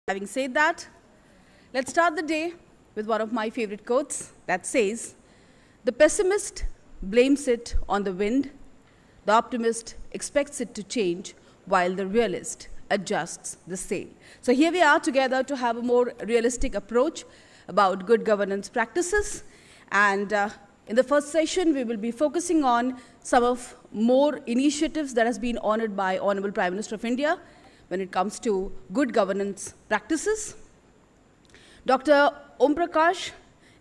Having said that, let's start the day with one of my favorite quotes that says, "The pessimist blames it on the wind, the optimist expects it to change, while the realist adjusts the sail." So here we are together to have a more realistic approach about good governance practices. And in the first session, we will be focusing on some of more initiatives that has been honored by Honorable Prime Minister of India when it comes to good governance practices. Dr. Om Prakash,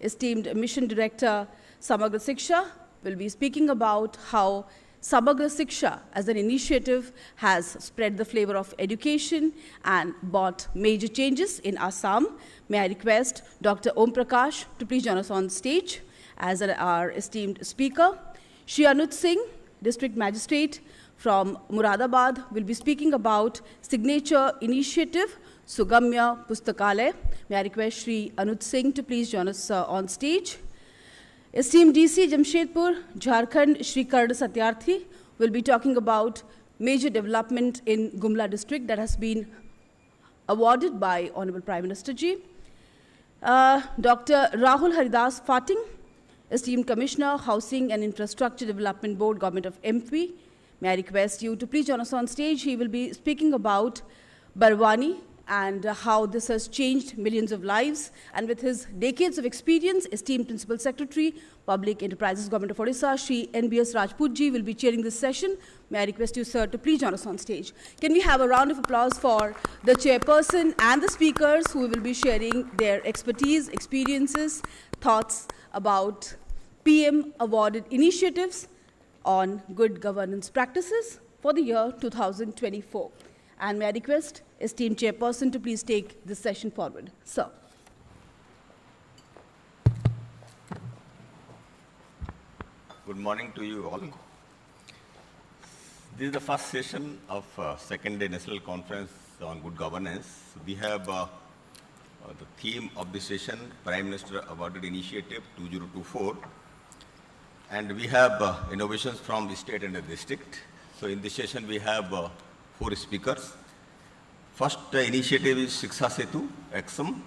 esteemed Mission Director, Samagra Shiksha, will be speaking about how Samagra Shiksha as an initiative has spread the flavor of education and brought major changes in Assam. May I request Dr. Om Prakash to please join us on stage as our esteemed speaker. Shri Anuj Singh, District Magistrate from Muradabad, will be speaking about signature initiative Sugamya Pustakalay. May I request Shri Anuj Singh to please join us on stage. Esteemed DC Jamshedpur, Jharkhand, Shri Kard Satyarthi will be talking about major development in Gumla district that has been awarded by Honorable Prime Minister Ji. Dr. Rahul Haridas Fating, esteemed Commissioner, Housing and Infrastructure Development Board, Government of MP. May I request you to please join us on stage. He will be speaking about Barwani and how this has changed millions of lives. And with his decades of experience, esteemed Principal Secretary, Public Enterprises, Government of Odisha, Shri NBS Rajputji will be chairing this session. May I request you, sir, to please join us on stage. Can we have a round of applause for the chairperson and the speakers who will be sharing their expertise, experiences, thoughts about PM awarded initiatives on good governance practices for the year 2024. And may I request esteemed chairperson to please take this session forward. Sir. Good morning to you all. This is the first session of second day National Conference on Good Governance. We have the theme of this session, Prime Minister Awarded Initiative 2024. And we have innovations from the state and the district. So in this session, we have 4 speakers. First initiative is Shiksha Setu, Exum,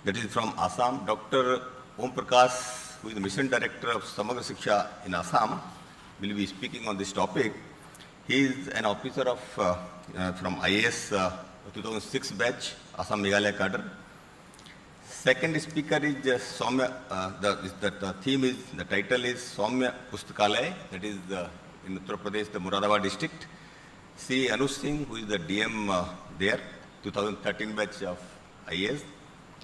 that is from Assam. Dr. Om Prakash, who is the Mission Director of Samagra Shiksha in Assam, will be speaking on this topic. He is an officer of from IAS 2006 batch, Assam Meghalaya cadre. Second speaker is Soumya, the title is Soumya Pustakalay, that is in Uttar Pradesh, the Muradabad district. Shri Anuj Singh, who is the DM there, 2013 batch of IAS.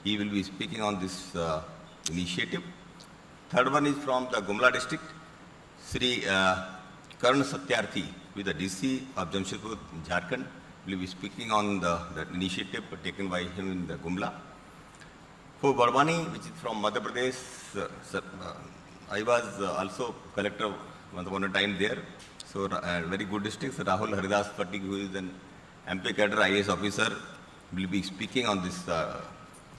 He will be speaking on this initiative. Third one is from the Gumla district, Shri Kard Satyarthi, who is the DC of Jamshedpur, Jharkhand, will be speaking on the initiative taken by him in the Gumla. For Barwani, which is from Madhya Pradesh, I was also collector once upon a time there. So very good districts. Rahul Haridas Fating, who is an MP cadre IAS officer, will be speaking on this.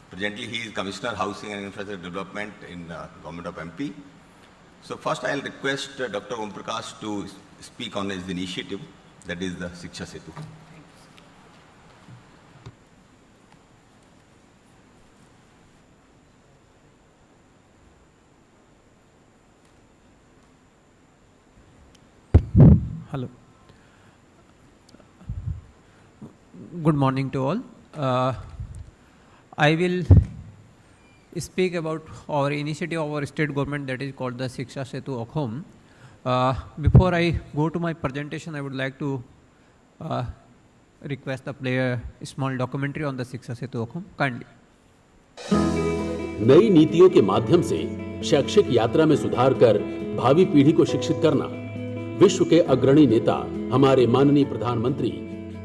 Presently, he is Commissioner Housing and Infrastructure Development in Government of MP. So first, I will request Dr. Om Prakash to speak on his initiative, that is the Shiksha Setu. Hello. Good morning to all. I will speak about our initiative of our state government that is called the Shiksha Setu Akhom. Before I go to my presentation, I would like to request to play a small documentary on the Shiksha Setu Akhom. Kindly. नई नीतियों के माध्यम से शैक्षिक यात्रा में सुधार कर भावी पीढ़ी को शिक्षित करना विश्व के अग्रणी नेता हमारे माननीय प्रधानमंत्री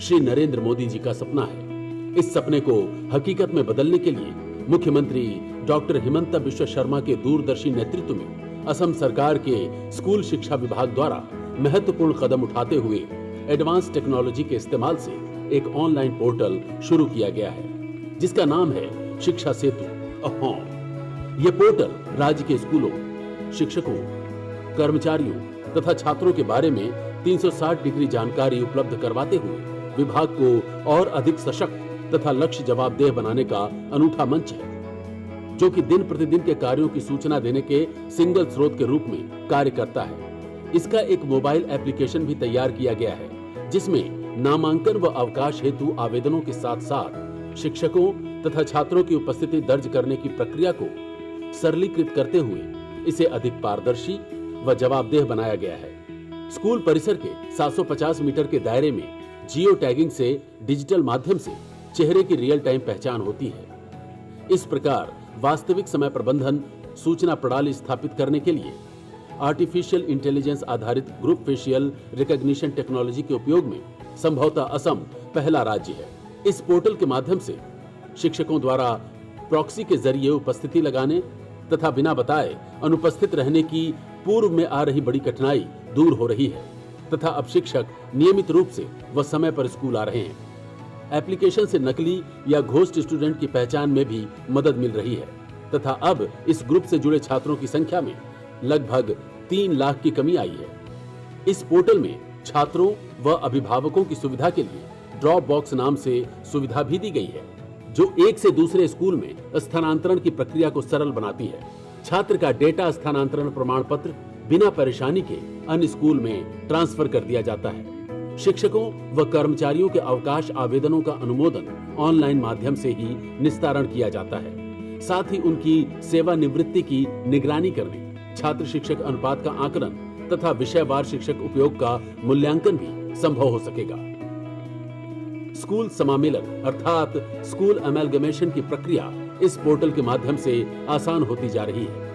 श्री नरेंद्र मोदी जी का सपना है। इस सपने को हकीकत में बदलने के लिए मुख्यमंत्री डॉक्टर हिमंत बिश्व शर्मा के दूरदर्शी नेतृत्व में असम सरकार के स्कूल शिक्षा विभाग द्वारा महत्वपूर्ण कदम उठाते हुए एडवांस टेक्नोलॉजी के इस्तेमाल से एक ऑनलाइन पोर्टल शुरू किया गया है, जिसका नाम है शिक्षा सेतु अहोम। ये पोर्टल राज्य के स्कूलों, शिक्षकों, कर्मचारियों तथा छात्रों के बारे में 360 डिग्री जानकारी उपलब्ध करवाते हुए विभाग को और अधिक सशक्त तथा लक्ष्य जवाबदेह बनाने का अनूठा मंच है, जो कि दिन प्रतिदिन के कार्यों की सूचना देने के सिंगल स्रोत के रूप में कार्य करता है। इसका एक मोबाइल एप्लीकेशन भी तैयार किया गया है, जिसमें नामांकन व अवकाश हेतु आवेदनों के साथ साथ शिक्षकों तथा छात्रों की उपस्थिति दर्ज करने की प्रक्रिया को सरलीकृत करते हुए इसे अधिक पारदर्शी व जवाबदेह बनाया गया है। स्कूल परिसर के 750 मीटर के दायरे में जियो टैगिंग से डिजिटल माध्यम से चेहरे की रियल टाइम पहचान होती है। इस प्रकार वास्तविक समय प्रबंधन सूचना प्रणाली स्थापित करने के लिए आर्टिफिशियल इंटेलिजेंस आधारित ग्रुप फेशियल रिकॉग्निशन टेक्नोलॉजी के उपयोग में संभवतः असम पहला राज्य है। इस पोर्टल के माध्यम से शिक्षकों द्वारा प्रॉक्सी के जरिए उपस्थिति लगाने तथा बिना बताए अनुपस्थित रहने की पूर्व में आ रही बड़ी कठिनाई दूर हो रही है तथा अब शिक्षक नियमित रूप से व समय पर स्कूल आ रहे हैं। एप्लीकेशन से नकली या घोस्ट स्टूडेंट की पहचान में भी मदद मिल रही है तथा अब इस ग्रुप से जुड़े छात्रों की संख्या में लगभग 3 लाख की कमी आई है। इस पोर्टल में छात्रों व अभिभावकों की सुविधा के लिए ड्रॉप बॉक्स नाम से सुविधा भी दी गई है, जो एक से दूसरे स्कूल में स्थानांतरण की प्रक्रिया को सरल बनाती है। छात्र का डेटा स्थानांतरण प्रमाण पत्र बिना परेशानी के अन्य स्कूल में ट्रांसफर कर दिया जाता है। शिक्षकों व कर्मचारियों के अवकाश आवेदनों का अनुमोदन ऑनलाइन माध्यम से ही निस्तारण किया जाता है। साथ ही उनकी सेवानिवृत्ति की निगरानी करने, छात्र शिक्षक अनुपात का आकलन तथा विषयवार शिक्षक उपयोग का मूल्यांकन भी संभव हो सकेगा। स्कूल समामेलन अर्थात स्कूल अमेलगमेशन की प्रक्रिया इस पोर्टल के माध्यम से आसान होती जा रही है।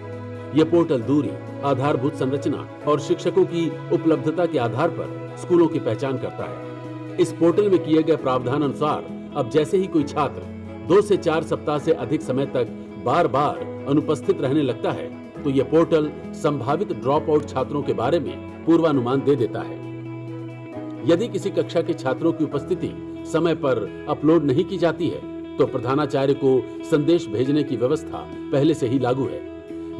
यह पोर्टल दूरी, आधारभूत संरचना और शिक्षकों की उपलब्धता के आधार पर स्कूलों की पहचान करता है। इस पोर्टल में किए गए प्रावधान अनुसार अब जैसे ही कोई छात्र 2 से 4 सप्ताह से अधिक समय तक बार बार अनुपस्थित रहने लगता है, तो यह पोर्टल संभावित ड्रॉप आउट छात्रों के बारे में पूर्वानुमान दे देता है। यदि किसी कक्षा के छात्रों की उपस्थिति समय पर अपलोड नहीं की जाती है, तो प्रधानाचार्य को संदेश भेजने की व्यवस्था पहले से ही लागू है।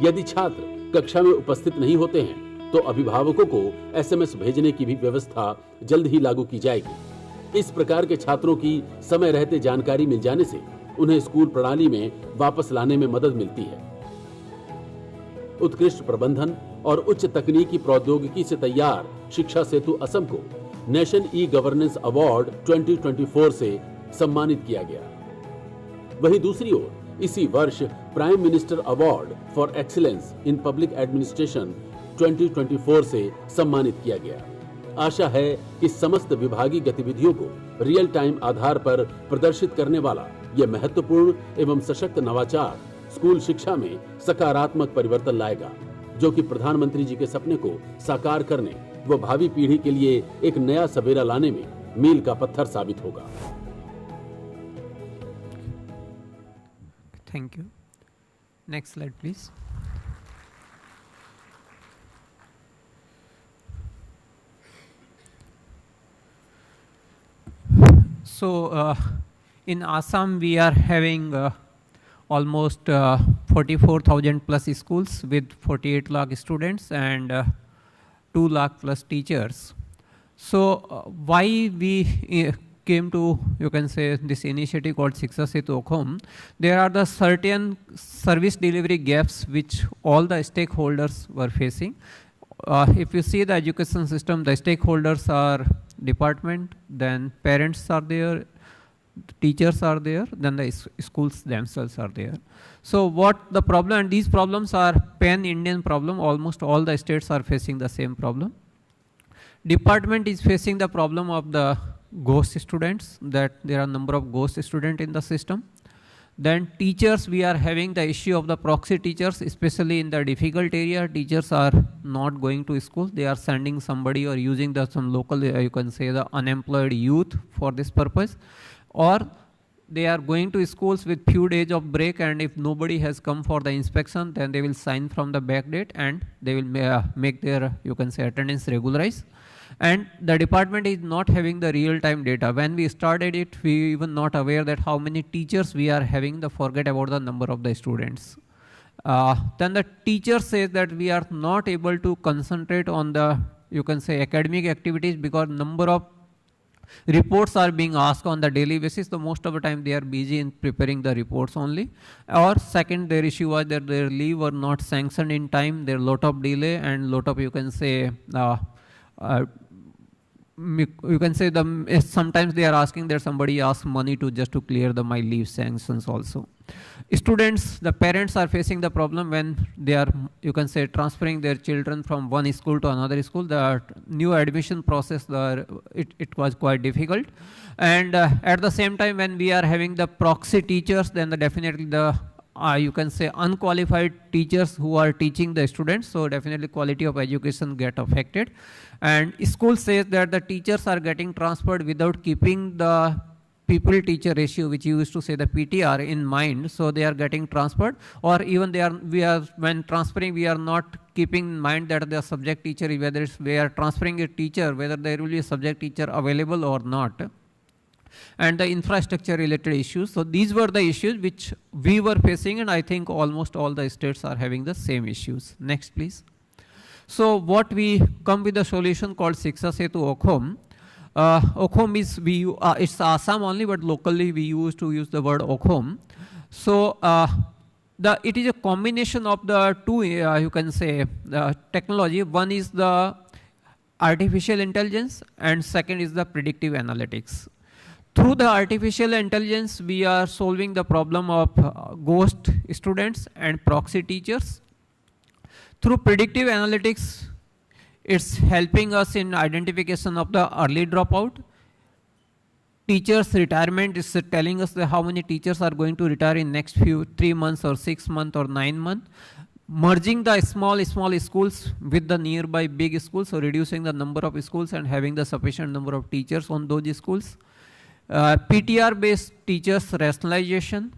यदि छात्र कक्षा में उपस्थित नहीं होते हैं, तो अभिभावकों को एसएमएस भेजने की भी व्यवस्था जल्द ही लागू की जाएगी। इस प्रकार के छात्रों की समय रहते जानकारी मिल जाने से उन्हें स्कूल प्रणाली में वापस लाने में मदद मिलती है। उत्कृष्ट प्रबंधन और उच्च तकनीकी प्रौद्योगिकी से तैयार शिक्षा सेतु असम को नेशन ई गवर्नेंस अवार्ड 2024 से सम्मानित किया गया। वहीं दूसरी ओर इसी वर्ष prime minister award for excellence in public administration 2024 से सम्मानित किया गया। आशा है कि समस्त विभागीय गतिविधियों को रियल टाइम आधार पर प्रदर्शित करने वाला यह महत्वपूर्ण एवं सशक्त नवाचार स्कूल शिक्षा में सकारात्मक परिवर्तन लाएगा, जो कि प्रधानमंत्री जी के सपने को साकार करने व भावी पीढ़ी के लिए एक नया सवेरा लाने में मील का पत्थर साबित होगा। Thank you. Next slide, please. So, in Assam, we are having almost 44,000 plus schools with 48 lakh students and 2 lakh plus teachers. So, why we came to, you can say, this initiative called Shiksha Setu Okhom? There are the certain service delivery gaps which all the stakeholders were facing. If you see the education system, the stakeholders are department, then parents are there, teachers are there, then the schools themselves are there. So what the problem, and these problems are pan-Indian problem, almost all the states are facing the same problem. Department is facing the problem of the ghost students, that there are number of ghost students in the system. Then teachers, we are having the issue of the proxy teachers, especially in the difficult area. Teachers are not going to school. They are sending somebody or using the some local, you can say, the unemployed youth for this purpose. Or they are going to schools with few days of break, and if nobody has come for the inspection, then they will sign from the back date and they will make their, you can say, attendance regularized. And the department is not having the real-time data. When we started it, we even not aware that how many teachers we are having, the forget about the number of the students. Then the teacher says that we are not able to concentrate on the, you can say, academic activities because number of Reports are being asked on the daily basis, so most of the time they are busy in preparing the reports only. Or second, their issue was that their leave were not sanctioned in time, there are lot of delay and lot of, you can say, sometimes they are asking that somebody asks money to just to clear the my leave sanctions also. Students, the parents are facing the problem when they are, you can say, transferring their children from one school to another school. The new admission process, it was quite difficult. And at the same time, when we are having the proxy teachers, then definitely the you can say unqualified teachers who are teaching the students, so definitely quality of education get affected. And school says that the teachers are getting transferred without keeping the people teacher ratio, which used to say the PTR, in mind, so they are getting transferred, or even when transferring, we are not keeping in mind that the subject teacher, whether we are transferring a teacher, whether there will be a subject teacher available or not, and the infrastructure related issues. So these were the issues which we were facing, and I think almost all the states are having the same issues. Next, please. So what we come with a solution called Shiksha Setu Okhom. Okhom is, it's Assam only, but locally we used to use the word Okhom. So it is a combination of the two, you can say, technology. One is the artificial intelligence, and second is the predictive analytics. Through the artificial intelligence, we are solving the problem of ghost students and proxy teachers. Through predictive analytics, it's helping us in identification of the early dropout. Teachers' retirement is telling us how many teachers are going to retire in next 3 months or 6 months or 9 months. Merging the small schools with the nearby big schools, so reducing the number of schools and having the sufficient number of teachers on those schools. PTR-based teachers rationalization.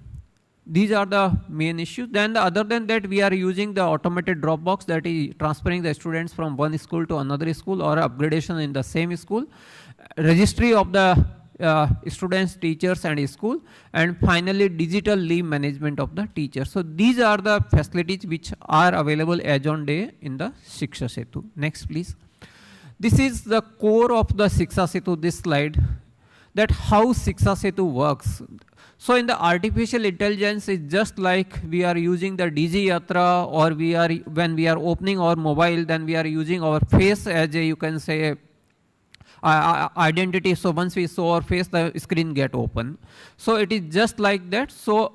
These are the main issues. Then other than that, we are using the automated drop box, that is transferring the students from one school to another school, or upgradation in the same school. Registry of the students, teachers and school, and finally digital leave management of the teachers. So these are the facilities which are available as on day in the Shiksha Setu. Next, please. This is the core of the Shiksha Setu, this slide, that how Shiksha Setu works. So in the artificial intelligence, it's just like we are using the DAY-2, or when we are opening our mobile, then we are using our face as a, you can say, identity. So once we show our face, the screen get open. So it is just like that. So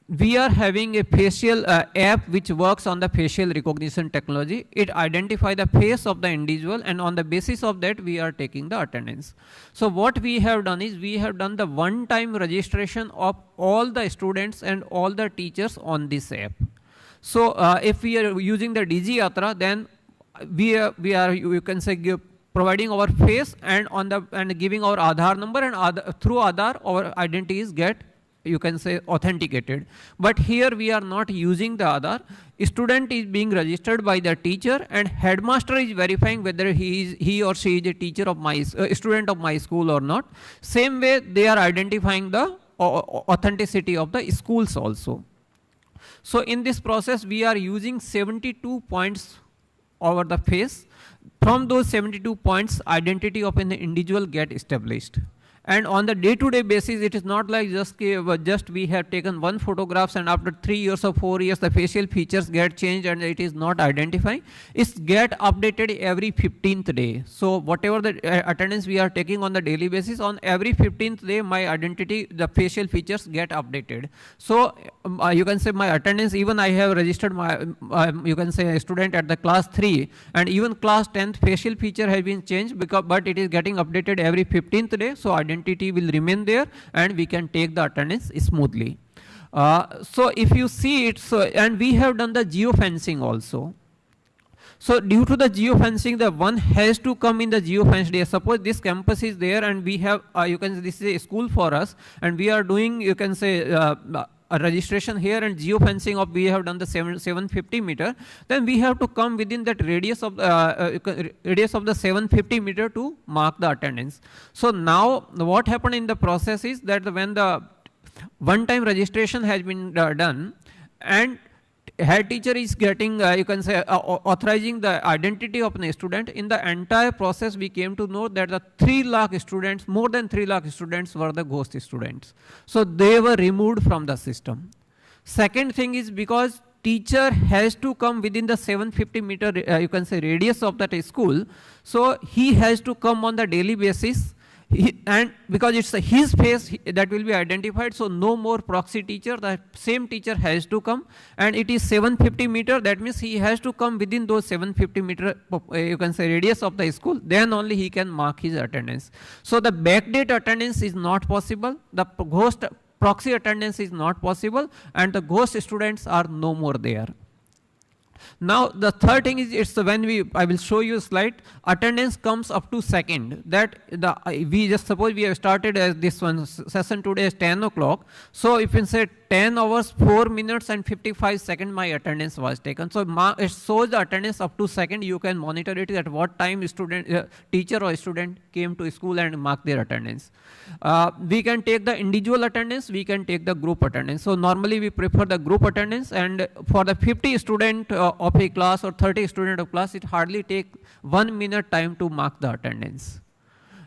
we are having a facial app which works on the facial recognition technology. It identifies the face of the individual, and on the basis of that, we are taking the attendance. So what we have done is, we have done the one-time registration of all the students and all the teachers on this app. So if we are using the DAY-2, then we are you can say providing our face and giving our Aadhaar number, and through Aadhaar our identities get, you can say, authenticated. But here we are not using the Aadhaar. Student is being registered by the teacher, and headmaster is verifying whether he or she is a teacher of my student of my school or not. Same way they are identifying the authenticity of the schools also. So in this process, we are using 72 points over the face. From those 72 points, identity of an individual get established. And on the day-to-day basis, it is not like just we have taken one photographs and after 3 years or 4 years, the facial features get changed and it is not identifying. It's get updated every 15th day. So whatever the attendance we are taking on the daily basis, on every 15th day, my identity, the facial features get updated. So you can say my attendance, even I have registered my, you can say a student at the class 3, and even class 10th facial feature has been changed, but it is getting updated every 15th day. So identity will remain there and we can take the attendance smoothly. So if you see it, and we have done the geofencing also. So due to the geofencing, the one has to come in the geofenced area. Suppose this campus is there and we have, you can say this is a school for us, and we are doing, you can say, a registration here and geofencing of, we have done the 750 meter, then we have to come within that radius of the 750 meter to mark the attendance. So now what happened in the process is that when the one-time registration has been done, and head teacher is getting, you can say, authorizing the identity of a student. In the entire process, we came to know that the 3 lakh students, more than 3 lakh students were the ghost students. So they were removed from the system. Second thing is because teacher has to come within the 750 meter, you can say, radius of that school. So he has to come on the daily basis. And because it's his face that will be identified, so no more proxy teacher, the same teacher has to come, and it is 750 meter, that means he has to come within those 750 meter, you can say, radius of the school, then only he can mark his attendance. So the backdate attendance is not possible, the ghost proxy attendance is not possible, and the ghost students are no more there. Now the third thing is, it's when I will show you a slide, attendance comes up to second. That we just suppose we have started as this one session today is 10 o'clock. So if you say 10 hours, 4 minutes and 55 seconds my attendance was taken. So it shows the attendance up to second. You can monitor it at what time student, teacher or student came to school and mark their attendance. We can take the individual attendance, we can take the group attendance. So normally we prefer the group attendance, and for the 50 student of a class or 30 student of class, it hardly take 1 minute time to mark the attendance.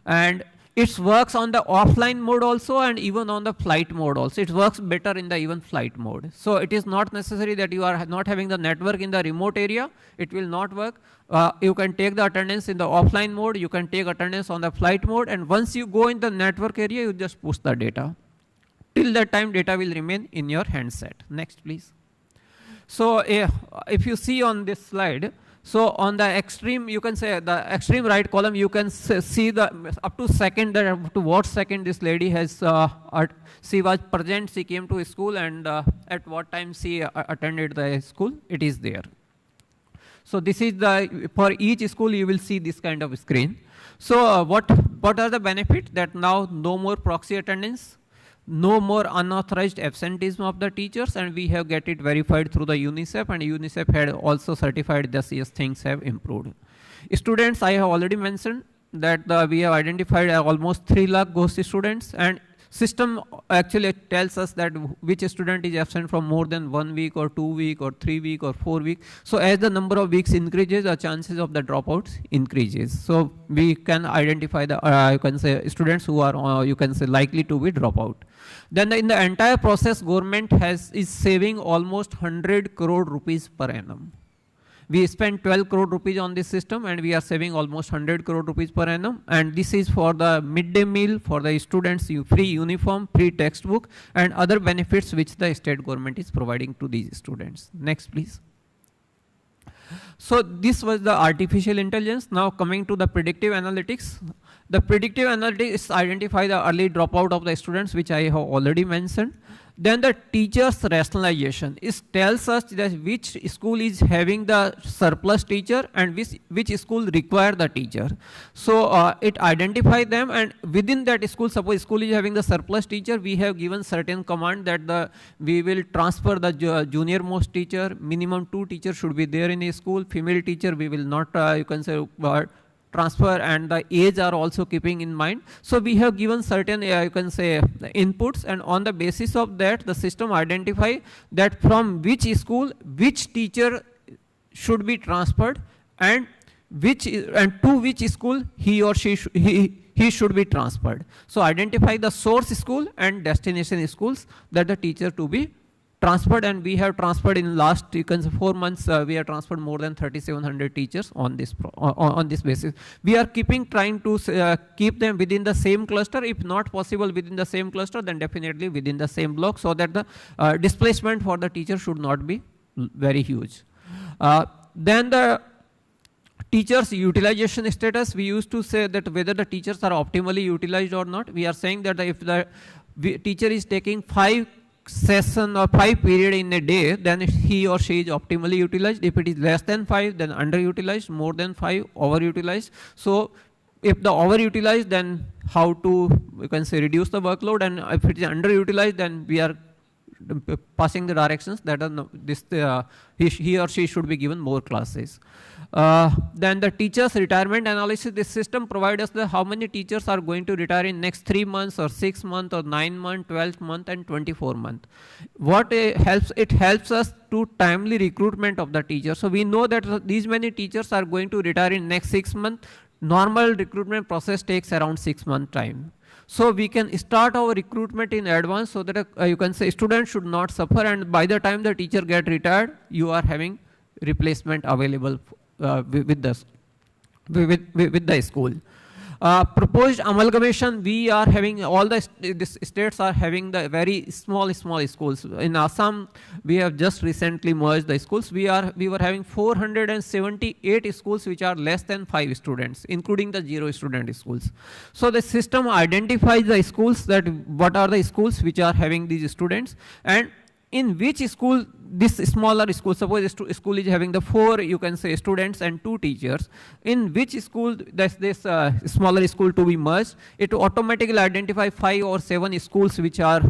And it works on the offline mode also, and even on the flight mode also. It works better in the even flight mode. So it is not necessary that you are not having the network in the remote area. It will not work. You can take the attendance in the offline mode. You can take attendance on the flight mode. And once you go in the network area, you just push the data. Till that time, data will remain in your handset. Next, please. So if you see on this slide, so on the extreme, you can say the extreme right column, you can see the up to second, that up to what second this lady has, she was present, she came to school, and at what time she attended the school, it is there. So this is the, for each school you will see this kind of screen. So what are the benefits? That now no more proxy attendance, no more unauthorized absenteeism of the teachers, and we have get it verified through the UNICEF, and UNICEF had also certified that yes, things have improved. Students, I have already mentioned that we have identified almost 3 lakh ghost students, and system actually tells us that which student is absent from more than 1 week or 2 week or 3 week or 4 week. So as the number of weeks increases, the chances of the dropouts increases. So we can identify the you can say students who are you can say likely to be dropout. Then in the entire process, government is saving almost 100 crore rupees per annum. We spend 12 crore rupees on this system, and we are saving almost 100 crore rupees per annum. And this is for the midday meal, for the students, free uniform, free textbook, and other benefits which the state government is providing to these students. Next, please. So this was the artificial intelligence. Now coming to the predictive analytics. The predictive analytics identify the early dropout of the students, which I have already mentioned. Then the teacher's rationalization. It tells us that which school is having the surplus teacher and which school require the teacher. So it identifies them, and within that school, suppose school is having the surplus teacher, we have given certain command that we will transfer the junior most teacher, minimum 2 teachers should be there in a school, female teacher we will not, you can say, transfer, and the age are also keeping in mind. So we have given certain you can say inputs, and on the basis of that the system identify that from which school which teacher should be transferred, and to which school he or she he should be transferred. So identify the source school and destination schools that the teacher to be transferred, and we have transferred in last, you can say, 4 months, we have transferred more than 3,700 teachers on this on this basis. We are trying to keep them within the same cluster. If not possible within the same cluster, then definitely within the same block, so that the displacement for the teacher should not be very huge. Then the teachers utilization status, we used to say that whether the teachers are optimally utilized or not. We are saying that if the teacher is taking 5 session or 5 period in a day, then he or she is optimally utilized. If it is less than 5, then underutilized, more than 5, overutilized. So if the overutilized, then how to, you can say, reduce the workload, and if it is underutilized, then we are passing the directions that are he or she should be given more classes. Then the teachers retirement analysis, this system provides us the how many teachers are going to retire in next 3 months or 6 months or 9 months, 12 month and 24 month. What it helps us to timely recruitment of the teachers. So we know that these many teachers are going to retire in next 6 months. Normal recruitment process takes around 6 month time. So we can start our recruitment in advance so that you can say students should not suffer, and by the time the teacher get retired, you are having replacement available with the school. Proposed amalgamation, we are having all the states are having the very small schools. In Assam, we have just recently merged the schools. We were having 478 schools which are less than 5 students, including the 0 student schools. So the system identifies the schools, that what are the schools which are having these students, and in which school this smaller school, suppose school is having the 4 you can say students and 2 teachers, in which school this smaller school to be merged, it automatically identify 5 or 7 schools which are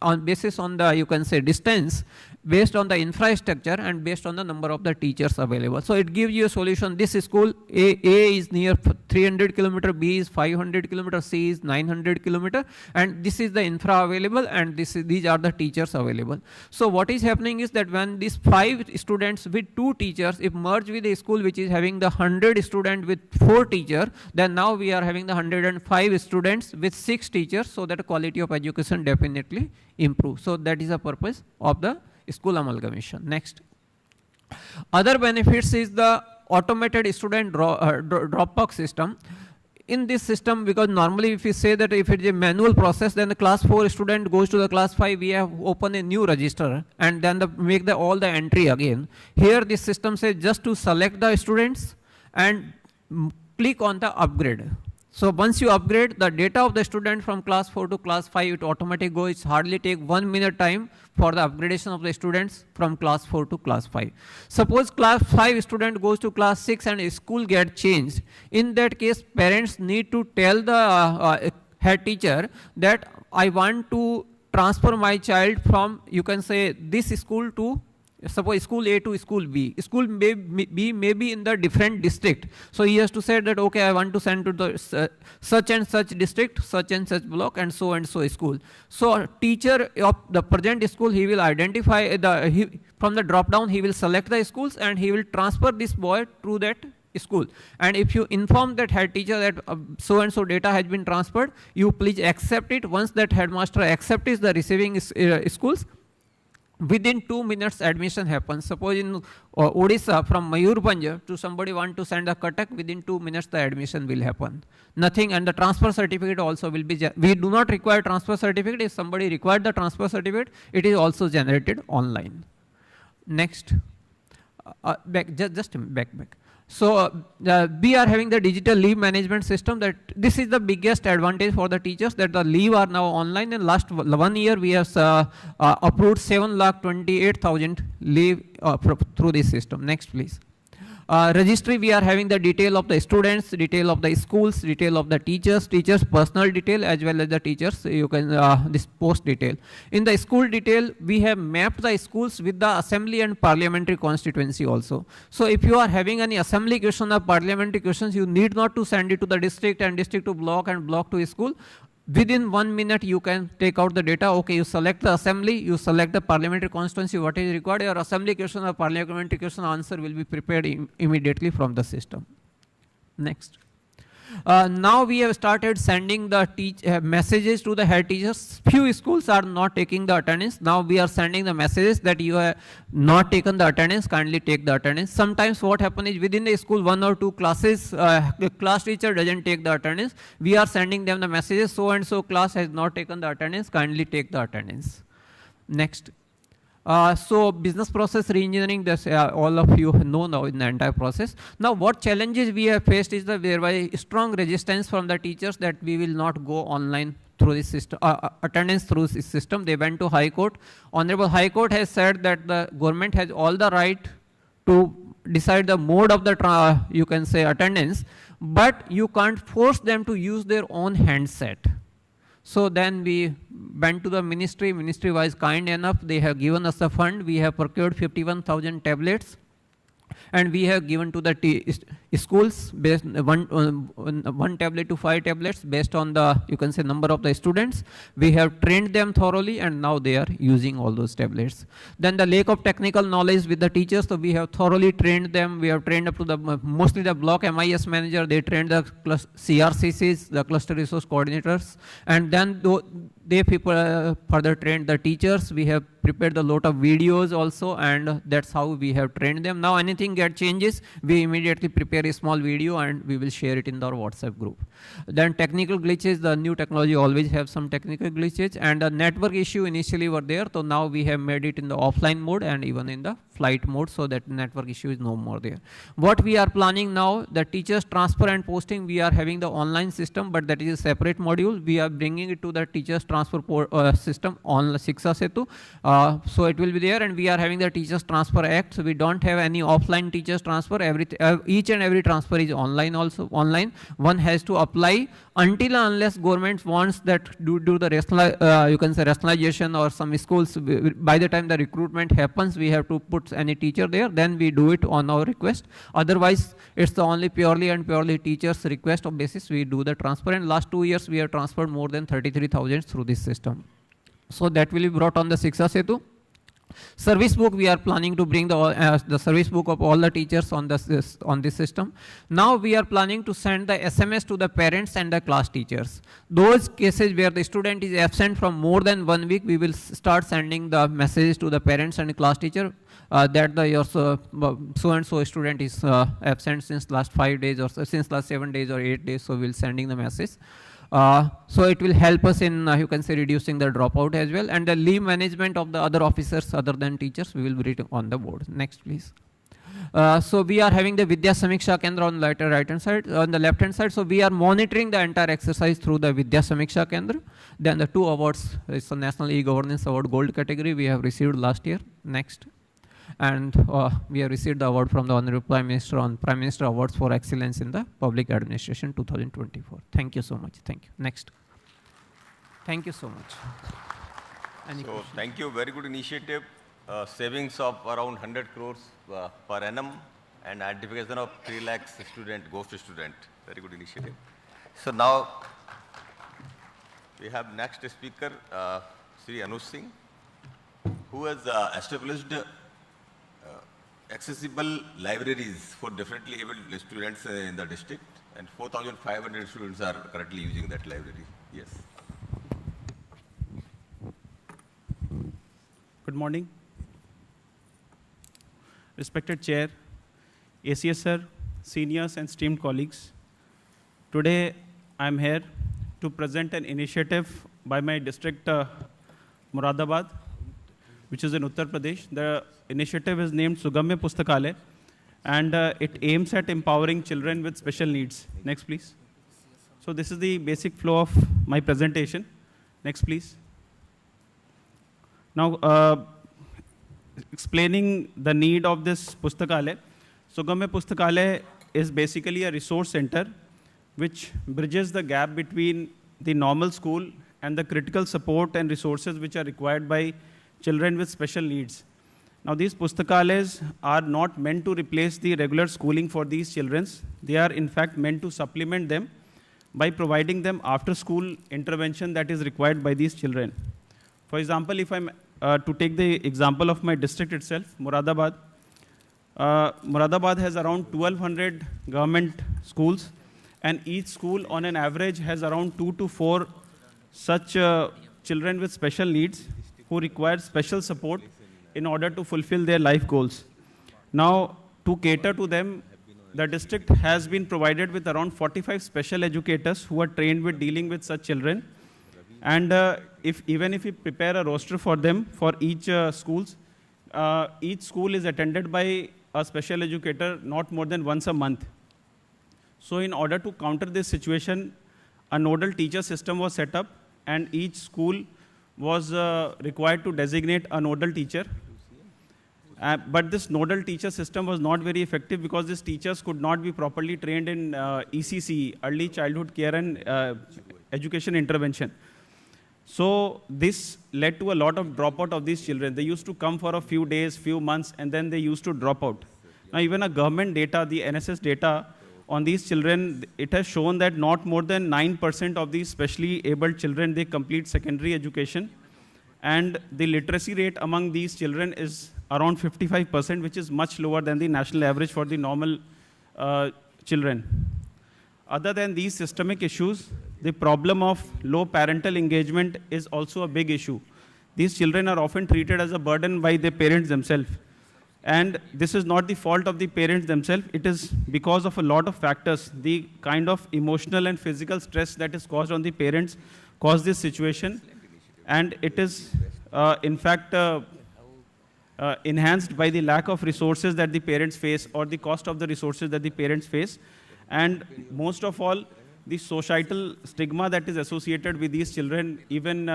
on basis on the you can say distance, based on the infrastructure and based on the number of the teachers available. So it gives you a solution. This school A is near 300 kilometer, B is 500 kilometer, C is 900 kilometer, and this is the infra available, and these are the teachers available. So what is happening is that when these 5 students with 2 teachers, if merged with a school which is having the 100 student with 4 teachers, then now we are having the 105 students with 6 teachers, so that the quality of education definitely improves. So that is the purpose of the school amalgamation. Next. Other benefits is the automated student drop-off system. In this system, because normally if you say that if it is a manual process, then the class 4 student goes to the class 5, we have open a new register and then make all the entry again. Here this system says just to select the students and click on the upgrade. So once you upgrade the data of the student from class 4 to class 5, it automatically goes. It hardly take 1 minute time for the upgradation of the students from class 4 to class 5. Suppose class 5 student goes to class 6 and a school get changed. In that case, parents need to tell the head teacher that I want to transfer my child from, you can say, this school to, suppose school A to school B. School B may be in the different district. So he has to say that, okay, I want to send to the such and such district, such and such block, and so school. So teacher of the present school, he will identify from the drop down, he will select the schools and he will transfer this boy to that school. And if you inform that head teacher that so and so data has been transferred, you please accept it. Once that headmaster accepts the receiving schools, within 2 minutes admission happens. Suppose in Odisha, from Mayurbhanj to somebody want to send a Cuttack, within 2 minutes the admission will happen. Nothing, and the transfer certificate also will be, we do not require transfer certificate. If somebody required the transfer certificate, it is also generated online. Next, back. So we are having the digital leave management system. That this is the biggest advantage for the teachers, that the leave are now online. In last 1 year, we have approved 7,28,000 leave through this system. Next, please. Registry, we are having the detail of the students, detail of the schools, detail of the teachers personal detail, as well as the teachers, you can this post detail. In the school detail, we have mapped the schools with the assembly and parliamentary constituency also. So if you are having any assembly question or parliamentary questions, you need not to send it to the district and district to block and block to school. Within 1 minute, you can take out the data. Okay, you select the assembly, you select the parliamentary constituency, what is required. Your assembly question or parliamentary question answer will be prepared immediately from the system. Next. Now we have started sending the messages to the head teachers. Few schools are not taking the attendance. Now we are sending the messages that you have not taken the attendance, kindly take the attendance. Sometimes what happens is within the school 1 or 2 classes, the class teacher doesn't take the attendance. We are sending them the messages, so and so class has not taken the attendance, kindly take the attendance. Next. So business process reengineering, this all of you know now in the entire process. Now what challenges we have faced is that there was strong resistance from the teachers that we will not go online through this system, attendance through this system. They went to High Court. Honorable High Court has said that the government has all the right to decide the mode of the you can say attendance, but you can't force them to use their own handset. So then we went to the ministry. Ministry was kind enough. They have given us the fund. We have procured 51,000 tablets. And we have given to the schools based one tablet to 5 tablets based on the, you can say, number of the students. We have trained them thoroughly, and now they are using all those tablets. Then the lack of technical knowledge with the teachers, so we have thoroughly trained them. We have trained up to the mostly the block MIS manager. They trained the CRCCs, the cluster resource coordinators, and then they people further trained the teachers. We have prepared a lot of videos also, and that's how we have trained them. Now anything get changes, we immediately prepare a small video and we will share it in our WhatsApp group. Then technical glitches, the new technology always have some technical glitches, and the network issue initially were there, so now we have made it in the offline mode and even in the flight mode, so that network issue is no more there. What we are planning now, the teachers transfer and posting, we are having the online system, but that is a separate module. We are bringing it to the teachers transfer system on Shiksha Setu. So it will be there, and we are having the teachers transfer act. So we don't have any offline teachers transfer. Each and every transfer is online also. Online, one has to apply until and unless government wants that do the you can say rationalization, or some schools, by the time the recruitment happens, we have to put any teacher there, then we do it on our request. Otherwise, it's the only purely and purely teachers request of basis we do the transfer. And last 2 years, we have transferred more than 33,000 through this system. So that will be brought on the Shiksha Setu. Service book, we are planning to bring the service book of all the teachers on this system. Now we are planning to send the SMS to the parents and the class teachers. Those cases where the student is absent from more than 1 week, we will start sending the messages to the parents and the class teacher that your so-and-so student is absent since last 5 days, or since last 7 days or 8 days, so we'll sending the message. So it will help us in, you can say, reducing the dropout as well. And the leave management of the other officers other than teachers, we will read on the board. Next, please. So we are having the Vidya Samiksha Kendra on the right-hand side, on the left-hand side. So we are monitoring the entire exercise through the Vidya Samiksha Kendra. Then the 2 awards, it's the National E-Governance Award Gold category we have received last year. Next. And we have received the award from the Honorable Prime Minister on Prime Minister Awards for Excellence in the Public Administration 2024. Thank you so much. Thank you. Next. Thank you so much. So thank you. Very good initiative. Savings of around 100 crores per annum, and identification of 3 lakhs student, ghost student. Very good initiative. So now we have next speaker, Sri Anuj Singh, who has established accessible libraries for differently able students in the district, and 4,500 students are currently using that library. Yes. Good morning. Respected Chair, ACS sir, seniors and esteemed colleagues. Today I am here to present an initiative by my district Moradabad, which is in Uttar Pradesh. The initiative is named Sugamya Pustakalaya, and it aims at empowering children with special needs. Next, please. So this is the basic flow of my presentation. Next, please. Now, explaining the need of this Pustakalaya, Sugamya Pustakalaya is basically a resource center which bridges the gap between the normal school and the critical support and resources which are required by children with special needs. Now, these Pustakalayas are not meant to replace the regular schooling for these children. They are, in fact, meant to supplement them by providing them after-school intervention that is required by these children. For example, if I'm to take the example of my district itself, Moradabad. Moradabad has around 1,200 government schools, and each school on an average has around 2 to 4 such children with special needs who require special support in order to fulfill their life goals. Now, to cater to them, the district has been provided with around 45 special educators who are trained with dealing with such children. And even if we prepare a roster for them for each school is attended by a special educator not more than once a month. So in order to counter this situation, a nodal teacher system was set up, and each school was required to designate a nodal teacher. But this nodal teacher system was not very effective because these teachers could not be properly trained in ECC, Early Childhood Care and Education Intervention. So this led to a lot of dropout of these children. They used to come for a few days, few months, and then they used to drop out. Now even a government data, the NSS data on these children, it has shown that not more than 9% of these specially abled children, they complete secondary education. And the literacy rate among these children is around 55%, which is much lower than the national average for the normal children. Other than these systemic issues, the problem of low parental engagement is also a big issue. These children are often treated as a burden by their parents themselves. And this is not the fault of the parents themselves. It is because of a lot of factors. The kind of emotional and physical stress that is caused on the parents caused this situation. And it is, in fact, enhanced by the lack of resources that the parents face or the cost of the resources that the parents face. And most of all, the societal stigma that is associated with these children even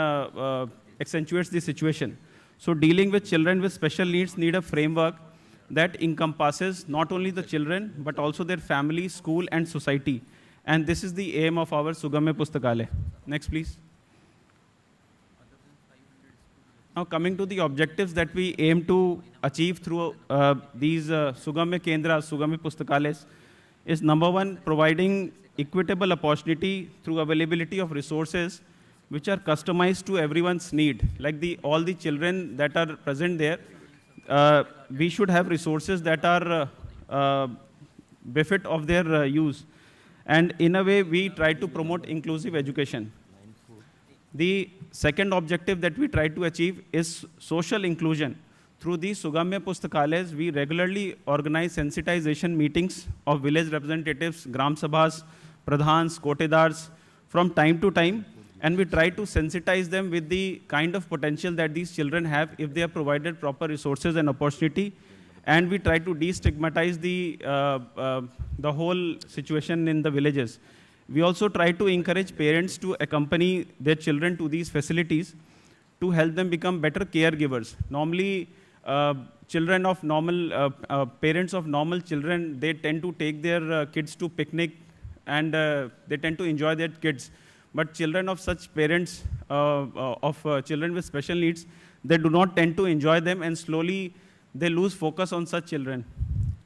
accentuates the situation. So dealing with children with special needs need a framework that encompasses not only the children, but also their family, school, and society. And this is the aim of our Sugamya Pustakalaya. Next, please. Now coming to the objectives that we aim to achieve through these Sugamya Kendras, Sugamya Pustakalayas, is number one, providing equitable opportunity through availability of resources which are customized to everyone's need. Like all the children that are present there, we should have resources that are befit of their use. And in a way, we try to promote inclusive education. The second objective that we try to achieve is social inclusion. Through these Sugamya Pustakalayas, we regularly organize sensitization meetings of village representatives, Gram Sabhas, Pradhans, Kotedars from time to time, and we try to sensitize them with the kind of potential that these children have if they are provided proper resources and opportunity, and we try to destigmatize the whole situation in the villages. We also try to encourage parents to accompany their children to these facilities to help them become better caregivers. Normally, children of normal, parents of normal children, they tend to take their kids to picnic and they tend to enjoy their kids. But children of such parents, children with special needs, they do not tend to enjoy them, and slowly they lose focus on such children.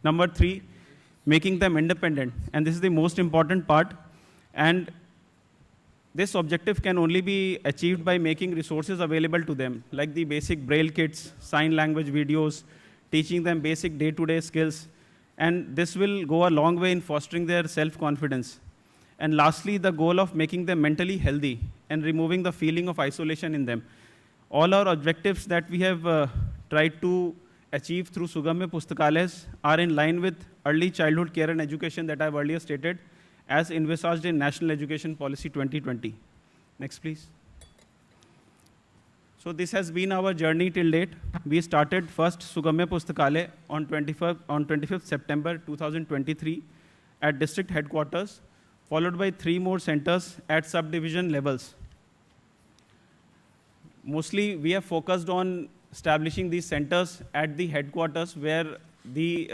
Number three, making them independent. And this is the most important part. And this objective can only be achieved by making resources available to them, like the basic braille kits, sign language videos, teaching them basic day-to-day skills. And this will go a long way in fostering their self-confidence. And lastly, the goal of making them mentally healthy and removing the feeling of isolation in them. All our objectives that we have tried to achieve through Sugamya Pustakalayas are in line with early childhood care and education that I've earlier stated, as envisaged in National Education Policy 2020. Next, please. So this has been our journey till date. We started first Sugamya Pustakalaya on 25th September 2023 at district headquarters, followed by 3 more centers at subdivision levels. Mostly, we have focused on establishing these centers at the headquarters where the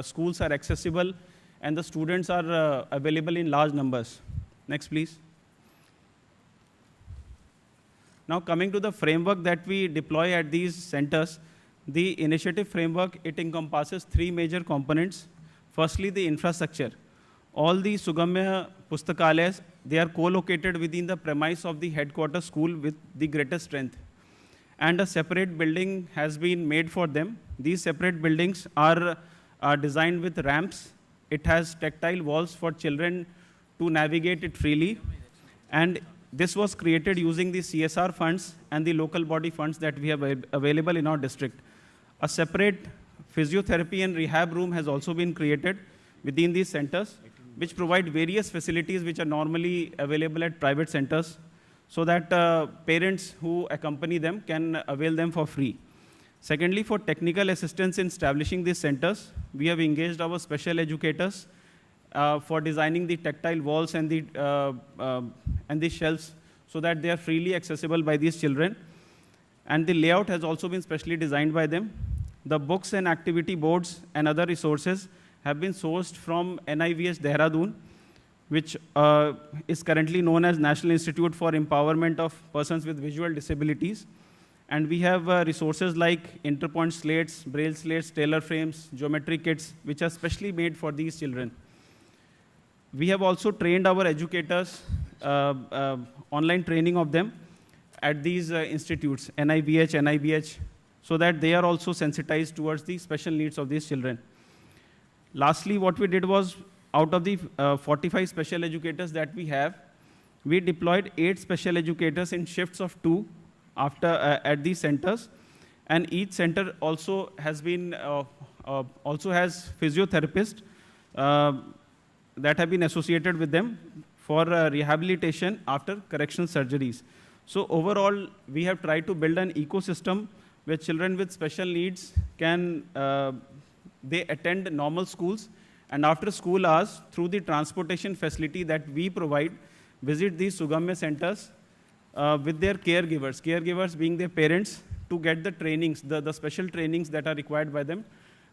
schools are accessible and the students are available in large numbers. Next, please. Now, coming to the framework that we deploy at these centers, the initiative framework, it encompasses 3 major components. Firstly, the infrastructure. All the Sugamya Pustakalayas, they are co-located within the premise of the headquarters school with the greatest strength. And a separate building has been made for them. These separate buildings are designed with ramps. It has tactile walls for children to navigate it freely. And this was created using the CSR funds and the local body funds that we have available in our district. A separate physiotherapy and rehab room has also been created within these centers, which provide various facilities which are normally available at private centers, so that parents who accompany them can avail them for free. Secondly, for technical assistance in establishing these centers, we have engaged our special educators for designing the tactile walls and the shelves so that they are freely accessible by these children. And the layout has also been specially designed by them. The books and activity boards and other resources have been sourced from NIVS Dehradun which is currently known as National Institute for Empowerment of Persons with Visual Disabilities. And we have resources like Interpoint slates, Braille slates, tailor frames, geometry kits, which are specially made for these children. We have also trained our educators, online training of them at these institutes, NIBH, so that they are also sensitized towards the special needs of these children. Lastly, what we did was, out of the 45 special educators that we have, we deployed 8 special educators in shifts of 2 at these centers, and each center also has been also has physiotherapists that have been associated with them for rehabilitation after correctional surgeries. So overall, we have tried to build an ecosystem where children with special needs can they attend normal schools, and after school hours, through the transportation facility that we provide, visit these Sugamya centers with their caregivers being their parents, to get the trainings, the special trainings that are required by them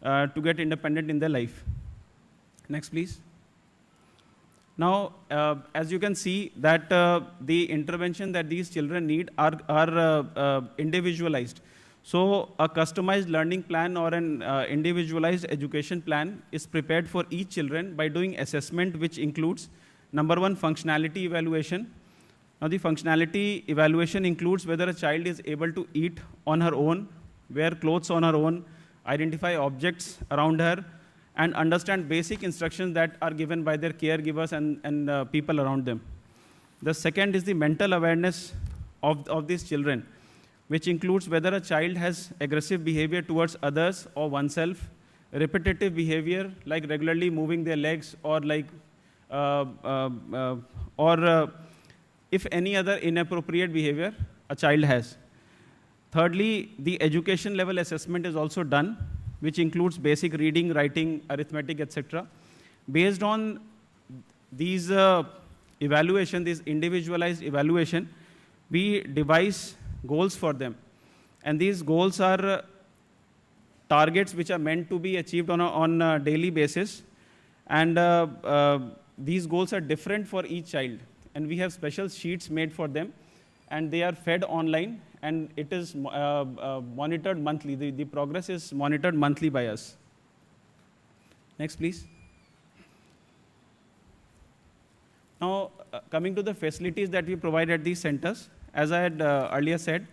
to get independent in their life. Next, please. Now, as you can see, that the intervention that these children need are individualized. So a customized learning plan or an individualized education plan is prepared for each children by doing assessment, which includes, number 1, functionality evaluation. Now, the functionality evaluation includes whether a child is able to eat on her own, wear clothes on her own, identify objects around her, and understand basic instructions that are given by their caregivers and people around them. The second is the mental awareness of these children, which includes whether a child has aggressive behavior towards others or oneself, repetitive behavior like regularly moving their legs, or like if any other inappropriate behavior a child has. Thirdly, the education level assessment is also done, which includes basic reading, writing, arithmetic, etc. Based on these evaluation, this individualized evaluation, we devise goals for them. And these goals are targets which are meant to be achieved on a daily basis. And these goals are different for each child. And we have special sheets made for them, and they are fed online, and it is monitored monthly. The progress is monitored monthly by us. Next, please. Now, coming to the facilities that we provide at these centers, as I had earlier said,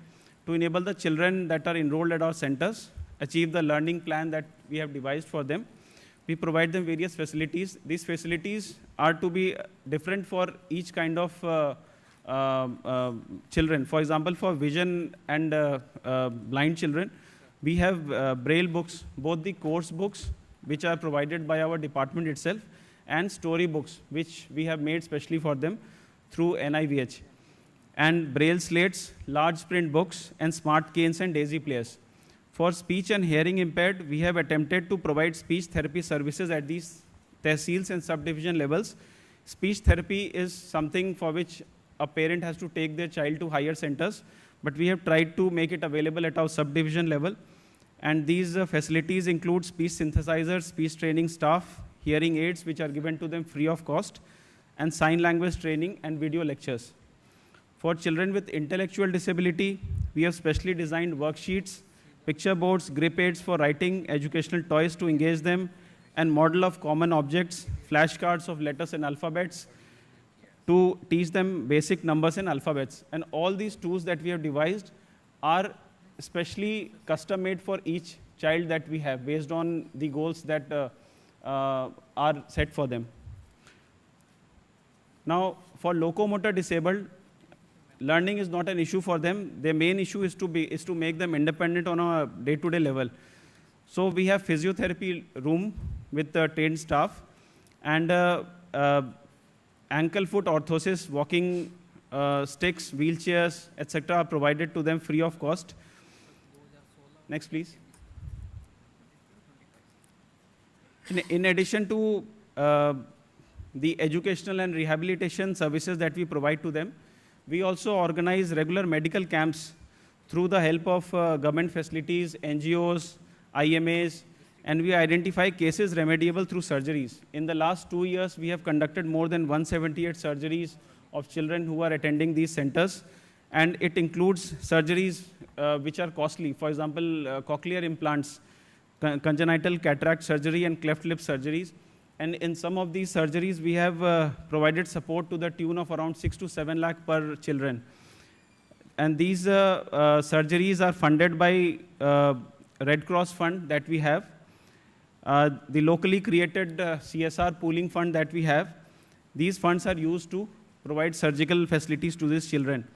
to enable the children that are enrolled at our centers achieve the learning plan that we have devised for them, we provide them various facilities. These facilities are to be different for each kind of children. For example, for vision and blind children, we have Braille books, both the course books, which are provided by our department itself, and story books, which we have made specially for them through NIVH. And Braille slates, large print books, and smart canes and daisy players. For speech and hearing impaired, we have attempted to provide speech therapy services at these tehsils and subdivision levels. Speech therapy is something for which a parent has to take their child to higher centers, but we have tried to make it available at our subdivision level. And these facilities include speech synthesizers, speech training staff, hearing aids, which are given to them free of cost, and sign language training and video lectures. For children with intellectual disability, we have specially designed worksheets, picture boards, grip aids for writing, educational toys to engage them, and model of common objects, flashcards of letters and alphabets to teach them basic numbers and alphabets. And all these tools that we have devised are specially custom made for each child that we have, based on the goals that are set for them. Now, for locomotor disabled, learning is not an issue for them. Their main issue is to make them independent on a day-to-day level. So we have physiotherapy room with trained staff, and ankle foot orthosis, walking sticks, wheelchairs, etc. are provided to them free of cost. Next, please. In addition to the educational and rehabilitation services that we provide to them, we also organize regular medical camps through the help of government facilities, NGOs, IMAs, and we identify cases remediable through surgeries. In the last 2 years, we have conducted more than 178 surgeries of children who are attending these centers, and it includes surgeries which are costly. For example, cochlear implants, congenital cataract surgery, and cleft lip surgeries. And in some of these surgeries, we have provided support to the tune of around 6 to 7 lakh per children. And these surgeries are funded by Red Cross fund that we have, the locally created CSR pooling fund that we have. These funds are used to provide surgical facilities to these children.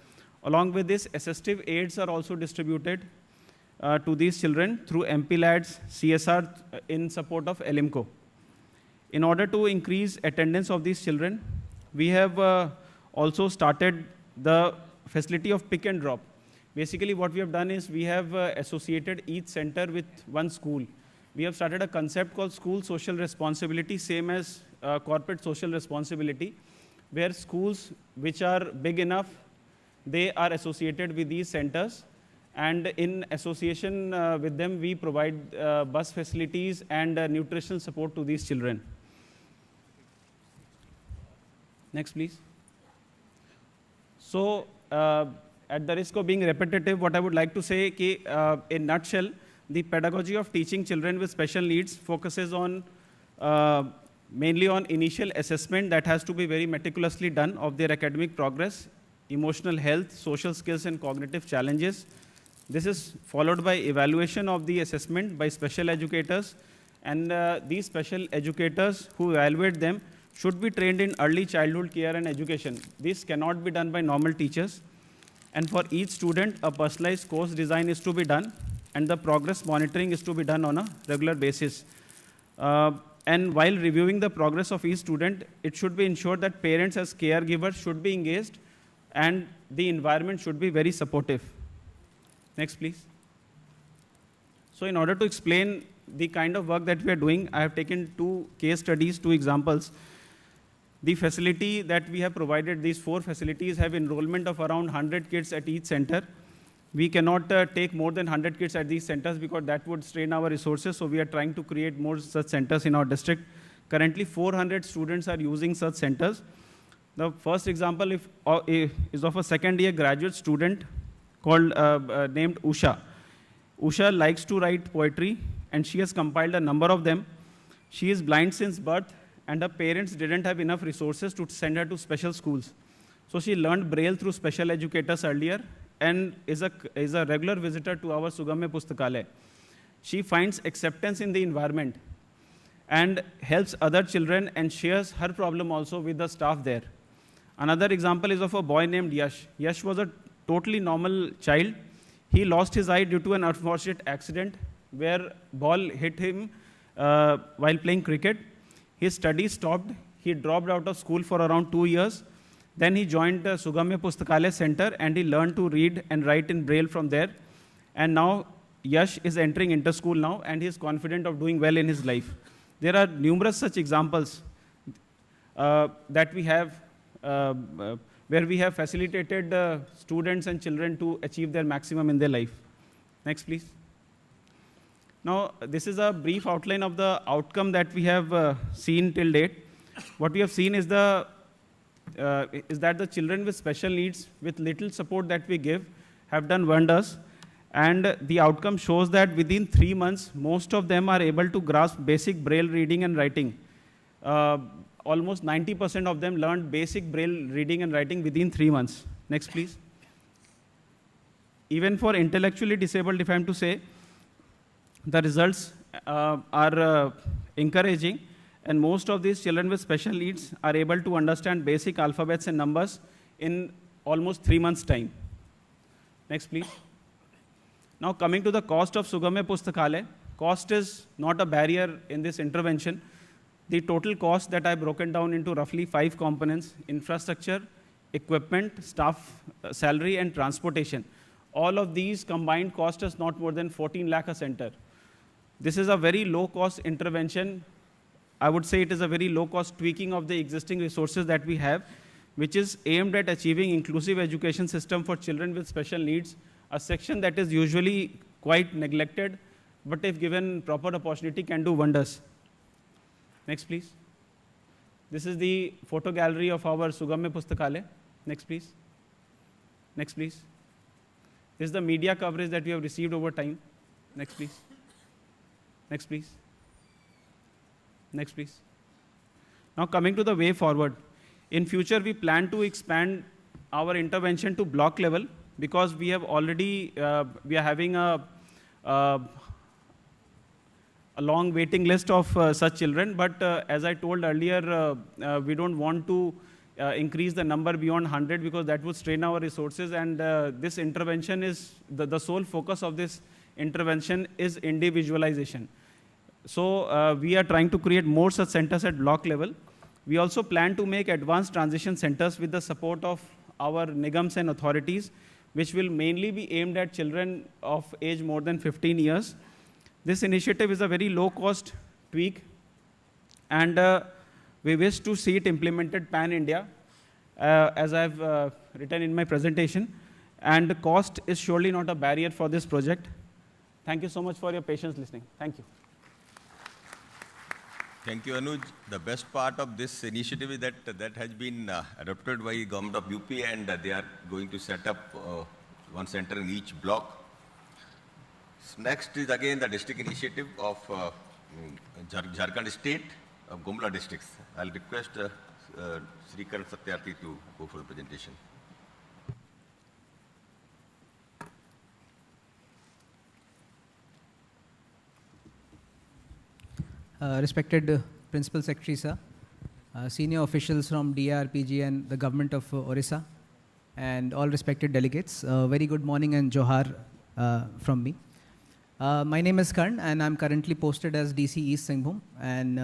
Along with this, assistive aids are also distributed to these children through MPLADS CSR in support of LMCO. In order to increase attendance of these children, we have also started the facility of pick and drop. Basically, what we have done is we have associated each center with one school. We have started a concept called school social responsibility, same as corporate social responsibility, where schools which are big enough, they are associated with these centers. And in association with them, we provide bus facilities and nutritional support to these children. Next, please. So, at the risk of being repetitive, what I would like to say is, in a nutshell, the pedagogy of teaching children with special needs focuses on mainly on initial assessment that has to be very meticulously done of their academic progress, emotional health, social skills, and cognitive challenges. This is followed by evaluation of the assessment by special educators, and these special educators who evaluate them should be trained in early childhood care and education. This cannot be done by normal teachers. And for each student, a personalized course design is to be done, and the progress monitoring is to be done on a regular basis. And while reviewing the progress of each student, it should be ensured that parents as caregivers should be engaged, and the environment should be very supportive. Next, please. So in order to explain the kind of work that we are doing, I have taken 2 case studies, 2 examples. The facility that we have provided, these 4 facilities have enrollment of around 100 kids at each center. We cannot take more than 100 kids at these centers because that would strain our resources, so we are trying to create more such centers in our district. Currently, 400 students are using such centers. The first example is of a second-year graduate student called named Usha. Usha likes to write poetry, and she has compiled a number of them. She is blind since birth, and her parents didn't have enough resources to send her to special schools. So she learned Braille through special educators earlier and is a regular visitor to our Sugamya Pustakalaya. She finds acceptance in the environment and helps other children and shares her problem also with the staff there. Another example is of a boy named Yash. Yash was a totally normal child. He lost his eye due to an unfortunate accident where ball hit him while playing cricket. His studies stopped. He dropped out of school for around 2 years. Then he joined the Sugamya Pustakalaya Center, and he learned to read and write in Braille from there. And now Yash is entering inter-school now, and he is confident of doing well in his life. There are numerous such examples that we have where we have facilitated students and children to achieve their maximum in their life. Next, please. Now, this is a brief outline of the outcome that we have seen till date. What we have seen is that the children with special needs, with little support that we give, have done wonders. And the outcome shows that within 3 months, most of them are able to grasp basic Braille reading and writing. Almost 90% of them learned basic Braille reading and writing within 3 months. Next, please. Even for intellectually disabled, if I am to say, the results are encouraging, and most of these children with special needs are able to understand basic alphabets and numbers in almost 3 months' time. Next, please. Now, coming to the cost of Sugamya Pustakalaya, cost is not a barrier in this intervention. The total cost that I have broken down into roughly 5 components: infrastructure, equipment, staff, salary, and transportation. All of these combined cost us not more than 14 lakh a center. This is a very low-cost intervention. I would say it is a very low-cost tweaking of the existing resources that we have, which is aimed at achieving inclusive education system for children with special needs, a section that is usually quite neglected but if given proper opportunity, can do wonders. Next, please. This is the photo gallery of our Sugamya Pustakale. Next, please. Next, please. This is the media coverage that we have received over time. Next, please. Next, please. Next, please. Now, coming to the way forward. In future, we plan to expand our intervention to block level because we have already, we are having a long waiting list of such children. But as I told earlier, we don't want to increase the number beyond 100 because that would strain our resources. And this intervention is, the sole focus of this intervention is individualization. So we are trying to create more such centers at block level. We also plan to make advanced transition centers with the support of our nigams and authorities, which will mainly be aimed at children of age more than 15 years. This initiative is a very low-cost tweak, and we wish to see it implemented pan-India, as I've written in my presentation. And the cost is surely not a barrier for this project. Thank you so much for your patience listening. Thank you. Thank you, Anuj. The best part of this initiative is that has been adopted by government of UP, and they are going to set up one center in each block. Next is again the district initiative of Jharkhand state of Gumla districts. I'll request Srikar Satyarthi to go for the presentation. Respected Principal Secretary, sir, senior officials from DRPG and the government of Orissa, and all respected delegates, very good morning and johar from me. My name is Karn, and I'm currently posted as DC East Singhbhum, and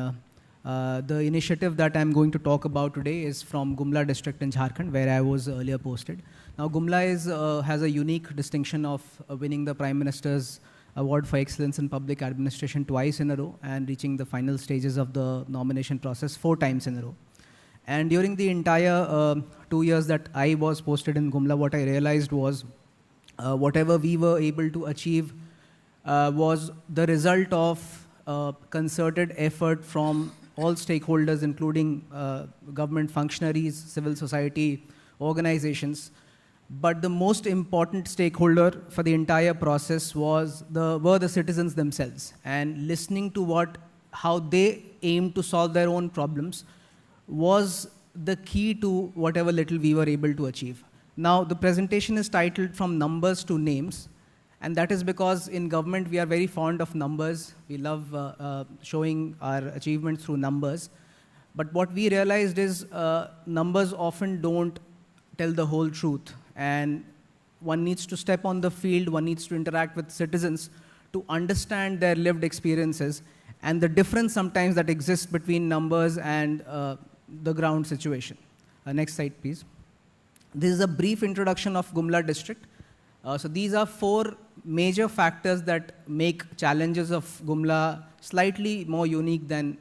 the initiative that I'm going to talk about today is from Gumla district in Jharkhand, where I was earlier posted. Now, Gumla has a unique distinction of winning the Prime Minister's Award for Excellence in Public Administration twice in a row and reaching the final stages of the nomination process 4 times in a row. And during the entire 2 years that I was posted in Gumla, what I realized was whatever we were able to achieve was the result of concerted effort from all stakeholders, including government functionaries, civil society organizations. But the most important stakeholder for the entire process were the citizens themselves. And listening to how they aim to solve their own problems was the key to whatever little we were able to achieve. Now, the presentation is titled From Numbers to Names. And that is because in government, we are very fond of numbers. We love showing our achievements through numbers. But what we realized is numbers often don't tell the whole truth. And one needs to step on the field, one needs to interact with citizens to understand their lived experiences and the difference sometimes that exists between numbers and the ground situation. Next slide, please. This is a brief introduction of Gumla district. So these are 4 major factors that make challenges of Gumla slightly more unique than,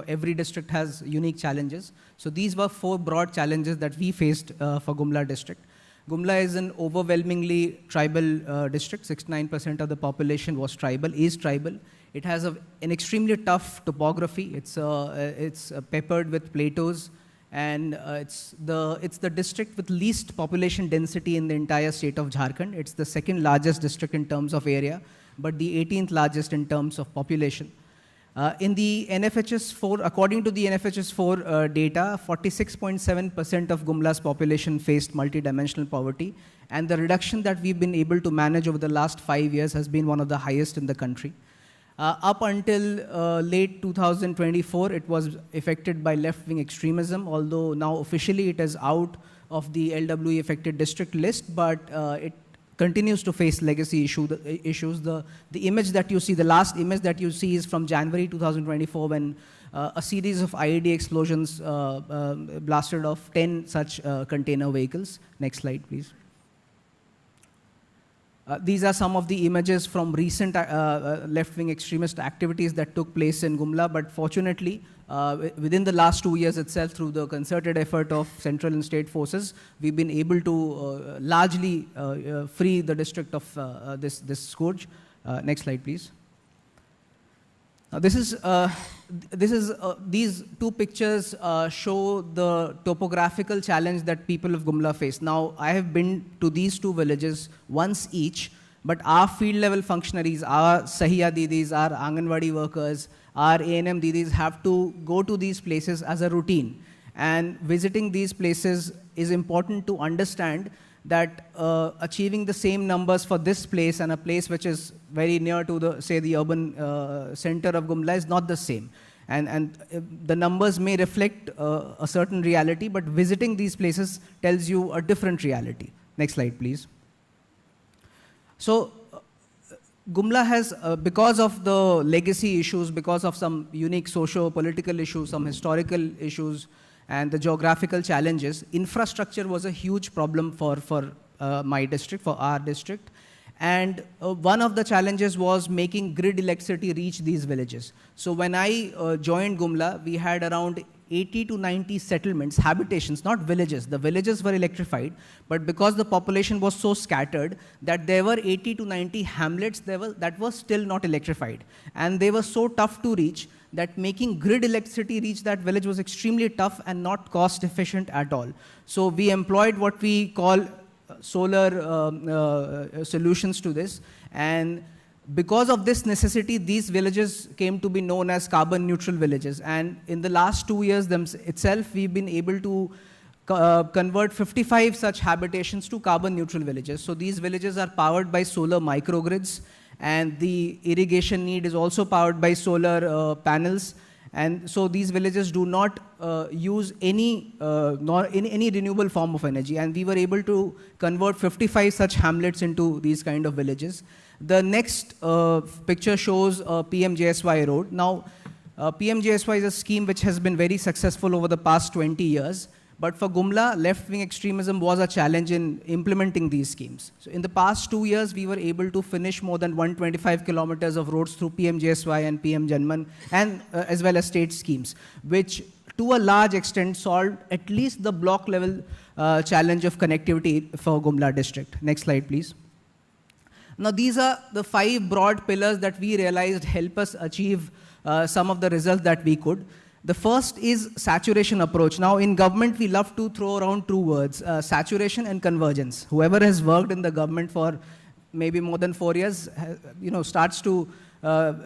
every district has unique challenges. So these were 4 broad challenges that we faced for Gumla district. Gumla is an overwhelmingly tribal district. 69% of the population is tribal. It has an extremely tough topography. It's peppered with plateaus, and it's the district with least population density in the entire state of Jharkhand. It's the 2nd largest district in terms of area, but the 18th largest in terms of population. In the NFHS 4, according to the NFHS 4 data, 46.7% of Gumla's population faced multidimensional poverty, and the reduction that we've been able to manage over the last 5 years has been one of the highest in the country. Up until late 2024, it was affected by left-wing extremism, although now officially it is out of the LWE affected district list, but it continues to face legacy issues. The image that you see, the last image that you see is from January 2024 when a series of IED explosions blasted off 10 such container vehicles. Next slide, please. These are some of the images from recent left-wing extremist activities that took place in Gumla, but fortunately, within the last 2 years itself, through the concerted effort of central and state forces, we've been able to largely free the district of this scourge. Next slide, please. Now these two pictures show the topographical challenge that people of Gumla face. Now, I have been to these two villages once each, but our field level functionaries, our Sahiya Didis, our Anganwadi workers, our A&M Didis have to go to these places as a routine. And visiting these places is important to understand that achieving the same numbers for this place and a place which is very near to the, say, the urban center of Gumla is not the same. And the numbers may reflect a certain reality, but visiting these places tells you a different reality. Next slide, please. So, Gumla has, because of the legacy issues, because of some unique socio-political issues, some historical issues, and the geographical challenges, infrastructure was a huge problem for my district, for our district. And one of the challenges was making grid electricity reach these villages. So when I joined Gumla, we had around 80 to 90 settlements, habitations, not villages. The villages were electrified, but because the population was so scattered that there were 80 to 90 hamlets that were still not electrified. And they were so tough to reach that making grid electricity reach that village was extremely tough and not cost efficient at all. So we employed what we call solar solutions to this. And because of this necessity, these villages came to be known as carbon neutral villages. And in the last 2 years itself, we've been able to convert 55 such habitations to carbon neutral villages. So these villages are powered by solar microgrids, and the irrigation need is also powered by solar panels. And so these villages do not use any renewable form of energy. And we were able to convert 55 such hamlets into these kind of villages. The next picture shows PMJSY road. Now, PMJSY is a scheme which has been very successful over the past 20 years. But for Gumla, left-wing extremism was a challenge in implementing these schemes. So in the past 2 years, we were able to finish more than 125 kilometers of roads through PMJSY and PM Janman, and as well as state schemes, which to a large extent solved at least the block level challenge of connectivity for Gumla district. Next slide, please. Now, these are the 5 broad pillars that we realized help us achieve some of the results that we could. The first is saturation approach. Now, in government, we love to throw around 2 words, saturation and convergence. Whoever has worked in the government for maybe more than 4 years, starts to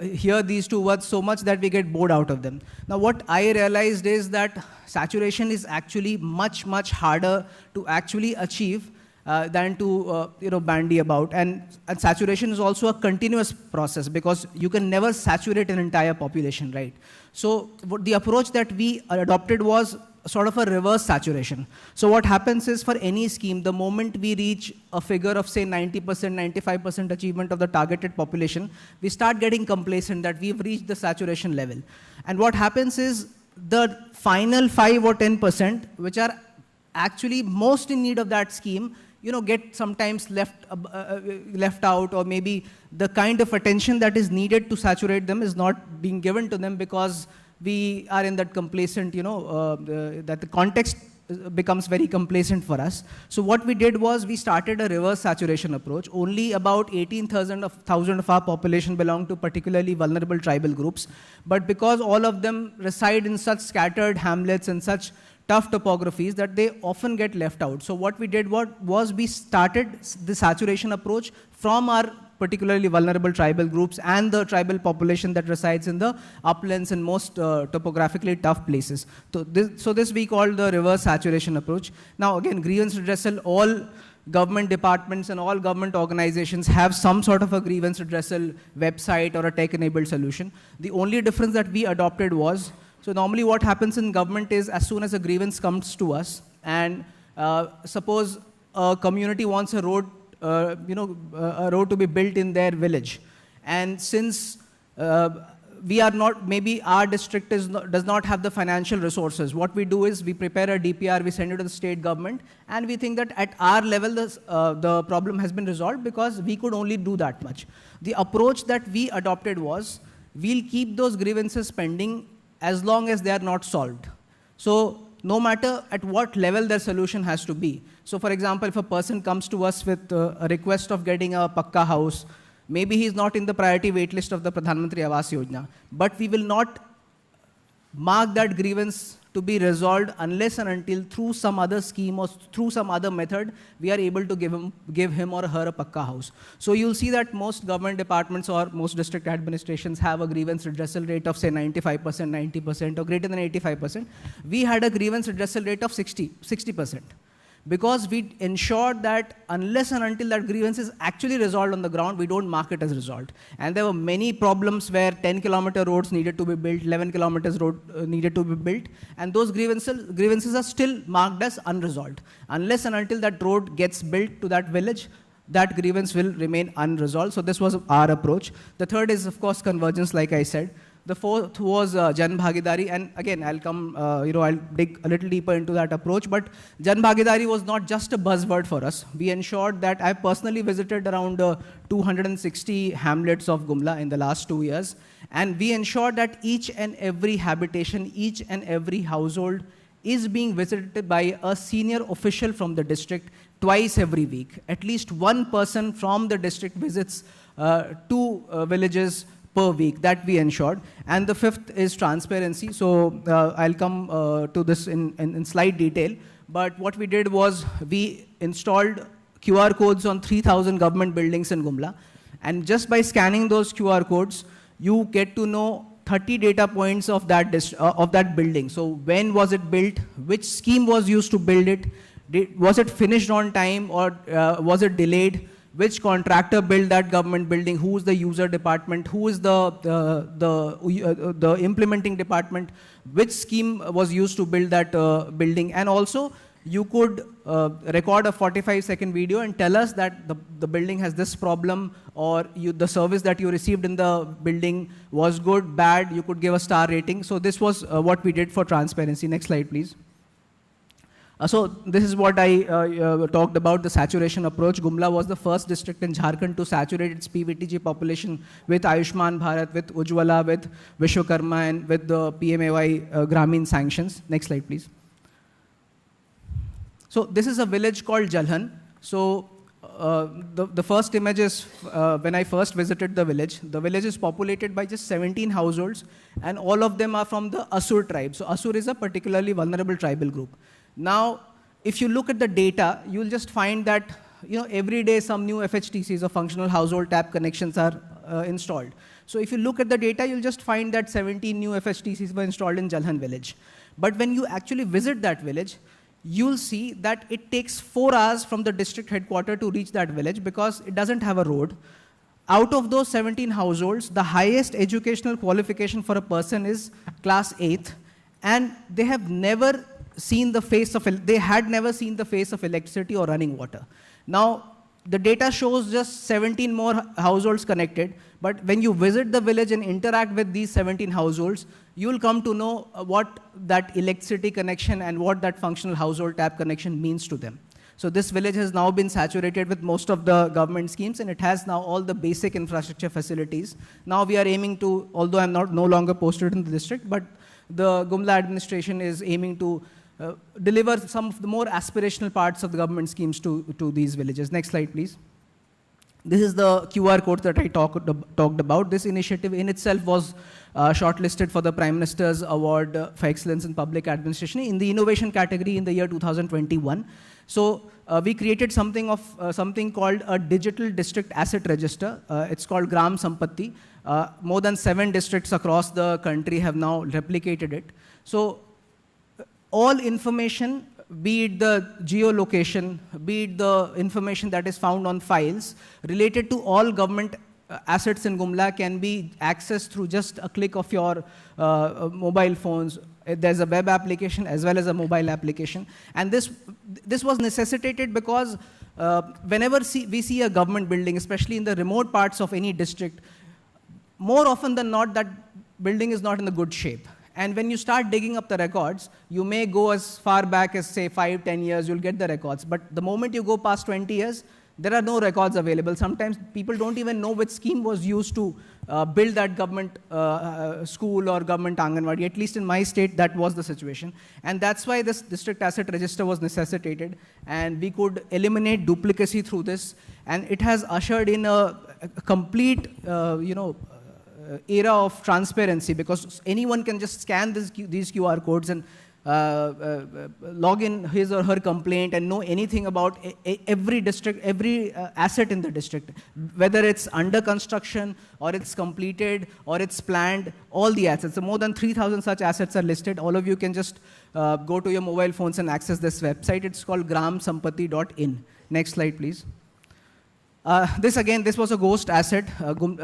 hear these 2 words so much that we get bored out of them. Now, what I realized is that saturation is actually much, much harder to actually achieve than to bandy about. And saturation is also a continuous process because you can never saturate an entire population, right? So the approach that we adopted was sort of a reverse saturation. So what happens is for any scheme, the moment we reach a figure of say 90%, 95% achievement of the targeted population, we start getting complacent that we've reached the saturation level. And what happens is the final 5 or 10%, which are actually most in need of that scheme, get sometimes left out, or maybe the kind of attention that is needed to saturate them is not being given to them because we are in that complacent, that the context becomes very complacent for us. So what we did was we started a reverse saturation approach. Only about 18,000 of our population belong to particularly vulnerable tribal groups. But because all of them reside in such scattered hamlets and such tough topographies that they often get left out. So what we did was we started the saturation approach from our particularly vulnerable tribal groups and the tribal population that resides in the uplands and most topographically tough places. So this we call the reverse saturation approach. Now again, grievance redressal, all government departments and all government organizations have some sort of a grievance redressal website or a tech-enabled solution. The only difference that we adopted was, so normally what happens in government is as soon as a grievance comes to us and suppose a community wants a road, a road to be built in their village. And since we are not, maybe our district does not have the financial resources, what we do is we prepare a DPR, we send it to the state government, and we think that at our level the problem has been resolved because we could only do that much. The approach that we adopted was we'll keep those grievances pending as long as they are not solved. So no matter at what level their solution has to be. So for example, if a person comes to us with a request of getting a pakka house, Maybe he's not in the priority wait list of the Pradhan Mantri Awas Yojana, but we will not mark that grievance to be resolved unless and until through some other scheme or through some other method, we are able to give him or her a pakka house. So you'll see that most government departments or most district administrations have a grievance redressal rate of say 95%, 90% or greater than 85%. We had a grievance redressal rate of 60%. Because we ensured that unless and until that grievance is actually resolved on the ground, we don't mark it as resolved. And there were many problems where 10-kilometer roads needed to be built, 11 kilometers road needed to be built, and those grievances are still marked as unresolved. Unless and until that road gets built to that village, that grievance will remain unresolved. So this was our approach. The third is, of course, convergence, like I said. The fourth was Jan Bhagidari, and again, I'll come, I'll dig a little deeper into that approach, but Jan Bhagidari was not just a buzzword for us. We ensured that I personally visited around 260 hamlets of Gumla in the last 2 years, and we ensured that each and every habitation, each and every household is being visited by a senior official from the district twice every week. At least one person from the district visits two villages per week, that we ensured. And the fifth is transparency. So I'll come to this in slight detail. But what we did was we installed QR codes on 3,000 government buildings in Gumla. And just by scanning those QR codes, you get to know 30 data points of that building. So when was it built? Which scheme was used to build it? Was it finished on time or was it delayed? Which contractor built that government building? Who is the user department? Who is the implementing department? Which scheme was used to build that building? And also, you could record a 45-second video and tell us that the building has this problem, or the service that you received in the building was good, bad. You could give a star rating. So this was what we did for transparency. Next slide, please. So this is what I talked about, the saturation approach. Gumla was the first district in Jharkhand to saturate its PVTG population with Ayushman Bharat, with Ujjwala, with Vishwakarma, and with the PMAY Grameen sanctions. Next slide, please. So this is a village called Jalhan. So the first image is when I first visited the village. The village is populated by just 17 households, and all of them are from the Asur tribe. So Asur is a particularly vulnerable tribal group. Now, if you look at the data, you'll just find that every day some new FHTCs or functional household tap connections are installed. So if you look at the data, you'll just find that 17 new FHTCs were installed in Jalhan village. But when you actually visit that village, you'll see that it takes 4 hours from the district headquarters to reach that village because it doesn't have a road. Out of those 17 households, the highest educational qualification for a person is class 8th, and they have never seen the face of, they had never seen the face of electricity or running water. Now, the data shows just 17 more households connected, but when you visit the village and interact with these 17 households, you'll come to know what that electricity connection and what that functional household tap connection means to them. So this village has now been saturated with most of the government schemes, and it has now all the basic infrastructure facilities. Now we are aiming to, although I'm no longer posted in the district, but the Gumla administration is aiming to deliver some of the more aspirational parts of the government schemes to these villages. Next slide, please. This is the QR code that I talked about. This initiative in itself was shortlisted for the Prime Minister's Award for Excellence in Public Administration in the innovation category in the year 2021. So we created something called a digital district asset register. It's called Gram Sampatti. More than 7 districts across the country have now replicated it. So all information, be it the geolocation, be it the information that is found on files, related to all government assets in Gumla can be accessed through just a click of your mobile phones. There's a web application as well as a mobile application. And this was necessitated because whenever we see a government building, especially in the remote parts of any district, more often than not, that building is not in a good shape. And when you start digging up the records, you may go as far back as, say, 5, 10 years, you'll get the records. But the moment you go past 20 years, there are no records available. Sometimes people don't even know which scheme was used to build that government school or government Anganwadi. At least in my state, that was the situation. And that's why this district asset register was necessitated. And we could eliminate duplicacy through this. And it has ushered in a a complete, era of transparency, because anyone can just scan these QR codes and log in his or her complaint and know anything about every district, every asset in the district, whether it's under construction or it's completed or it's planned, all the assets. So more than 3,000 such assets are listed. All of you can just go to your mobile phones and access this website. It's called gramsampati.in. Next slide, please. This was a ghost asset. A ghost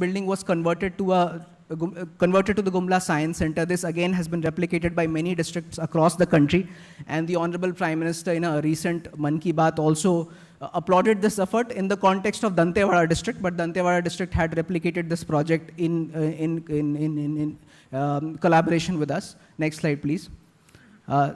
building was converted to the Gumla Science Center. This again has been replicated by many districts across the country. And the Honorable Prime Minister in a recent Mann Ki Baat also applauded this effort in the context of Dantewada district, but Dantewada district had replicated this project in collaboration with us. Next slide, please.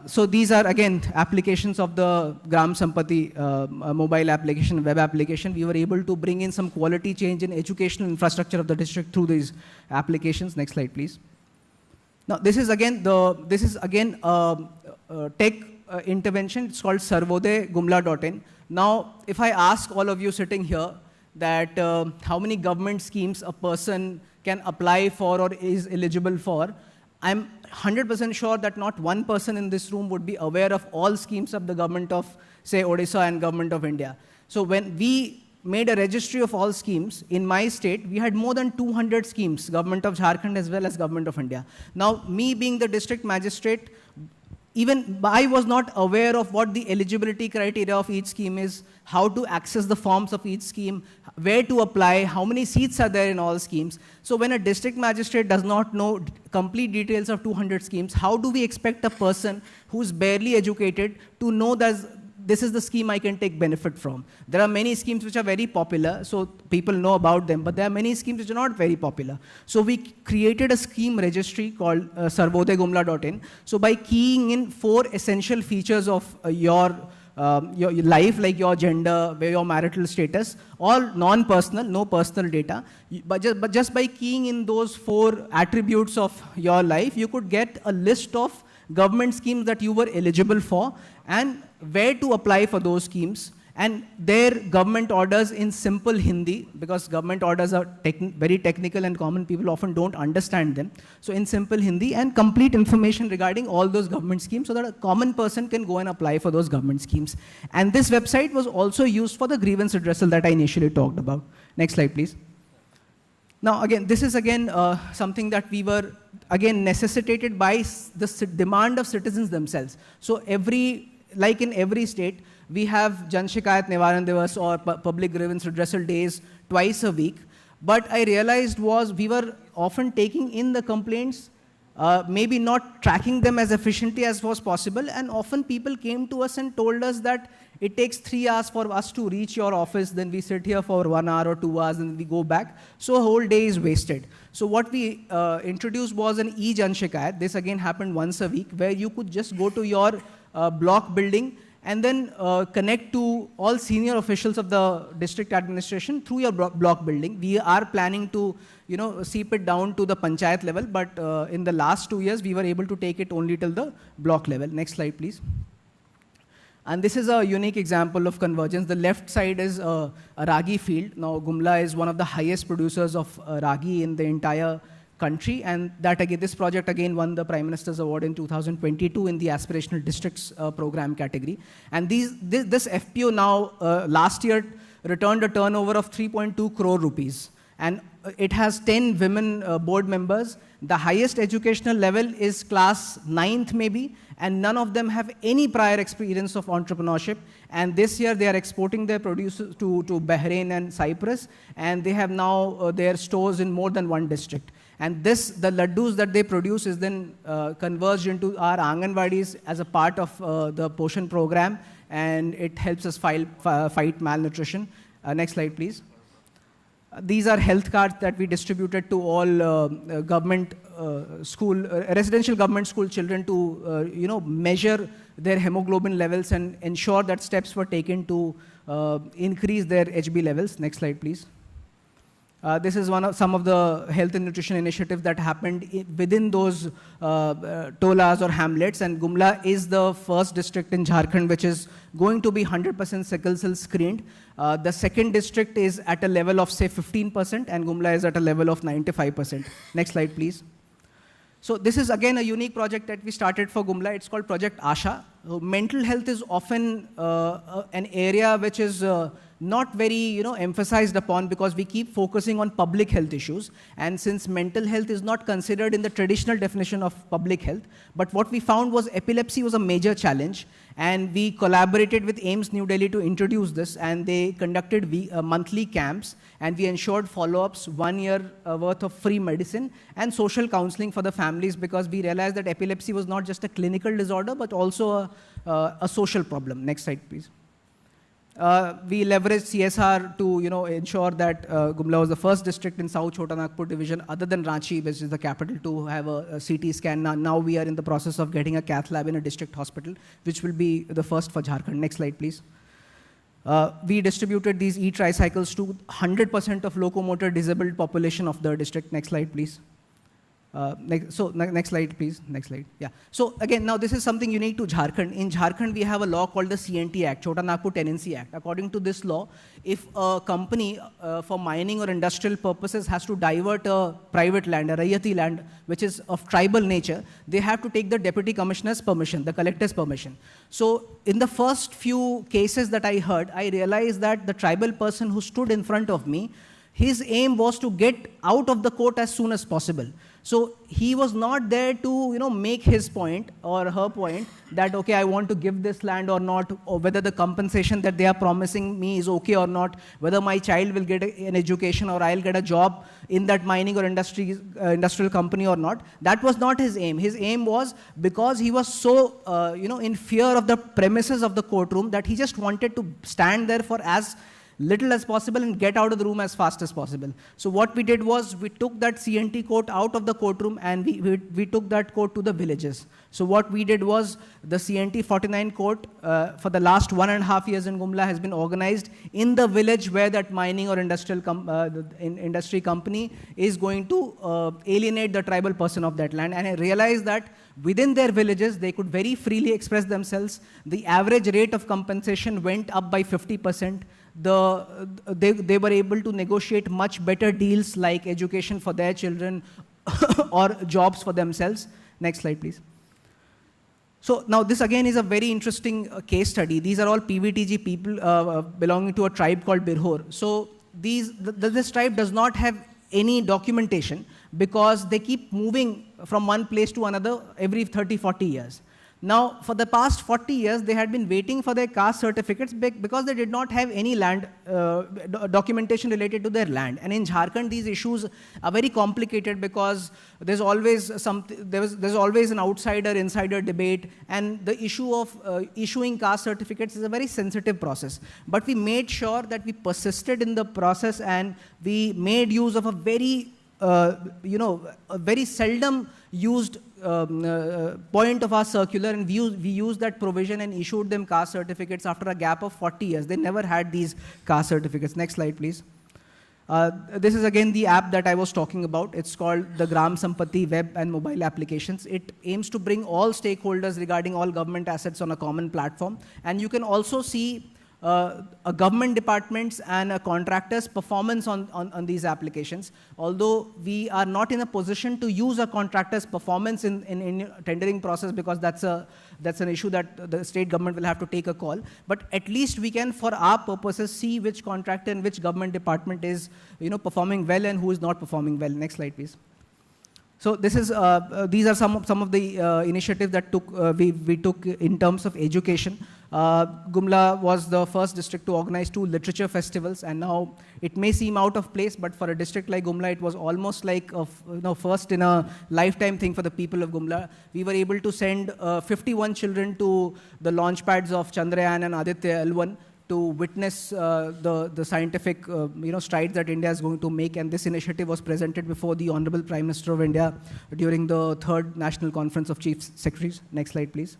So these are, again, applications of the Gram Sampati mobile application, web application. We were able to bring in some quality change in educational infrastructure of the district through these applications. Next slide, please. Now, this is again tech intervention. It's called sarvodaya.gumla.in. Now, if I ask all of you sitting here that how many government schemes a person can apply for or is eligible for, I'm 100% sure that not one person in this room would be aware of all schemes of the government of, say, Odisha and government of India. So when we made a registry of all schemes, in my state, we had more than 200 schemes, government of Jharkhand as well as government of India. Now, me being the district magistrate, even I was not aware of what the eligibility criteria of each scheme is, how to access the forms of each scheme, where to apply, how many seats are there in all schemes. So when a district magistrate does not know complete details of 200 schemes, how do we expect a person who's barely educated to know that this is the scheme I can take benefit from? There are many schemes which are very popular, so people know about them, but there are many schemes which are not very popular. So we created a scheme registry called sarvodaya.gumla.in. So by keying in 4 essential features of your life, like your gender, your marital status, all non-personal, no personal data, but just by keying in those 4 attributes of your life, you could get a list of government schemes that you were eligible for and where to apply for those schemes, and their government orders in simple Hindi, because government orders are very technical and common people often don't understand them. So in simple Hindi, and complete information regarding all those government schemes so that a common person can go and apply for those government schemes. And this website was also used for the grievance redressal that I initially talked about. Next slide, please. Now, again, this is something that we were, necessitated by the demand of citizens themselves. So like in every state, we have Jan Shikayat Nivaran Divas or public grievance redressal days twice a week. But I realized we were often taking in the complaints, maybe not tracking them as efficiently as was possible. And often people came to us and told us that it takes 3 hours for us to reach your office, then we sit here for 1 hour or 2 hours, and we go back. So a whole day is wasted. So what we introduced was an e-Jan Shikayat. This again happened once a week, where you could just go to your block building and then connect to all senior officials of the district administration through your block building. We are planning to, seep it down to the panchayat level, but in the last 2 years, we were able to take it only till the block level. Next slide, please. And this is a unique example of convergence. The left side is a ragi field. Now, Gumla is one of the highest producers of ragi in the entire country, and this project again won the Prime Minister's Award in 2022 in the Aspirational Districts program category. And this FPO now, last year, returned a turnover of 3.2 crore rupees. And it has 10 women board members. The highest educational level is class 9th maybe, and none of them have any prior experience of entrepreneurship. And this year they are exporting their produce to Bahrain and Cyprus, and they have now their stores in more than 1 district. And the laddus that they produce is then converged into our Anganwadis as a part of the Poshan program, and it helps us fight malnutrition. Next slide, please. These are health cards that we distributed to all government residential government school children to, measure their hemoglobin levels and ensure that steps were taken to increase their HB levels. Next slide, please. This is some of the health and nutrition initiatives that happened within those tolas or hamlets. And Gumla is the first district in Jharkhand which is going to be 100% sickle cell screened. The second district is at a level of say 15%, and Gumla is at a level of 95%. Next slide, please. So this is again a unique project that we started for Gumla. It's called Project Asha. Mental health is often an area which is not very emphasized upon, because we keep focusing on public health issues. And since mental health is not considered in the traditional definition of public health, but what we found was epilepsy was a major challenge. And we collaborated with AIIMS New Delhi to introduce this, and they conducted monthly camps, and we ensured follow-ups, 1 year worth of free medicine and social counseling for the families, because we realized that epilepsy was not just a clinical disorder, but also a social problem. Next slide, please. We leveraged CSR to ensure that Gumla was the first district in South Chota Nagpur division, other than Ranchi, which is the capital, to have a CT scan. Now we are in the process of getting a cath lab in a district hospital, which will be the first for Jharkhand. Next slide, please. We distributed these e-tricycles to 100% of locomotor disabled population of the district. Next slide, please. Next slide, please. Next slide. Yeah. So again, now this is something unique to Jharkhand. In Jharkhand, we have a law called the CNT Act, Chota Nagpur Tenancy Act. According to this law, if a company for mining or industrial purposes has to divert a private land, a Rayati land, which is of tribal nature, they have to take the deputy commissioner's permission, the collector's permission. So in the first few cases that I heard, I realized that the tribal person who stood in front of me, his aim was to get out of the court as soon as possible. So he was not there to, make his point or her point that, okay, I want to give this land or not, or whether the compensation that they are promising me is okay or not, whether my child will get an education or I'll get a job in that mining or industrial company or not. That was not his aim. His aim was, because he was so, in fear of the premises of the courtroom, that he just wanted to stand there for as little as possible and get out of the room as fast as possible. So what we did was, we took that CNT court out of the courtroom, and we took that court to the villages. So what we did was, the CNT 49 court for the last 1.5 years in Gumla has been organized in the village where that mining or industry company is going to alienate the tribal person of that land. And I realized that within their villages, they could very freely express themselves. The average rate of compensation went up by 50%. They were able to negotiate much better deals like education for their children or jobs for themselves. Next slide, please. So now this again is a very interesting case study. These are all PVTG people belonging to a tribe called Birhor. So this tribe does not have any documentation, because they keep moving from one place to another every 30-40 years. Now, for the past 40 years, they had been waiting for their caste certificates because they did not have any land documentation related to their land. And in Jharkhand, these issues are very complicated, because there's always there's always an outsider-insider debate, and the issue of issuing caste certificates is a very sensitive process. But we made sure that we persisted in the process, and we made use of a very a very seldom used point of our circular, and we used that provision and issued them caste certificates after a gap of 40 years. They never had these caste certificates. Next slide, please. This is again the app that I was talking about. It's called the Gram Sampatti web and mobile applications. It aims to bring all stakeholders regarding all government assets on a common platform. And you can also see a government departments and a contractor's performance on these applications. Although we are not in a position to use a contractor's performance in tendering process, because that's an issue that the state government will have to take a call. But at least we can, for our purposes, see which contractor and which government department is performing well and who is not performing well. Next slide, please. So this is these are some of the initiatives that we took in terms of education. Gumla was the first district to organize 2 literature festivals, and now it may seem out of place, but for a district like Gumla, it was almost like a first in a lifetime thing for the people of Gumla. We were able to send 51 children to the launch pads of Chandrayaan and Aditya L1 to witness the scientific strides that India is going to make. And this initiative was presented before the Honorable Prime Minister of India during the 3rd National Conference of Chief Secretaries. Next slide, please.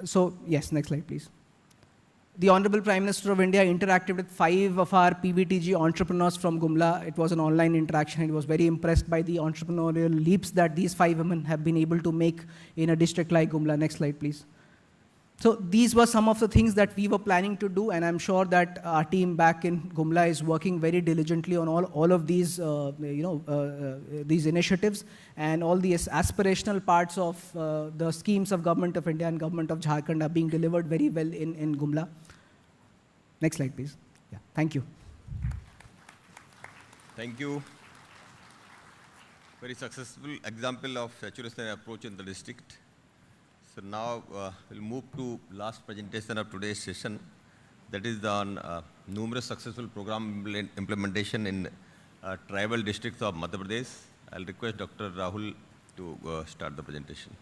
So yes, next slide, please. The Honorable Prime Minister of India interacted with 5 of our PBTG entrepreneurs from Gumla. It was an online interaction. He was very impressed by the entrepreneurial leaps that these 5 women have been able to make in a district like Gumla. Next slide, please. So these were some of the things that we were planning to do, and I'm sure that our team back in Gumla is working very diligently on all of these, these initiatives, and all the aspirational parts of the schemes of Government of India and Government of Jharkhand are being delivered very well in Gumla. Next slide, please. Yeah, thank you. Thank you. Very successful example of saturation approach in the district. So now we'll move to last presentation of today's session. That is on numerous successful program implementation in tribal districts of Madhya Pradesh. I'll request Dr. Rahul to start the presentation.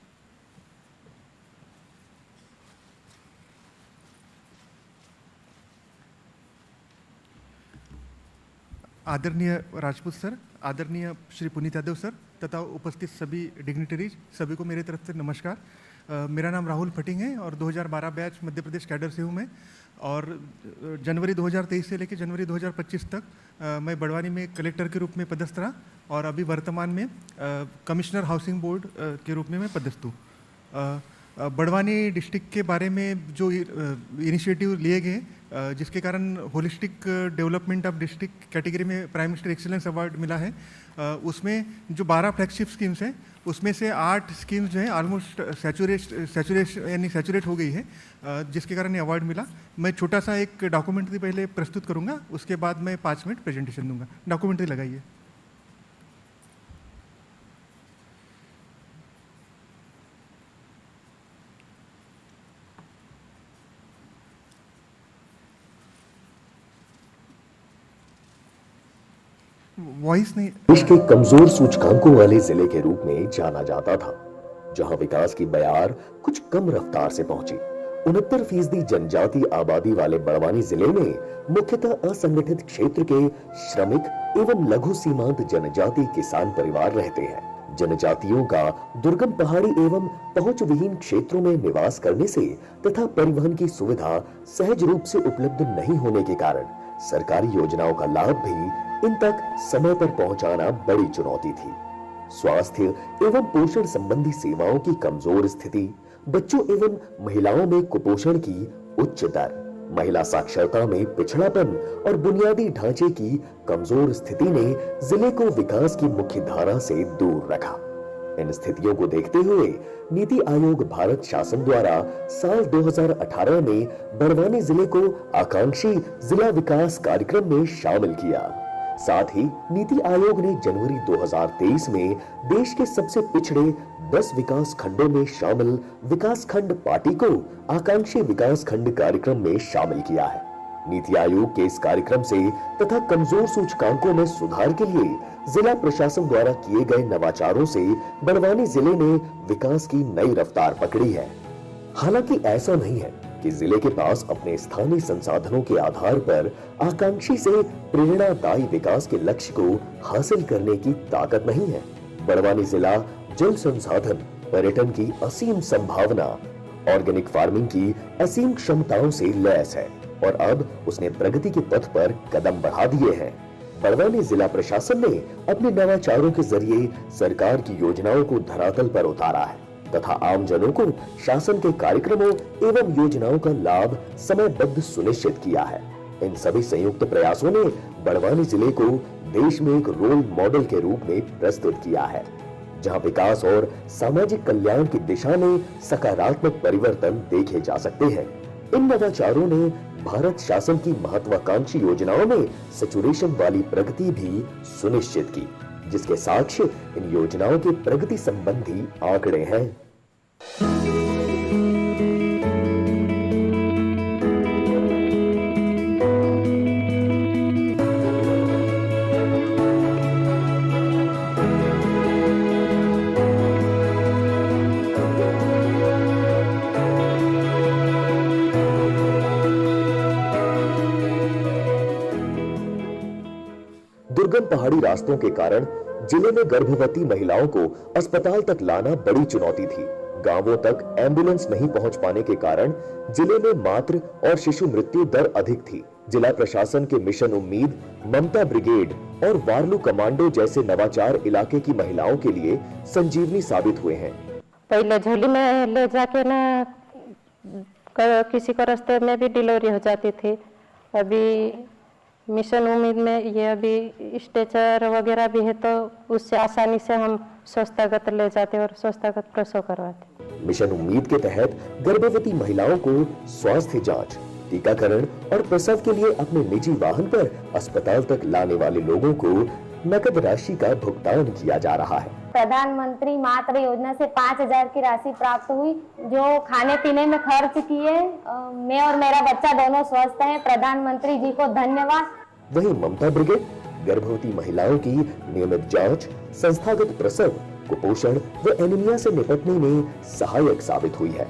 आदरणीय Rajput sir, आदरणीय Shri Puneet Yadav sir तथा उपस्थित सभी dignitaries, सभी को मेरी तरफ से नमस्कार। मेरा नाम राहुल फटिंग है और 2012 बैच मध्य प्रदेश कैडर से हूँ मैं, और जनवरी 2023 से लेकर जनवरी 2025 तक मैं बड़वानी में कलेक्टर के रूप में पदस्थ रहा, और अभी वर्तमान में कमिश्नर हाउसिंग बोर्ड के रूप में मैं पदस्थ हूँ। बड़वानी डिस्ट्रिक्ट के बारे में जो इनिशिएटिव लिए गए, जिसके कारण holistic development of district category में प्राइम मिनिस्टर एक्सीलेंस अवार्ड मिला है, उसमें जो 12 फ्लैगशिप स्कीम्स हैं उसमें से 8 स्कीम्स जो हैं ऑलमोस्ट सैचुरेट हो गई है, जिसके कारण ये अवार्ड मिला। मैं छोटा सा एक डॉक्यूमेंट्री पहले प्रस्तुत करूँगा, उसके बाद मैं 5 मिनट प्रेजेंटेशन दूंगा। डॉक्यूमेंट्री लगाइए। वॉइस नहीं। देश के कमजोर सूचकांकों वाले जिले के रूप में जाना जाता था, जहां विकास की बयार कुछ कम रफ्तार से पहुंची। 69% जनजाति आबादी वाले बड़वानी जिले में मुख्यतः असंगठित क्षेत्र के श्रमिक एवं लघु सीमांत जनजाति किसान परिवार रहते हैं। जनजातियों का दुर्गम पहाड़ी एवं पहुंच विहीन क्षेत्रों में निवास करने से तथा परिवहन की सुविधा सहज रूप से उपलब्ध नहीं होने के कारण सरकारी योजनाओं का लाभ भी इन तक समय पर पहुंचाना बड़ी चुनौती थी। स्वास्थ्य एवं पोषण संबंधी सेवाओं की कमजोर स्थिति, बच्चों एवं महिलाओं में कुपोषण की उच्च दर, महिला साक्षरता में पिछड़ापन और बुनियादी ढांचे की कमजोर स्थिति ने जिले को विकास की मुख्य धारा से दूर रखा। इन स्थितियों को देखते हुए नीति आयोग भारत शासन द्वारा साल 2018 में बड़वानी जिले को आकांक्षी जिला विकास कार्यक्रम में शामिल किया। साथ ही नीति आयोग ने जनवरी 2023 में देश के सबसे पिछड़े 10 विकास खंडों में शामिल विकास खंड पार्टी को आकांक्षी विकास खंड कार्यक्रम में शामिल किया है। नीति आयोग के इस कार्यक्रम से तथा कमजोर सूचकांकों में सुधार के लिए जिला प्रशासन द्वारा किए गए नवाचारों से बड़वानी जिले ने विकास की नई रफ्तार पकड़ी है। हालांकि ऐसा नहीं है कि जिले के पास अपने स्थानीय संसाधनों के आधार पर आकांक्षी से प्रेरणादायी विकास के लक्ष्य को हासिल करने की ताकत नहीं है। बड़वानी जिला जल संसाधन, पर्यटन की असीम संभावना, ऑर्गेनिक फार्मिंग की असीम क्षमताओं से लैस है और अब उसने प्रगति के पथ पर कदम बढ़ा दिए हैं। बड़वानी जिला प्रशासन ने अपने नवाचारों के जरिए सरकार की योजनाओं को धरातल पर उतारा है तथा आम जनों को शासन के कार्यक्रमों एवं योजनाओं का लाभ समयबद्ध सुनिश्चित किया है। इन सभी संयुक्त प्रयासों ने बड़वानी जिले को देश में एक रोल मॉडल के रूप में प्रस्तुत किया है, जहां विकास और सामाजिक कल्याण की दिशा में सकारात्मक परिवर्तन देखे जा सकते हैं। इन नवाचारों ने भारत शासन की महत्वाकांक्षी योजनाओं में सैचुरेशन वाली प्रगति भी सुनिश्चित की, जिसके साक्ष्य इन योजनाओं के प्रगति संबंधी आंकड़े हैं। दुर्गम पहाड़ी रास्तों के कारण जिले में गर्भवती महिलाओं को अस्पताल तक लाना बड़ी चुनौती थी, गांवों तक एम्बुलेंस नहीं पहुंच पाने के कारण जिले में मातृ और शिशु मृत्यु दर अधिक थी। जिला प्रशासन के मिशन उम्मीद, ममता ब्रिगेड और वार्लू कमांडो जैसे नवाचार इलाके की महिलाओं के लिए संजीवनी साबित हुए हैं। पहले झोली में ले जाके ना किसी को रास्ते में भी डिलीवरी हो जाती थी। अभी मिशन उम्मीद में ये अभी स्ट्रेचर वगैरह भी है, तो उससे आसानी से हम संस्थागत ले जाते और संस्थागत प्रसव करवाते। मिशन उम्मीद के तहत गर्भवती महिलाओं को स्वास्थ्य जांच, टीकाकरण और प्रसव के लिए अपने निजी वाहन पर अस्पताल तक लाने वाले लोगों को नकद राशि का भुगतान किया जा रहा है। प्रधानमंत्री मातृ योजना से 5,000 की राशि प्राप्त हुई, जो खाने पीने में खर्च किए। मैं और मेरा बच्चा दोनों स्वस्थ हैं। प्रधानमंत्री जी को धन्यवाद। वहीं ममता ब्रिगेड गर्भवती महिलाओं की नियमित जांच, संस्थागत प्रसव, कुपोषण व एनीमिया से निपटने में सहायक साबित हुई है।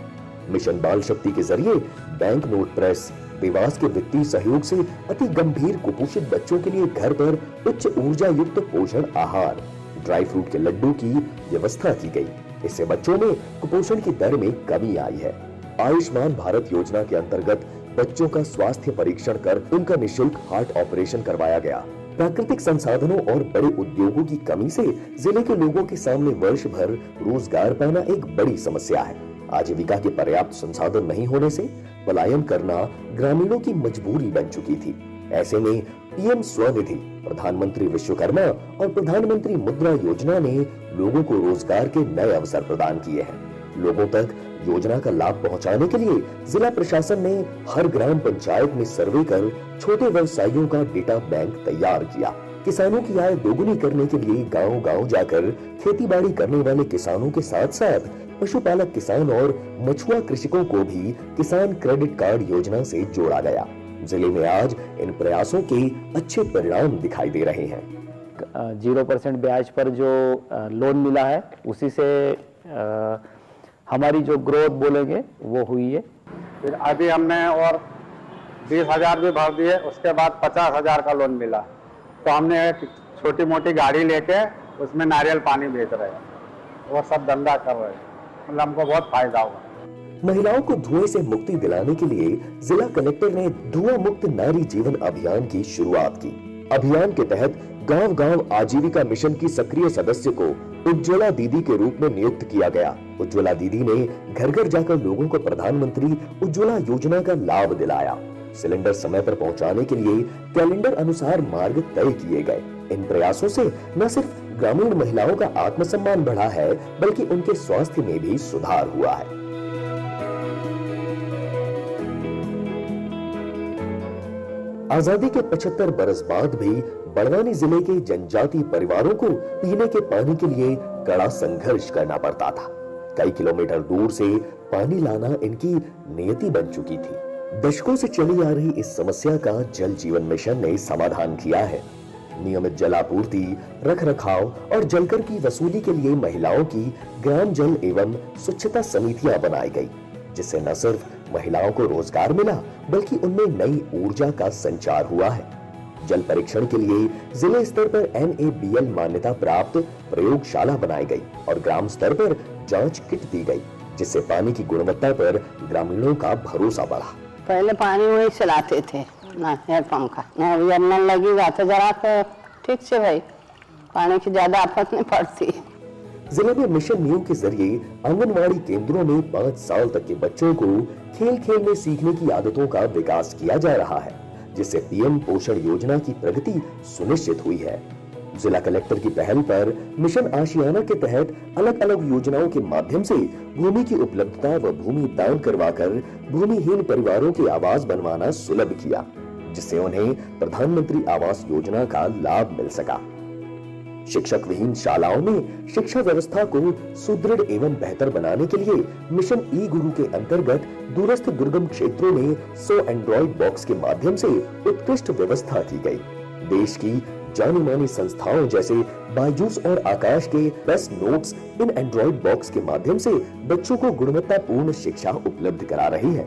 मिशन बाल शक्ति के जरिए बैंक नोट प्रेस, देवास के वित्तीय सहयोग से अति गंभीर कुपोषित बच्चों के लिए घर पर उच्च ऊर्जा युक्त पोषण आहार, ड्राई फ्रूट के लड्डू की व्यवस्था की गई। इससे बच्चों में कुपोषण की दर में कमी आई है। आयुष्मान भारत योजना के अंतर्गत बच्चों का स्वास्थ्य परीक्षण कर उनका निःशुल्क हार्ट ऑपरेशन करवाया गया। प्राकृतिक संसाधनों और बड़े उद्योगों की कमी से जिले के लोगों के सामने वर्ष भर रोजगार पाना एक बड़ी समस्या है। आजीविका के पर्याप्त संसाधन नहीं होने से पलायन करना ग्रामीणों की मजबूरी बन चुकी थी। ऐसे में पीएम स्वनिधि, प्रधानमंत्री विश्वकर्मा और प्रधानमंत्री मुद्रा योजना ने लोगों को रोजगार के नए अवसर प्रदान किए हैं। लोगों तक योजना का लाभ पहुंचाने के लिए जिला प्रशासन ने हर ग्राम पंचायत में सर्वे कर छोटे व्यवसायियों का डेटा बैंक तैयार किया। किसानों की आय दोगुनी करने के लिए गांव-गांव जाकर खेती बाड़ी करने वाले किसानों के साथ साथ पशुपालक किसान और मछुआ कृषकों को भी किसान क्रेडिट कार्ड योजना से जोड़ा गया। जिले में आज इन प्रयासों के अच्छे परिणाम दिखाई दे रहे हैं। 0% ब्याज पर जो लोन मिला है, उसी से हमारी जो ग्रोथ बोलेंगे वो हुई है। फिर अभी हमने और 20,000 भी भर दिए, उसके बाद 50,000 का लोन मिला। तो हमने एक छोटी मोटी गाड़ी लेके उसमें नारियल पानी बेच रहे हैं, वो सब धंधा कर रहे हैं। मतलब हमको बहुत फायदा हुआ। महिलाओं को धुएं से मुक्ति दिलाने के लिए जिला कलेक्टर ने धुआं मुक्त नारी जीवन अभियान की शुरुआत की। अभियान के तहत गांव-गांव आजीविका मिशन की सक्रिय सदस्य को उज्ज्वला दीदी के रूप में नियुक्त किया गया। उज्ज्वला दीदी ने घर-घर जाकर लोगों को प्रधानमंत्री उज्ज्वला योजना का लाभ दिलाया। सिलेंडर समय पर पहुंचाने के लिए कैलेंडर अनुसार मार्ग तय किए गए। इन प्रयासों से न सिर्फ ग्रामीण महिलाओं का आत्मसम्मान बढ़ा है, बल्कि उनके स्वास्थ्य में भी सुधार हुआ है। आजादी के 75 बरस बाद भी बड़वानी जिले के जनजातीय परिवारों को पीने के पानी के लिए कड़ा संघर्ष करना पड़ता था। कई किलोमीटर दूर से पानी लाना इनकी नियति बन चुकी थी। दशकों से चली आ रही इस समस्या का जल जीवन मिशन ने समाधान किया है। नियमित जलापूर्ति, रख रखाव और जलकर की वसूली के लिए महिलाओं की ग्राम जल एवं स्वच्छता समितियां बनाई गई, जिससे न सिर्फ महिलाओं को रोजगार मिला, बल्कि उनमें नई ऊर्जा का संचार हुआ है। जल परीक्षण के लिए जिले स्तर पर NABL मान्यता प्राप्त प्रयोगशाला बनाई गई और ग्राम स्तर पर जांच किट दी गई, जिससे पानी की गुणवत्ता पर ग्रामीणों का भरोसा बढ़ा। पहले पानी वही चलाते थे ना, हैंडपंप का ना, अभी नल लगेगा तो जरा ठीक से भाई पानी की ज्यादा आफत नहीं पड़ती। जिले में मिशन न्यू के जरिए आंगनवाड़ी केंद्रों में 5 साल तक के बच्चों को खेल खेल में सीखने की आदतों का विकास किया जा रहा है, जिससे पीएम पोषण योजना की प्रगति सुनिश्चित हुई है। जिला कलेक्टर की पहल पर मिशन आशियाना के तहत अलग अलग योजनाओं के माध्यम से भूमि की उपलब्धता व भूमि दान करवाकर भूमिहीन परिवारों के आवास बनवाना सुलभ किया, जिससे उन्हें प्रधानमंत्री आवास योजना का लाभ मिल सका। शिक्षक विहीन शालाओं में शिक्षा व्यवस्था को सुदृढ़ एवं बेहतर बनाने के लिए मिशन ई गुरु के अंतर्गत दूरस्थ दुर्गम क्षेत्रों में 100 एंड्रॉइड बॉक्स के माध्यम से उत्कृष्ट व्यवस्था की गई। देश की जानी मानी संस्थाओं जैसे बायजूस और आकाश के बेस्ट नोट्स इन एंड्रॉइड बॉक्स के माध्यम से बच्चों को गुणवत्तापूर्ण शिक्षा उपलब्ध करा रही है।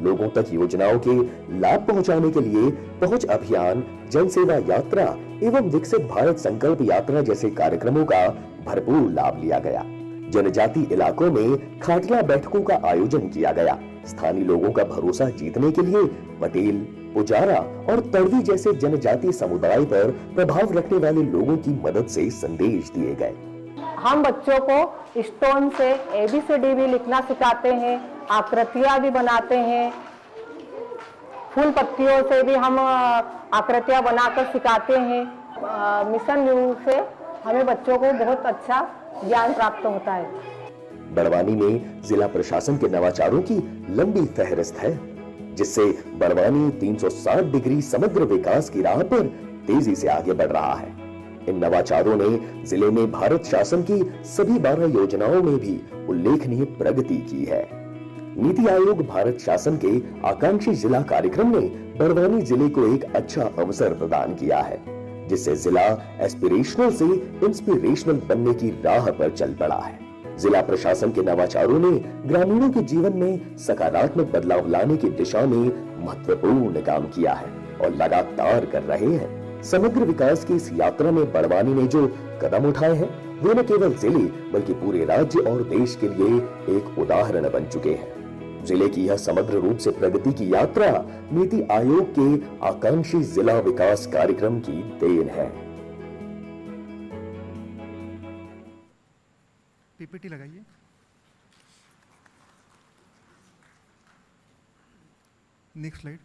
लोगों तक योजनाओं के लाभ पहुंचाने के लिए पहुंच अभियान, जन सेवा यात्रा एवं विकसित भारत संकल्प यात्रा जैसे कार्यक्रमों का भरपूर लाभ लिया गया। जनजाति इलाकों में खाटिया बैठकों का आयोजन किया गया। स्थानीय लोगों का भरोसा जीतने के लिए पटेल, पुजारा और तड़वी जैसे जनजातीय समुदाय पर प्रभाव रखने वाले लोगों की मदद से संदेश दिए गए। हम बच्चों को स्टोन से ABCD भी लिखना सिखाते हैं, आकृतियां भी बनाते हैं, फूल पत्तियों से भी हम आकृतियां बनाकर सिखाते हैं। मिशन न्यू से हमें बच्चों को बहुत अच्छा ज्ञान प्राप्त होता है। बड़वानी में जिला प्रशासन के नवाचारों की लंबी फहरिस्त है, जिससे बड़वानी 360 डिग्री समग्र विकास की राह पर तेजी से आगे बढ़ रहा है। इन नवाचारों ने जिले में भारत शासन की सभी 12 योजनाओं में भी उल्लेखनीय प्रगति की है। नीति आयोग भारत शासन के आकांक्षी जिला कार्यक्रम ने बड़वानी जिले को एक अच्छा अवसर प्रदान किया है, जिससे जिला एस्पिरेशनल से इंस्पिरेशनल बनने की राह पर चल पड़ा है। जिला प्रशासन के नवाचारों ने ग्रामीणों के जीवन में सकारात्मक बदलाव लाने की दिशा में महत्वपूर्ण काम किया है और लगातार कर रहे हैं। समग्र विकास की इस यात्रा में बड़वानी ने जो कदम उठाए हैं, वे न केवल जिले बल्कि पूरे राज्य और देश के लिए एक उदाहरण बन चुके हैं। जिले की यह समग्र रूप से प्रगति की यात्रा नीति आयोग के आकांक्षी जिला विकास कार्यक्रम की देन है। पीपीटी लगाइए। Next slide.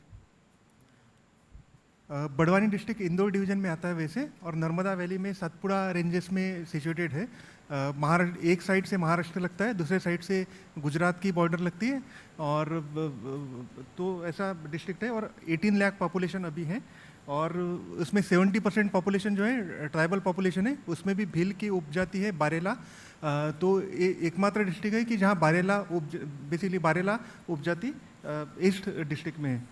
Barwani district Indore division में आता है वैसे, और नर्मदा वैली में सतपुड़ा रेंजेस में सिचुएटेड है। महाराष्ट्र एक साइड से महाराष्ट्र लगता है, दूसरे साइड से गुजरात की बॉर्डर लगती है, और तो ऐसा डिस्ट्रिक्ट है। और 18 लाख पॉपुलेशन अभी है, और उसमें 70% पॉपुलेशन जो है ट्राइबल पॉपुलेशन है। उसमें भी भील की उपजाति है बारेला। तो एकमात्र डिस्ट्रिक्ट है कि जहाँ बारेला बेसिकली बारेला उपजाति ईस्ट डिस्ट्रिक्ट में है।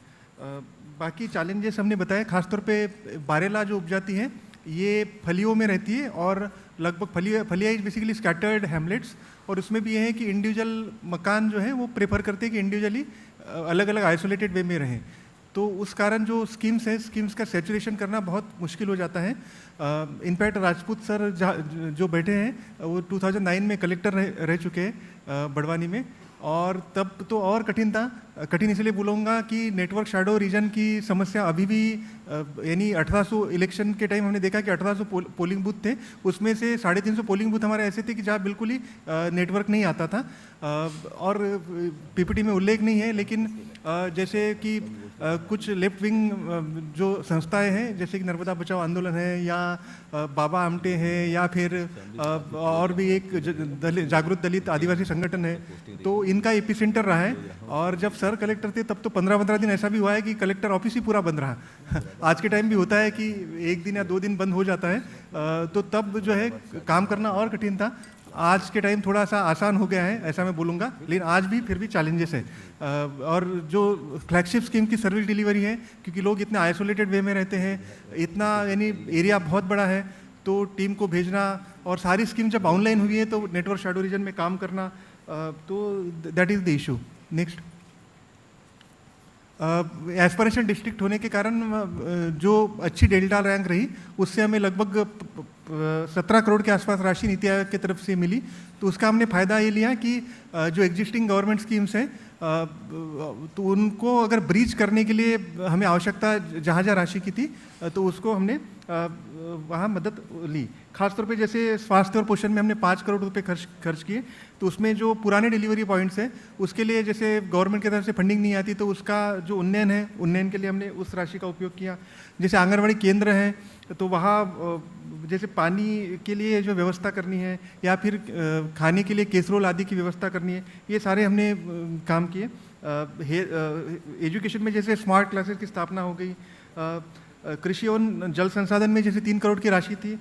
बाकी चैलेंजेस हमने बताए, खासतौर पे बारेला जो उपजाति है ये फलियों में रहती है, और लगभग फलिया इज बेसिकली स्कैटर्ड हैमलेट्स, और उसमें भी ये है कि इंडिविजुअल मकान जो है वो प्रेफर करते हैं कि इंडिविजुअली अलग अलग आइसोलेटेड वे में रहें। तो उस कारण जो स्कीम्स है, स्कीम्स का सैचुरेशन करना बहुत मुश्किल हो जाता है। इनफैक्ट राजपूत सर जो बैठे हैं वो 2009 में कलेक्टर रह चुके हैं बड़वानी में, और तब तो और कठिन था। कठिन इसलिए बोलूँगा कि नेटवर्क शैडो रीजन की समस्या अभी भी, यानी 1800 इलेक्शन के टाइम हमने देखा कि 1800 पोलिंग बूथ थे, उसमें से 350 पोलिंग बूथ हमारे ऐसे थे कि जहाँ बिल्कुल ही नेटवर्क नहीं आता था। और पीपीटी में उल्लेख नहीं है, लेकिन जैसे कि कुछ लेफ्ट विंग जो संस्थाएं हैं, जैसे कि नर्मदा बचाओ आंदोलन है, या बाबा आमटे हैं, या फिर और भी एक जागरूक दलित आदिवासी संगठन है, तो इनका एपिसेंटर रहा है। और जब सर कलेक्टर थे तब तो 15-15 दिन ऐसा भी हुआ है कि कलेक्टर ऑफिस ही पूरा बंद रहा। आज के टाइम भी होता है कि 1 दिन या 2 दिन बंद हो जाता है, तो तब जो है काम करना और कठिन था। आज के टाइम थोड़ा सा आसान हो गया है, ऐसा मैं बोलूँगा, लेकिन आज भी फिर भी चैलेंजेस है। और जो फ्लैगशिप स्कीम की सर्विस डिलीवरी है, क्योंकि लोग इतने आइसोलेटेड वे में रहते हैं, इतना यानी एरिया बहुत बड़ा है, तो टीम को भेजना, और सारी स्कीम जब ऑनलाइन हुई है तो नेटवर्क शैडो रीजन में काम करना, तो that is the issue. Next, aspiration district होने के कारण जो अच्छी डेल्टा रैंक रही, उससे हमें लगभग 17 करोड़ के आसपास राशि नीति आयोग की तरफ से मिली। तो उसका हमने फ़ायदा ये लिया कि जो एग्जिस्टिंग गवर्नमेंट स्कीम्स हैं, तो उनको अगर ब्रीच करने के लिए हमें आवश्यकता जहाँ जहाँ राशि की थी, तो उसको हमने वहाँ मदद ली। खासतौर पे जैसे स्वास्थ्य और पोषण में हमने 5 करोड़ रुपए खर्च किए, तो उसमें जो पुराने डिलीवरी पॉइंट्स हैं उसके लिए जैसे गवर्नमेंट की तरफ से फंडिंग नहीं आती, तो उसका जो उन्नयन है, उन्नयन के लिए हमने उस राशि का उपयोग किया। जैसे आंगनबाड़ी केंद्र हैं, तो वहाँ जैसे पानी के लिए जो व्यवस्था करनी है, या फिर खाने के लिए केसरोल आदि की व्यवस्था करनी है, ये सारे हमने काम किए। एजुकेशन में जैसे स्मार्ट क्लासेस की स्थापना हो गई। कृषि और जल संसाधन में जैसे 3 करोड़ की राशि थी।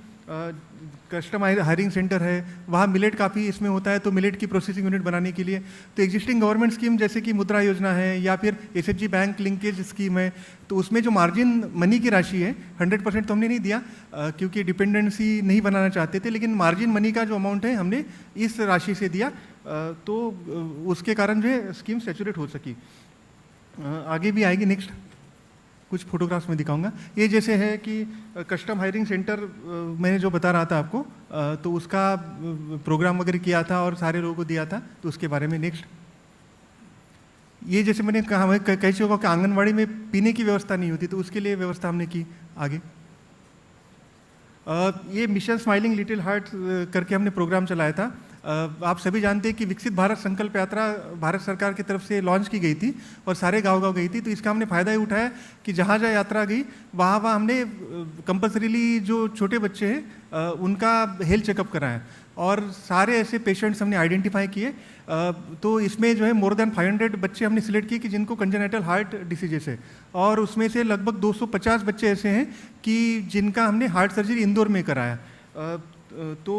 कस्टम हायरिंग सेंटर है, वहाँ मिलेट काफ़ी इसमें होता है, तो मिलेट की प्रोसेसिंग यूनिट बनाने के लिए। तो एग्जिस्टिंग गवर्नमेंट स्कीम जैसे कि मुद्रा योजना है, या फिर एसएचजी बैंक लिंकेज स्कीम है, तो उसमें जो मार्जिन मनी की राशि है 100% तो हमने नहीं दिया, क्योंकि डिपेंडेंसी नहीं बनाना चाहते थे, लेकिन मार्जिन मनी का जो अमाउंट है हमने इस राशि से दिया, तो उसके कारण जो है स्कीम सैचुरेट हो सकी। आगे भी आएगी, नेक्स्ट कुछ फोटोग्राफ्स में दिखाऊंगा। ये जैसे है कि कस्टम हायरिंग सेंटर मैंने जो बता रहा था आपको, तो उसका प्रोग्राम वगैरह किया था और सारे लोगों को दिया था, तो उसके बारे में। नेक्स्ट, ये जैसे मैंने कहा कई जगहों कि आंगनवाड़ी में पीने की व्यवस्था नहीं होती, तो उसके लिए व्यवस्था हमने की। आगे ये मिशन स्माइलिंग लिटिल हार्ट करके हमने प्रोग्राम चलाया था। आप सभी जानते हैं कि विकसित भारत संकल्प यात्रा भारत सरकार की तरफ से लॉन्च की गई थी और सारे गांव-गांव गई थी, तो इसका हमने फ़ायदा ये उठाया कि जहाँ जहाँ यात्रा गई वहाँ हमने कंपल्सरीली जो छोटे बच्चे हैं उनका हेल्थ चेकअप कराया और सारे ऐसे पेशेंट्स हमने आइडेंटिफाई किए। तो इसमें जो है मोर देन 500 बच्चे हमने सिलेक्ट किए कि जिनको कंजेनिटल हार्ट डिसीजेस है, और उसमें से लगभग 250 बच्चे ऐसे हैं कि जिनका हमने हार्ट सर्जरी इंदौर में कराया। तो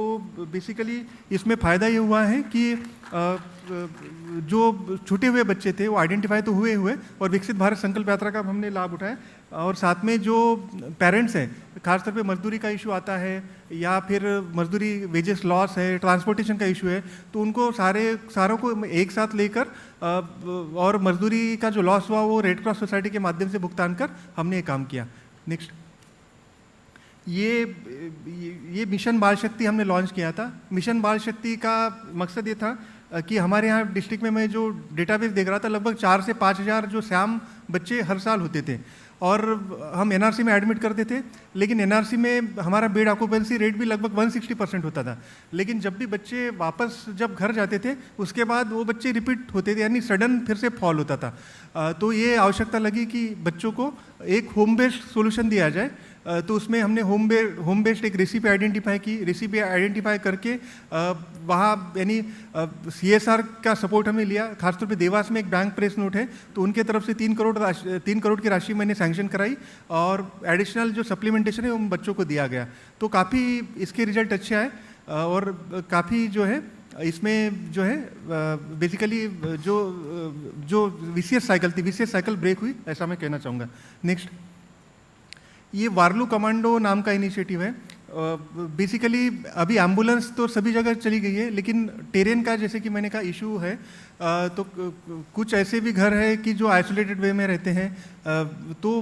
बेसिकली इसमें फ़ायदा ये हुआ है कि जो छूटे हुए बच्चे थे वो आइडेंटिफाई तो हुए और विकसित भारत संकल्प यात्रा का हमने लाभ उठाया। और साथ में जो पेरेंट्स हैं, खासतौर पे मजदूरी का इशू आता है या फिर मजदूरी वेजेस लॉस है, ट्रांसपोर्टेशन का इशू है, तो उनको सारों को एक साथ लेकर और मजदूरी का जो लॉस हुआ वो रेड क्रॉस सोसाइटी के माध्यम से भुगतान कर हमने ये काम किया। नेक्स्ट, ये मिशन बाल शक्ति हमने लॉन्च किया था। मिशन बाल शक्ति का मकसद ये था कि हमारे यहाँ डिस्ट्रिक्ट में मैं जो डेटाबेस देख रहा था, लगभग 4 से 5 हज़ार जो श्याम बच्चे हर साल होते थे और हम एनआरसी में एडमिट करते थे, लेकिन एनआरसी में हमारा बेड ऑक्यूपेंसी रेट भी लगभग 160% होता था। लेकिन जब भी बच्चे वापस जब घर जाते थे उसके बाद वो बच्चे रिपीट होते थे, यानी सडन फिर से फॉल होता था। तो ये आवश्यकता लगी कि बच्चों को एक होम बेस्ड सोल्यूशन दिया जाए। तो उसमें हमने होम बेस्ड एक रेसिपी आइडेंटिफाई की। रेसिपी आइडेंटिफाई करके वहाँ यानी CSR का सपोर्ट हमने लिया। खासतौर पे देवास में एक बैंक प्रेस नोट है, तो उनके तरफ से 3 करोड़ की राशि मैंने सैंक्शन कराई और एडिशनल जो सप्लीमेंटेशन है उन बच्चों को दिया गया। तो काफ़ी इसके रिजल्ट अच्छे आए और काफ़ी जो है इसमें जो है बेसिकली जो विशियस साइकिल ब्रेक हुई, ऐसा मैं कहना चाहूँगा। नेक्स्ट, ये वार्लू कमांडो नाम का इनिशिएटिव है। बेसिकली अभी एम्बुलेंस तो सभी जगह चली गई है, लेकिन टेरेन का जैसे कि मैंने कहा इशू है। तो कुछ ऐसे भी घर है कि जो आइसोलेटेड वे में रहते हैं, तो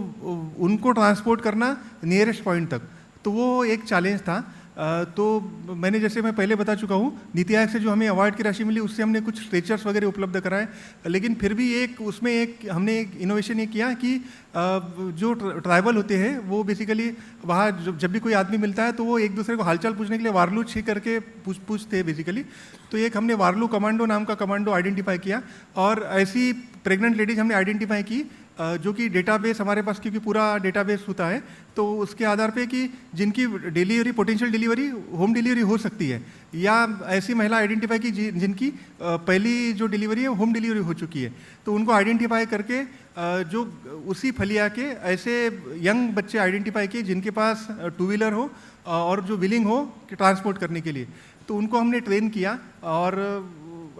उनको ट्रांसपोर्ट करना नियरेस्ट पॉइंट तक, तो वो एक चैलेंज था। तो मैंने जैसे मैं पहले बता चुका हूँ, नीति आयोग से जो हमें अवार्ड की राशि मिली उससे हमने कुछ स्ट्रेचर्स वगैरह उपलब्ध कराए, लेकिन फिर भी हमने एक इनोवेशन ये किया कि जो ट्राइबल होते हैं वो बेसिकली वहाँ जब भी कोई आदमी मिलता है तो वो एक दूसरे को हालचाल पूछने के लिए वार्लू छी करके पूछते हैं बेसिकली। तो एक हमने वार्लू कमांडो नाम का कमांडो आइडेंटिफाई किया और ऐसी प्रेग्नेंट लेडीज हमने आइडेंटिफाई की जो कि डेटाबेस हमारे पास, क्योंकि पूरा डेटाबेस होता है, तो उसके आधार पे कि जिनकी पोटेंशियल डिलीवरी होम डिलीवरी हो सकती है, या ऐसी महिला आइडेंटिफाई की जिनकी पहली जो डिलीवरी है होम डिलीवरी हो चुकी है, तो उनको आइडेंटिफाई करके जो उसी फलिया के ऐसे यंग बच्चे आइडेंटिफाई किए जिनके पास 2 व्हीलर हो और जो विलिंग हो कि ट्रांसपोर्ट करने के लिए, तो उनको हमने ट्रेन किया और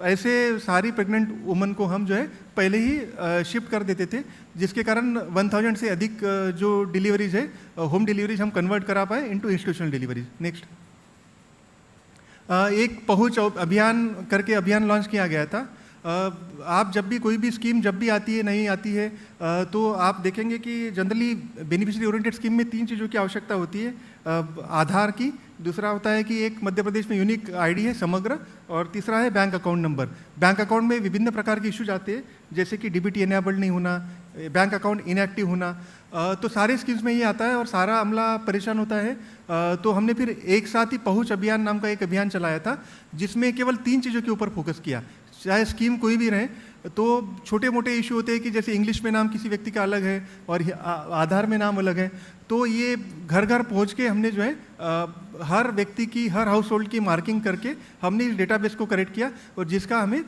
ऐसे सारी प्रेग्नेंट वुमन को हम जो है पहले ही शिफ्ट कर देते थे, जिसके कारण 1000 से अधिक जो डिलीवरीज है होम डिलीवरीज हम कन्वर्ट करा पाए इनटू इंस्टीट्यूशनल डिलीवरीज। नेक्स्ट, एक पहुंच अभियान करके अभियान लॉन्च किया गया था। आप जब भी कोई भी स्कीम जब भी आती है नहीं आती है, तो आप देखेंगे कि जनरली बेनिफिशियरी ओरिएंटेड स्कीम में 3 चीज़ों की आवश्यकता होती है। आधार की, दूसरा होता है कि एक मध्य प्रदेश में यूनिक आईडी है समग्र, और तीसरा है bank account number. Bank account में विभिन्न प्रकार के इश्यूज आते हैं, जैसे कि डीबीटी एनेबल्ड नहीं होना, बैंक अकाउंट इनएक्टिव होना, तो सारे स्कीम्स में ये आता है और सारा अमला परेशान होता है। तो हमने फिर एक साथ ही पहुंच अभियान नाम का एक अभियान चलाया था, जिसमें केवल 3 चीज़ों के ऊपर फोकस किया। चाहे स्कीम कोई भी रहे, तो छोटे मोटे इशू होते हैं कि जैसे इंग्लिश में नाम किसी व्यक्ति का अलग है और आधार में नाम अलग है, तो ये घर घर पहुंच के हमने जो है हर व्यक्ति की, हर हाउस होल्ड की मार्किंग करके हमने इस डेटाबेस को करेक्ट किया और जिसका हमें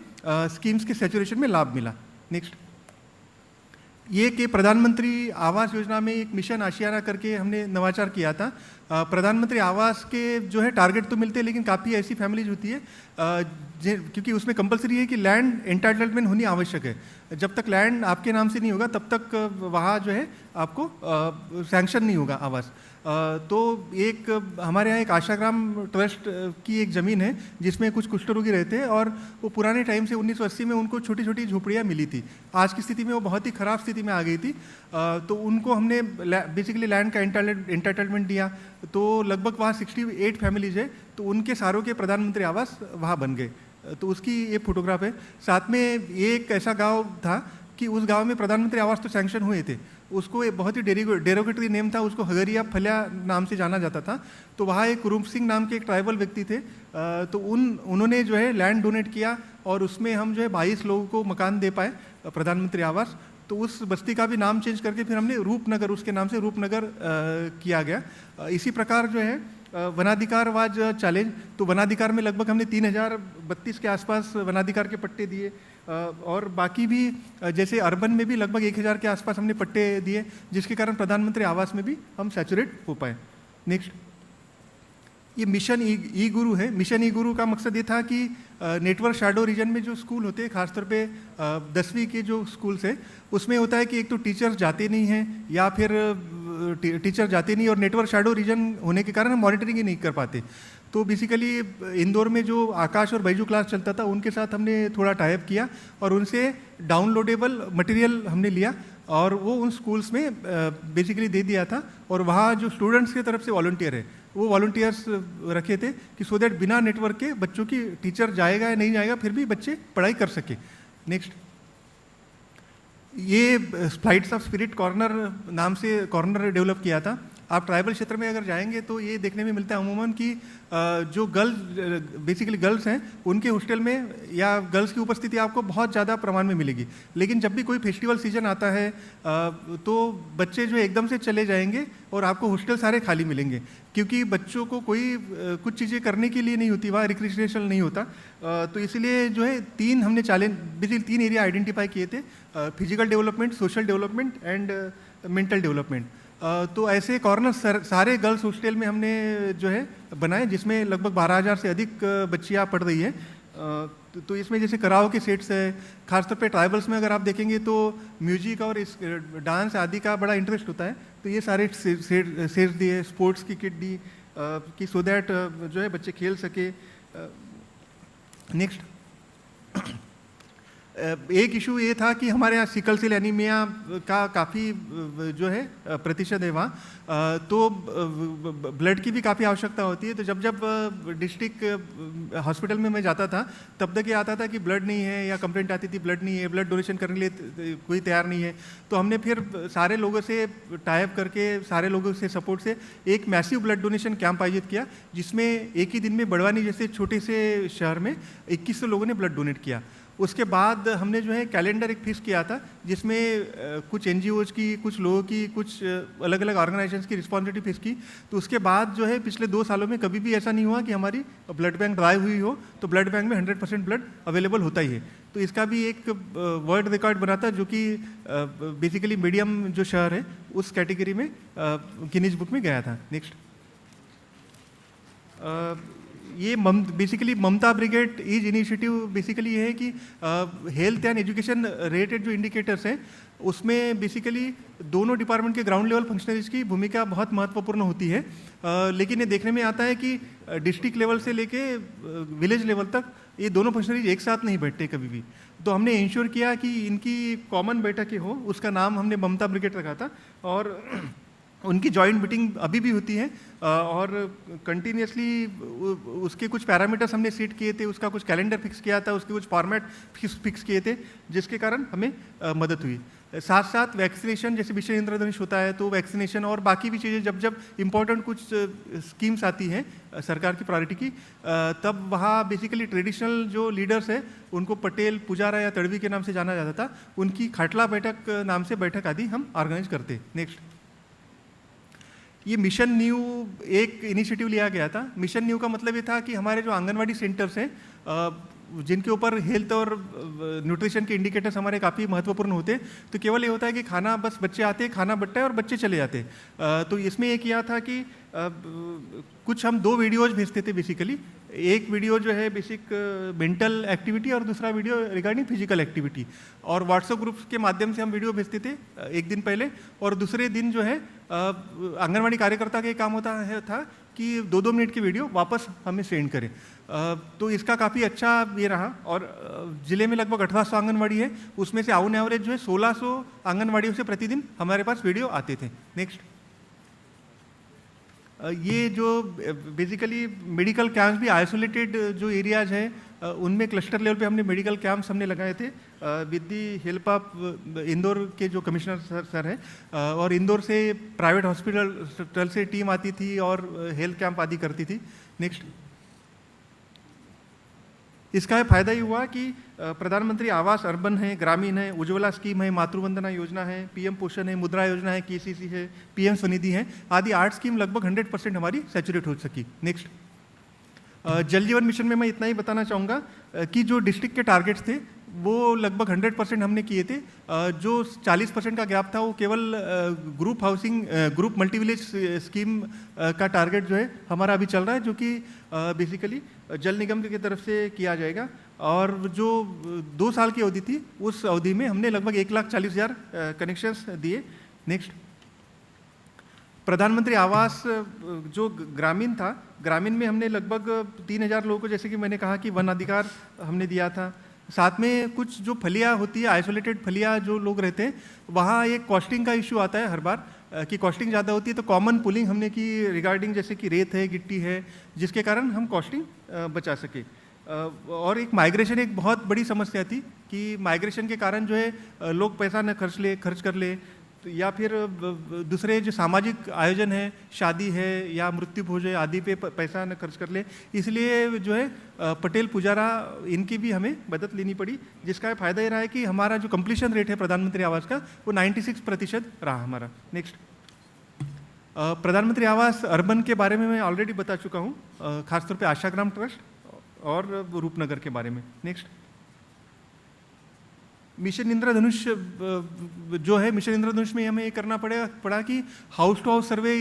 स्कीम्स के सैचुरेशन में लाभ मिला। नेक्स्ट, ये कि प्रधानमंत्री आवास योजना में एक मिशन आशियाना करके हमने नवाचार किया था। प्रधानमंत्री आवास के जो है टारगेट तो मिलते हैं, लेकिन काफ़ी ऐसी फैमिलीज होती है क्योंकि उसमें कंपलसरी है कि लैंड एंटाइटलमेंट होनी आवश्यक है। जब तक लैंड आपके नाम से नहीं होगा तब तक वहाँ जो है आपको सैंक्शन नहीं होगा आवास। तो एक हमारे यहाँ एक आशाग्राम ट्रस्ट की एक ज़मीन है जिसमें कुछ कुष्ठ रोगी रहते हैं और वो पुराने टाइम से 1980 में उनको छोटी छोटी झोपड़ियाँ मिली थी। आज की स्थिति में वो बहुत ही ख़राब स्थिति में आ गई थी। तो उनको हमने बेसिकली लैंड का एंटाइटलमेंट दिया, तो लगभग वहाँ 68 फैमिलीज है, तो उनके सारों के प्रधानमंत्री आवास वहाँ बन गए। तो उसकी ये फोटोग्राफ है। साथ में एक ऐसा गाँव था कि उस गांव में प्रधानमंत्री आवास तो सैंक्शन हुए थे, उसको एक बहुत ही डेरोगेटरी नेम था, उसको हगरिया फलिया नाम से जाना जाता था। तो वहाँ एक कुरुम सिंह नाम के एक ट्राइबल व्यक्ति थे, तो उन्होंने जो है लैंड डोनेट किया और उसमें हम जो है 22 लोगों को मकान दे पाए प्रधानमंत्री आवास। तो उस बस्ती का भी नाम चेंज करके फिर हमने रूपनगर, उसके नाम से रूपनगर किया गया। इसी प्रकार जो है वनाधिकारवाज चैलेंज, तो वनाधिकार में लगभग हमने 3032 के आसपास वनाधिकार के पट्टे दिए और बाकी भी जैसे अर्बन में भी लगभग 1000 के आसपास हमने पट्टे दिए, जिसके कारण प्रधानमंत्री आवास में भी हम सैचुरेट हो पाए। नेक्स्ट, ये मिशन ई गुरु है। मिशन ई गुरु का मकसद ये था कि नेटवर्क शैडो रीजन में जो स्कूल होते हैं, खासतौर पे 10वीं के जो स्कूल्स है, उसमें होता है कि एक तो टीचर्स जाते नहीं हैं या फिर टीचर जाते नहीं और नेटवर्क शैडो रीजन होने के कारण हम मॉनिटरिंग ही नहीं कर पाते। तो बेसिकली इंदौर में जो आकाश और बैजू क्लास चलता था, उनके साथ हमने थोड़ा टाइप किया और उनसे डाउनलोडेबल मटेरियल हमने लिया और वो उन स्कूल्स में बेसिकली दे दिया था। और वहाँ जो स्टूडेंट्स की तरफ से वॉलंटियर है, वो वॉलंटियर्स रखे थे कि सो दैट बिना नेटवर्क के बच्चों की टीचर जाएगा या नहीं जाएगा फिर भी बच्चे पढ़ाई कर सके। नेक्स्ट, ये फ्लाइट्स ऑफ स्पिरिट कॉर्नर नाम से कॉर्नर डेवलप किया था। आप ट्राइबल क्षेत्र में अगर जाएंगे तो ये देखने में मिलता है अमूमन कि जो बेसिकली गर्ल्स हैं, उनके हॉस्टल में या गर्ल्स की उपस्थिति आपको बहुत ज़्यादा प्रमाण में मिलेगी। लेकिन जब भी कोई फेस्टिवल सीजन आता है तो बच्चे जो एकदम से चले जाएंगे और आपको हॉस्टल सारे खाली मिलेंगे, क्योंकि बच्चों को कोई कुछ चीज़ें करने के लिए नहीं होती, वहाँ रिक्रिएशनल नहीं होता। तो इसलिए जो है हमने बेसिकली 3 एरिया आइडेंटिफाई किए थे, physical development, social development and mental development. तो ऐसे कॉर्नर सारे गर्ल्स हॉस्टल में हमने जो है बनाए, जिसमें लगभग 12,000 से अधिक बच्चियाँ पढ़ रही है। तो इसमें जैसे कराओ के सेट्स है, खासतौर पे ट्राइबल्स में अगर आप देखेंगे तो म्यूजिक और इस डांस आदि का बड़ा इंटरेस्ट होता है, तो ये सारे सेट्स दिए, स्पोर्ट्स की किट दी कि सो दैट जो है बच्चे खेल सके। नेक्स्ट, एक इशू ये था कि हमारे यहाँ सिकल सेल एनीमिया का काफ़ी जो है प्रतिशत है वहाँ, तो ब्लड की भी काफ़ी आवश्यकता होती है। तो जब डिस्ट्रिक्ट हॉस्पिटल में मैं जाता था तब तक ये आता था कि ब्लड नहीं है, या कंप्लेंट आती थी ब्लड नहीं है, ब्लड डोनेशन करने के लिए कोई तैयार नहीं है। तो हमने फिर सारे लोगों से टाइप करके, सारे लोगों से सपोर्ट से एक मैसिव ब्लड डोनेशन कैंप आयोजित किया, जिसमें एक ही दिन में बड़वानी जैसे छोटे से शहर में 2100 लोगों ने ब्लड डोनेट किया। उसके बाद हमने जो है कैलेंडर एक फिक्स किया था, जिसमें कुछ एनजीओज की, कुछ लोगों की, कुछ अलग अलग ऑर्गेनाइजेशंस की रिस्पॉन्सिबिलिटी फिक्स की। तो उसके बाद जो है पिछले 2 सालों में कभी भी ऐसा नहीं हुआ कि हमारी ब्लड बैंक ड्राई हुई हो, तो ब्लड बैंक में 100% ब्लड अवेलेबल होता ही है। तो इसका भी एक वर्ल्ड रिकॉर्ड बना था, जो कि बेसिकली मीडियम जो शहर है उस कैटेगरी में गिनीज बुक में गया था। नेक्स्ट, ये basically Mamata brigade is initiative basically ये है कि हेल्थ एंड एजुकेशन रिलेटेड जो इंडिकेटर्स हैं, उसमें बेसिकली दोनों डिपार्टमेंट के ग्राउंड लेवल फंक्शनरीज की भूमिका बहुत महत्वपूर्ण होती है। लेकिन ये देखने में आता है कि डिस्ट्रिक्ट लेवल से लेके विलेज लेवल तक ये दोनों फंक्शनरीज एक साथ नहीं बैठते कभी भी। तो हमने इंश्योर किया कि इनकी कॉमन बैठकें हो, उसका नाम हमने ममता ब्रिगेड रखा था, और उनकी जॉइंट मीटिंग अभी भी होती है और कंटिन्यूसली उसके कुछ पैरामीटर्स हमने सेट किए थे, उसका कुछ कैलेंडर फिक्स किया था, उसके कुछ फॉर्मेट फिक्स किए थे, जिसके कारण हमें मदद हुई। साथ साथ वैक्सीनेशन, जैसे मिशन इंद्रधनुष होता है तो वैक्सीनेशन और बाकी भी चीज़ें जब इम्पोर्टेंट कुछ स्कीम्स आती हैं सरकार की प्रायोरिटी की, तब वहाँ बेसिकली ट्रेडिशनल जो लीडर्स हैं उनको पटेल, पुजारा या तड़वी के नाम से जाना जाता था, उनकी खाटला बैठक नाम से बैठक आदि हम ऑर्गेनाइज करते। नेक्स्ट, ये मिशन न्यू एक इनिशिएटिव लिया गया था। मिशन न्यू का मतलब ये था कि हमारे जो आंगनवाड़ी सेंटर्स हैं, जिनके ऊपर हेल्थ और न्यूट्रिशन के इंडिकेटर्स हमारे काफ़ी महत्वपूर्ण होते हैं, तो केवल ये होता है कि खाना, बस बच्चे आते हैं, खाना बंटता है और बच्चे चले जाते हैं। तो इसमें ये किया था कि कुछ हम 2 वीडियोज भेजते थे बेसिकली। एक वीडियो जो है बेसिक मेंटल एक्टिविटी और दूसरा वीडियो रिगार्डिंग फिजिकल एक्टिविटी, और व्हाट्सएप ग्रुप्स के माध्यम से हम वीडियो भेजते थे एक दिन पहले, और दूसरे दिन जो है आंगनवाड़ी कार्यकर्ता का काम होता है था कि 2-2 मिनट की वीडियो वापस हमें सेंड करें। तो इसका काफ़ी अच्छा ये रहा और ज़िले में लगभग 1800 आंगनवाड़ी है, उसमें से ऑन एवरेज जो है 1600 आंगनवाड़ियों से प्रतिदिन हमारे पास वीडियो आते थे। नेक्स्ट, ये जो बेसिकली मेडिकल कैंप्स भी आइसोलेटेड जो एरियाज हैं उनमें क्लस्टर लेवल पे हमने मेडिकल कैंप्स हमने लगाए थे with the help of Indore के जो कमिश्नर सर हैं, और इंदौर से प्राइवेट हॉस्पिटल से टीम आती थी और हेल्थ कैंप आदि करती थी। नेक्स्ट, इसका फायदा ये हुआ कि प्रधानमंत्री आवास अर्बन है, ग्रामीण है, उज्ज्वला स्कीम है, मातृवंदना योजना है, पीएम पोषण है, मुद्रा योजना है, केसीसी है, पीएम स्वनिधि है, आदि 8 स्कीम लगभग 100% हमारी सैचुरेट हो सकी। नेक्स्ट, जल जीवन मिशन में मैं इतना ही बताना चाहूँगा कि जो डिस्ट्रिक्ट के टारगेट्स थे वो लगभग 100% हमने किए थे। जो 40% का गैप था वो केवल group housing, group multi village scheme का टारगेट जो है हमारा अभी चल रहा है, जो कि बेसिकली जल निगम की तरफ से किया जाएगा। और जो 2 साल की अवधि थी उस अवधि में हमने लगभग 1,40,000 कनेक्शंस दिए। नेक्स्ट, प्रधानमंत्री आवास जो ग्रामीण था, ग्रामीण में हमने लगभग 3,000 लोगों को, जैसे कि मैंने कहा कि वन अधिकार हमने दिया था। साथ में कुछ जो फलियाँ होती है, आइसोलेटेड फलियाँ जो लोग रहते हैं, वहाँ एक कॉस्टिंग का इशू आता है हर बार कि कॉस्टिंग ज़्यादा होती है, तो कॉमन पुलिंग हमने की रिगार्डिंग जैसे कि रेत है, गिट्टी है, जिसके कारण हम कॉस्टिंग बचा सके। और एक माइग्रेशन एक बहुत बड़ी समस्या थी कि माइग्रेशन के कारण जो है लोग पैसा न खर्च कर ले, या फिर दूसरे जो सामाजिक आयोजन है, शादी है या मृत्यु भोज है आदि पे पैसा न खर्च कर ले, इसलिए जो है पटेल पुजारा इनकी भी हमें मदद लेनी पड़ी, जिसका फ़ायदा ये रहा है कि हमारा जो कंप्लीशन रेट है प्रधानमंत्री आवास का वो 96% रहा हमारा। नेक्स्ट, प्रधानमंत्री आवास अर्बन के बारे में मैं ऑलरेडी बता चुका हूँ, खासतौर पे आशाग्राम ट्रस्ट और रूपनगर के बारे में। नेक्स्ट, मिशन इंद्रधनुष जो है, मिशन इंद्रधनुष में हमें ये करना पड़ा कि हाउस टू हाउस सर्वे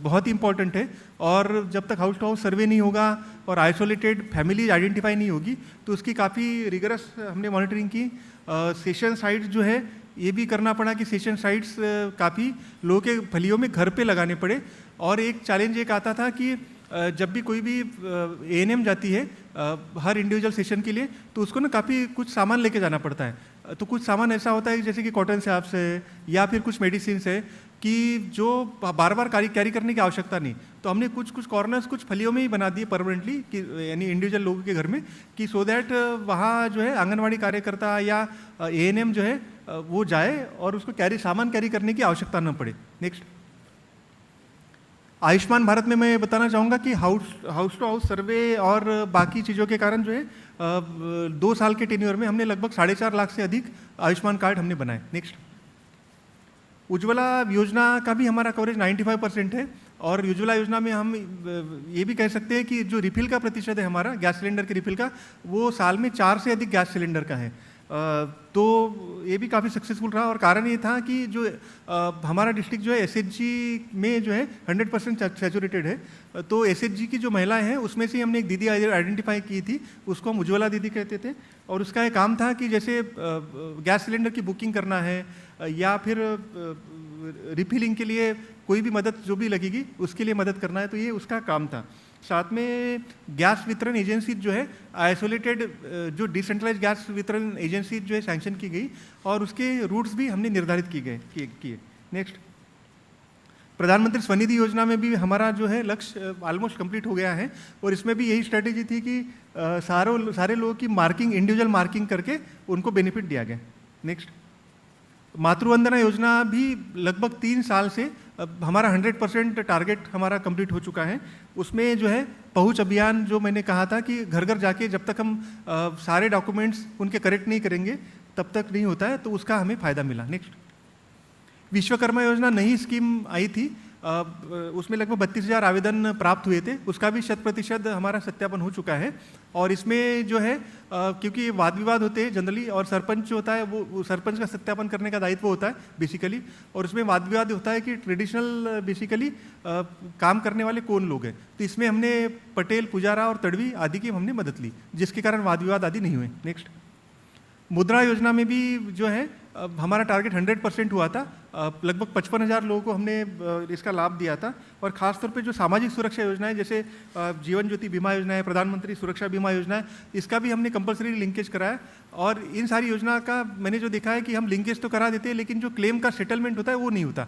बहुत ही इंपॉर्टेंट है, और जब तक हाउस टू हाउस सर्वे नहीं होगा और आइसोलेटेड फैमिली आइडेंटिफाई नहीं होगी तो उसकी काफ़ी रिगरस हमने मॉनिटरिंग की। सेशन साइट्स जो है ये भी करना पड़ा कि सेशन साइट्स काफ़ी लोगों के फलियों में घर पे लगाने पड़े। और एक चैलेंज एक आता था कि जब भी कोई भी एएनएम जाती है हर इंडिविजुअल सेशन के लिए, तो उसको ना काफ़ी कुछ सामान लेके जाना पड़ता है। तो कुछ सामान ऐसा होता है जैसे कि कॉटन सैप्स है या फिर कुछ मेडिसिन है कि जो बार बार कैरी करने की आवश्यकता नहीं, तो हमने कुछ कॉर्नर्स कुछ फलियों में ही बना दिए परमानेंटली, कि यानी इंडिविजुअल लोगों के घर में, कि सो दैट वहाँ जो है आंगनवाड़ी कार्यकर्ता या एएनएम जो है वो जाए और उसको सामान कैरी करने की आवश्यकता न पड़े। नेक्स्ट, आयुष्मान भारत में मैं बताना चाहूँगा कि हाउस टू हाउस सर्वे और बाकी चीज़ों के कारण जो है 2 साल के टेन्योर में हमने लगभग 4.5 लाख से अधिक आयुष्मान कार्ड हमने बनाए। नेक्स्ट, उज्ज्वला योजना का भी हमारा कवरेज 95% है, और उज्ज्वला योजना में हम ये भी कह सकते हैं कि जो रिफिल का प्रतिशत है हमारा गैस सिलेंडर के रिफिल का, वो साल में 4 से अधिक गैस सिलेंडर का है। तो ये भी काफ़ी सक्सेसफुल रहा, और कारण ये था कि जो हमारा डिस्ट्रिक्ट जो है एसएचजी में जो है 100% सैचुरेटेड है। तो एसएचजी की जो महिलाएं हैं उसमें से हमने एक दीदी आइडेंटिफाई की थी, उसको हम उज्ज्वला दीदी कहते थे, और उसका एक काम था कि जैसे गैस सिलेंडर की बुकिंग करना है या फिर रिफिलिंग के लिए कोई भी मदद जो भी लगेगी उसके लिए मदद करना है, तो ये उसका काम था। साथ में गैस वितरण एजेंसी जो है आइसोलेटेड जो डिसेंट्रलाइज गैस वितरण एजेंसी जो है सैंक्शन की गई, और उसके रूट्स भी हमने निर्धारित किए। नेक्स्ट, प्रधानमंत्री स्वनिधि योजना में भी हमारा जो है लक्ष्य ऑलमोस्ट कंप्लीट हो गया है, और इसमें भी यही स्ट्रेटेजी थी कि सारे लोगों की मार्किंग, इंडिविजुअल मार्किंग करके उनको बेनिफिट दिया गया। नेक्स्ट, मातृवंदना योजना भी लगभग 3 साल से हमारा 100% टारगेट हमारा कंप्लीट हो चुका है। उसमें जो है पहुंच अभियान जो मैंने कहा था कि घर घर जाके जब तक हम सारे डॉक्यूमेंट्स उनके करेक्ट नहीं करेंगे तब तक नहीं होता है, तो उसका हमें फ़ायदा मिला। नेक्स्ट, विश्वकर्मा योजना नई स्कीम आई थी, उसमें लगभग 32,000 आवेदन प्राप्त हुए थे, उसका भी 100% हमारा सत्यापन हो चुका है। और इसमें जो है क्योंकि वाद विवाद होते हैं जनरली, और सरपंच जो होता है वो सरपंच का सत्यापन करने का दायित्व होता है बेसिकली, और उसमें वाद विवाद होता है कि ट्रेडिशनल बेसिकली काम करने वाले कौन लोग हैं, तो इसमें हमने पटेल, पुजारा और तड़वी आदि की हमने मदद ली, जिसके कारण वाद विवाद आदि नहीं हुए। नेक्स्ट, मुद्रा योजना में भी जो है हमारा टारगेट 100% हुआ था, लगभग 55,000 लोगों को हमने इसका लाभ दिया था। और ख़ासतौर पे जो सामाजिक सुरक्षा योजनाएं जैसे जीवन ज्योति बीमा योजना है, प्रधानमंत्री सुरक्षा बीमा योजना है, इसका भी हमने कंपलसरी लिंकेज कराया। और इन सारी योजना का मैंने जो देखा है कि हम लिंकेज तो करा देते हैं, लेकिन जो क्लेम का सेटलमेंट होता है वो नहीं होता।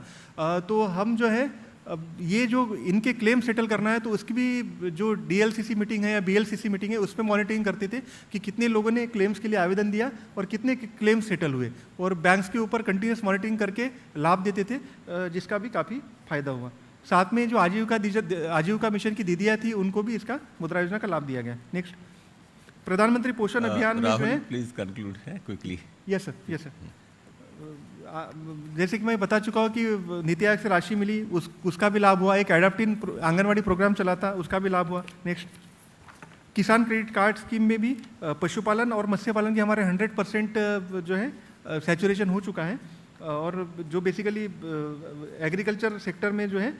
तो हम जो है अब ये जो इनके क्लेम सेटल करना है तो उसकी भी जो डीएलसीसी मीटिंग है या बीएलसीसी मीटिंग है उस पर मॉनिटरिंग करते थे कि कितने लोगों ने क्लेम्स के लिए आवेदन दिया और कितने क्लेम सेटल हुए, और बैंक्स के ऊपर कंटिन्यूस मॉनिटरिंग करके लाभ देते थे, जिसका भी काफ़ी फायदा हुआ। साथ में जो आजीविका मिशन की दीदियाँ थी उनको भी इसका मुद्रा योजना का लाभ दिया गया। नेक्स्ट, प्रधानमंत्री पोषण अभियान में जो है, प्लीज कंक्लूड है क्विकली। Yes sir. जैसे कि मैं बता चुका हूँ कि नीति आयोग से राशि मिली, उसका भी लाभ हुआ। एक एडाप्टिन आंगनवाड़ी प्रोग्राम चला था, उसका भी लाभ हुआ। नेक्स्ट, किसान क्रेडिट कार्ड स्कीम में भी पशुपालन और मत्स्य पालन के हमारे 100% जो है सैचुरेशन हो चुका है। और जो बेसिकली एग्रीकल्चर सेक्टर में जो है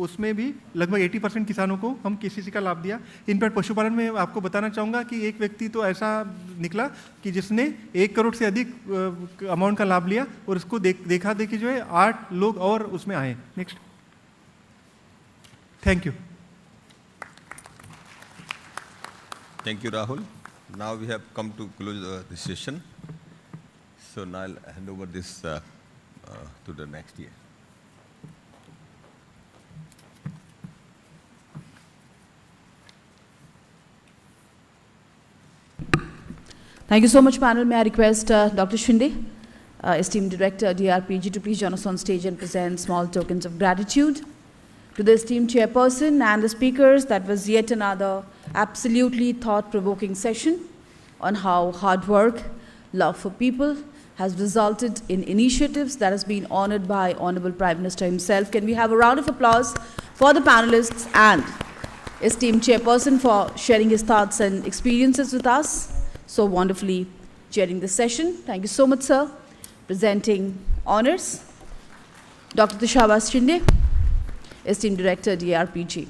उसमें भी लगभग 80% किसानों को हम केसीसी का लाभ दिया। इनफैक्ट पशुपालन में आपको बताना चाहूँगा कि एक व्यक्ति तो ऐसा निकला कि जिसने 1 करोड़ से अधिक अमाउंट का लाभ लिया, और उसको देखा देखी जो है 8 लोग और उसमें आए। Next, thank you. Thank you, Rahul. Now we have come to close the session. So now I'll hand over this to the next year. Thank you so much, panel. May I request Dr. Shinde, esteemed Director, DRPG, to please join us on stage and present small tokens of gratitude to the esteemed chairperson and the speakers. That was yet another absolutely thought-provoking session on how hard work, love for people has resulted in initiatives that has been honored by Honorable Prime Minister himself. Can we have a round of applause for the panelists and esteemed chairperson for sharing his thoughts and experiences with us, so wonderfully chairing this session. Thank you so much, sir. Presenting honors, Dr. Tushavas Shinde, esteemed Director, DRPG.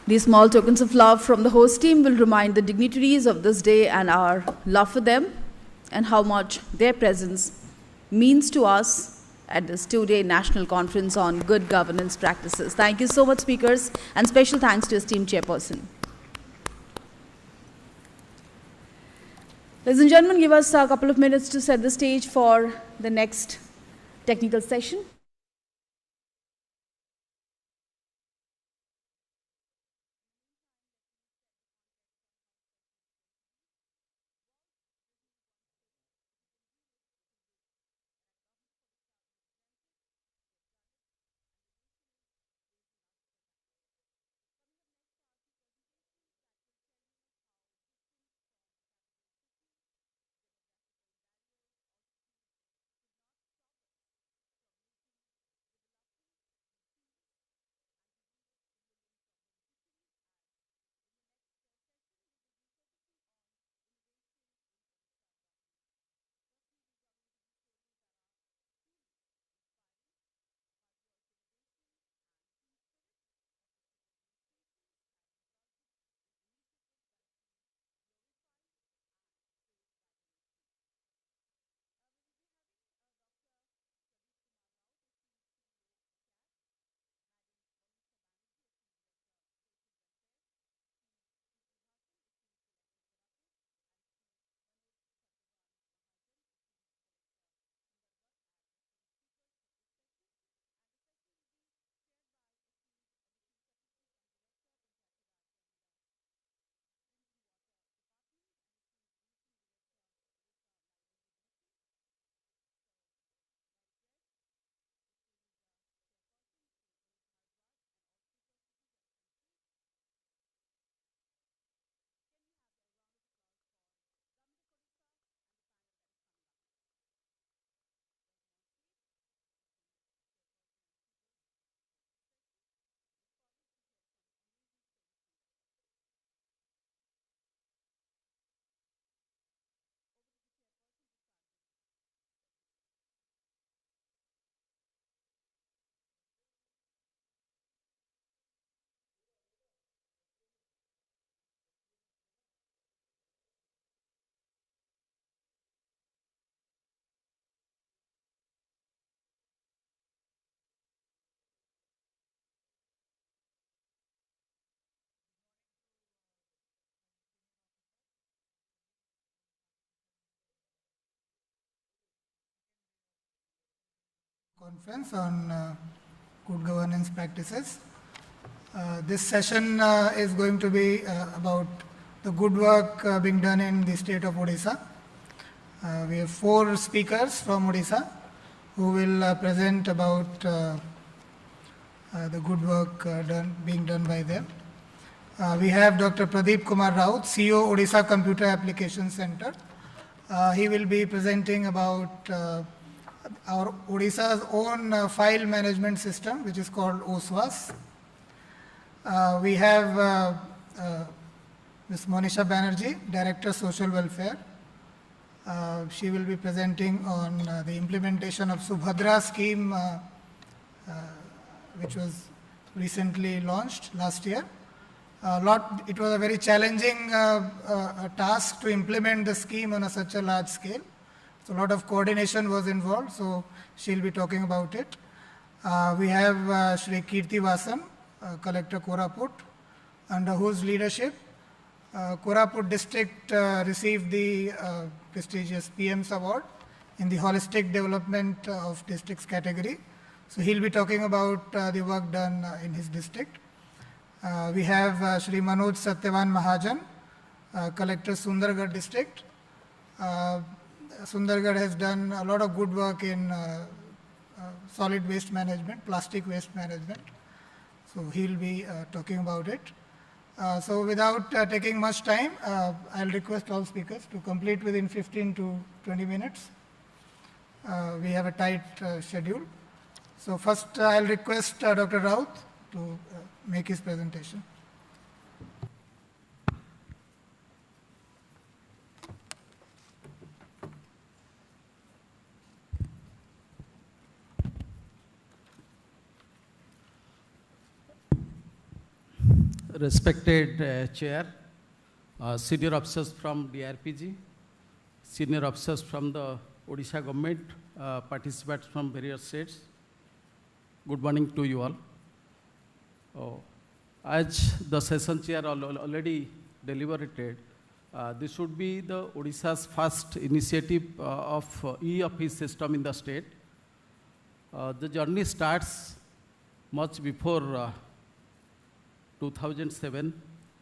These small tokens of love from the host team will remind the dignitaries of this day and our love for them and how much their presence means to us at this 2-day National Conference on Good Governance Practices. Thank you so much, speakers, and special thanks to esteemed chairperson. Ladies and gentlemen, give us a couple of minutes to set the stage for the next technical session. conference on good governance practices. This session is going to be about the good work being done in the state of Odisha. We have 4 speakers from Odisha who will present about the good work being done by them. We have Dr. Pradeep Kumar Raut, CEO, Odisha Computer Application Center. He will be presenting about our Odisha's own file management system, which is called OSWAS. We have Ms. Monisha Banerjee, Director Social Welfare. She will be presenting on the implementation of Subhadra scheme, which was recently launched last year. It was a very challenging task to implement the scheme on such a large scale. So a lot of coordination was involved, so she'll be talking about it. We have Shri Kirti Vasan, Collector Koraput, under whose leadership Koraput district received the prestigious PM's award in the holistic development of districts category. So he'll be talking about the work done in his district. We have Shri Manoj Satyavan Mahajan, Collector Sundargarh district. Sundargarh has done a lot of good work in solid waste management, plastic waste management. So he'll be talking about it. So without taking much time, I'll request all speakers to complete within 15 to 20 minutes. We have a tight schedule. So first I'll request Dr. Raut to make his presentation. Respected Chair, senior officers from DRPG, senior officers from the Odisha government, participants from various states, good morning to you all. As the session chair already deliberated, this would be the Odisha's first initiative of e-office system in the state. The journey starts much before 2007,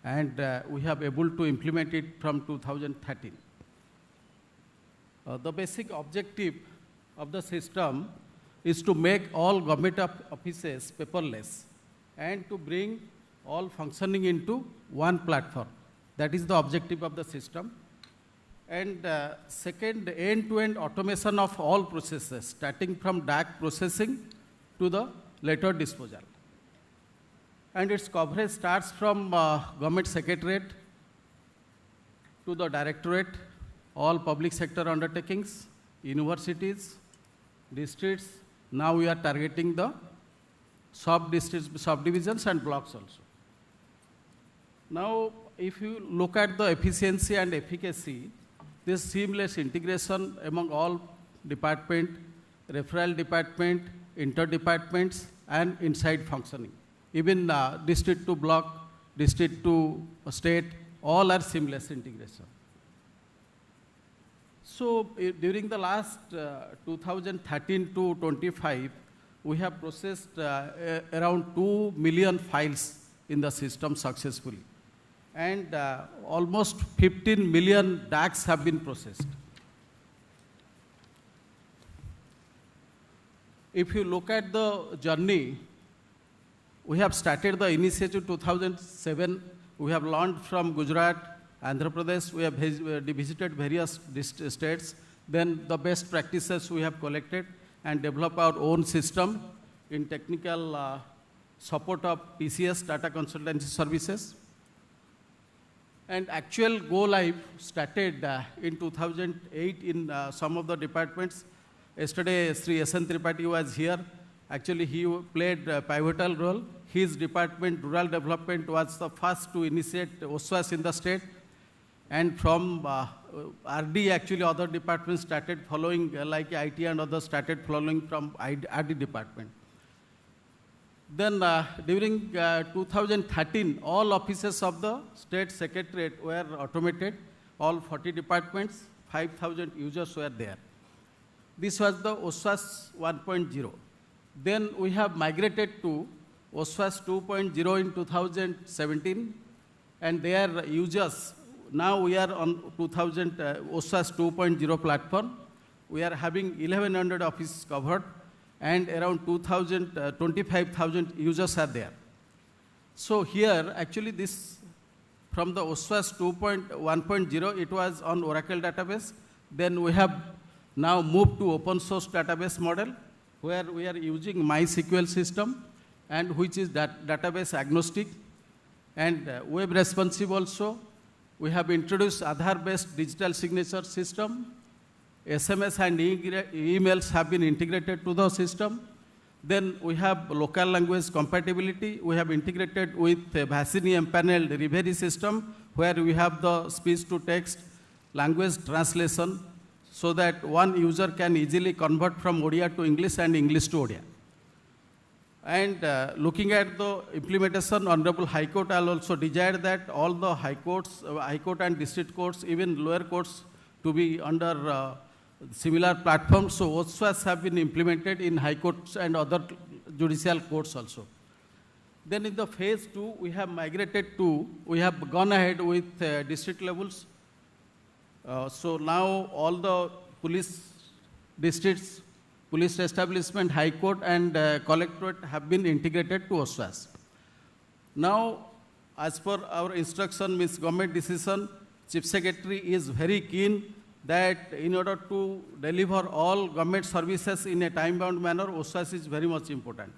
and we have able to implement it from 2013. The basic objective of the system is to make all government offices paperless and to bring all functioning into one platform. That is the objective of the system. And second, end-to-end automation of all processes, starting from DAC processing to the letter disposal. And its coverage starts from government secretariat to the directorate, all public sector undertakings, universities, districts. Now we are targeting the sub-districts, subdivisions and blocks also. Now, if you look at the efficiency and efficacy, this seamless integration among all department, referral department, inter-departments and inside functioning. Even district to block, district to state, all are seamless integration. So during the last 2013 to 25, we have processed around 2 million files in the system successfully. And almost 15 million DACs have been processed. If you look at the journey, we have started the initiative 2007. We have learned from Gujarat, Andhra Pradesh. We have visited various states. Then the best practices we have collected and developed our own system in technical support of TCS, Tata Consultancy Services. And actual go live started in 2008 in some of the departments. Yesterday, Sri S.N. Tripathi was here. Actually, he played a pivotal role. His department, rural development, was the first to initiate OSWAS in the state. And from RD, actually, other departments started following, like IT and others started following from RD department. Then during 2013, all offices of the state secretariat were automated. All 40 departments, 5,000 users were there. This was the OSWAS 1.0. Then we have migrated to OSWAS 2.0 in 2017, and their users, now we are on OSWAS 2.0 platform. We are having 1,100 offices covered, and around 25,000 users are there. So here, actually this, from the OSWAS 2.1.0, it was on Oracle database. Then we have now moved to open source database model, where we are using MySQL system, and which is database agnostic and web responsive also. We have introduced Aadhaar-based digital signature system. SMS and emails have been integrated to the system. Then we have local language compatibility. We have integrated with Vassini empaneled Ribery system, where we have the speech-to-text language translation, so that one user can easily convert from Odia to English and English to Odia. And looking at the implementation, Honorable High Court has also desired that all the High Courts, High Court and District Courts, even lower courts, to be under similar platforms. So OSWAS have been implemented in High Courts and other judicial courts also. Then in the phase 2, we have migrated to, we have gone ahead with district levels. So now all the police districts, police establishment, High Court and Collectorate have been integrated to OSWAS. Now, as per our instruction, means government decision, Chief Secretary is very keen that in order to deliver all government services in a time-bound manner, OSWAS is very much important.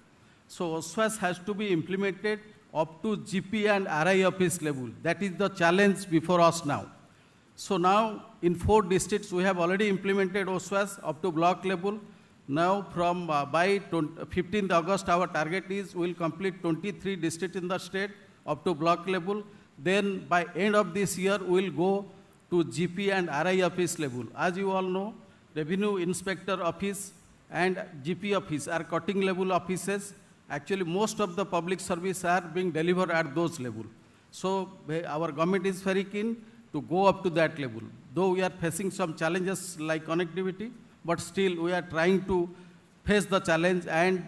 So OSWAS has to be implemented up to GP and RI office level. That is the challenge before us now. So now in 4 districts, we have already implemented OSWAS up to block level. Now from by 15th August, our target is we will complete 23 districts in the state up to block level. Then by end of this year, we will go to GP and RI office level. As you all know, Revenue Inspector Office and GP Office are cutting level offices. Actually, most of the public service are being delivered at those levels. So our government is very keen to go up to that level. Though we are facing some challenges like connectivity, but still we are trying to face the challenge and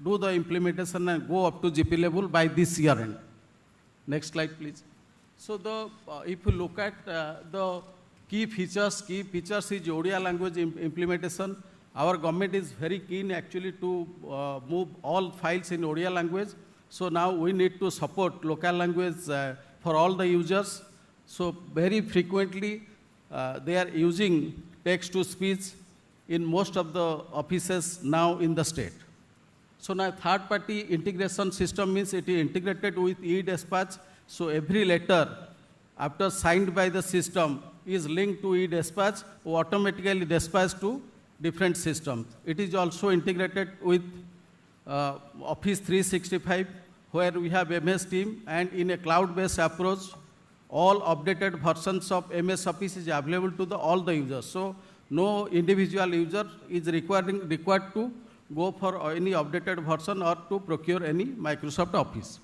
do the implementation and go up to GP level by this year end. Next slide, please. So if you look at the key features is Odia language implementation. Our government is very keen actually to move all files in Odia language. So now we need to support local language for all the users. So very frequently they are using text-to-speech in most of the offices now in the state. So now third-party integration system means it is integrated with e-dispatch. So every letter after signed by the system is linked to e-dispatch or automatically dispatched to different systems. It is also integrated with Office 365, where we have MS Team, and in a cloud-based approach, all updated versions of MS Office is available to all the users. So no individual user is required to go for any updated version or to procure any Microsoft Office.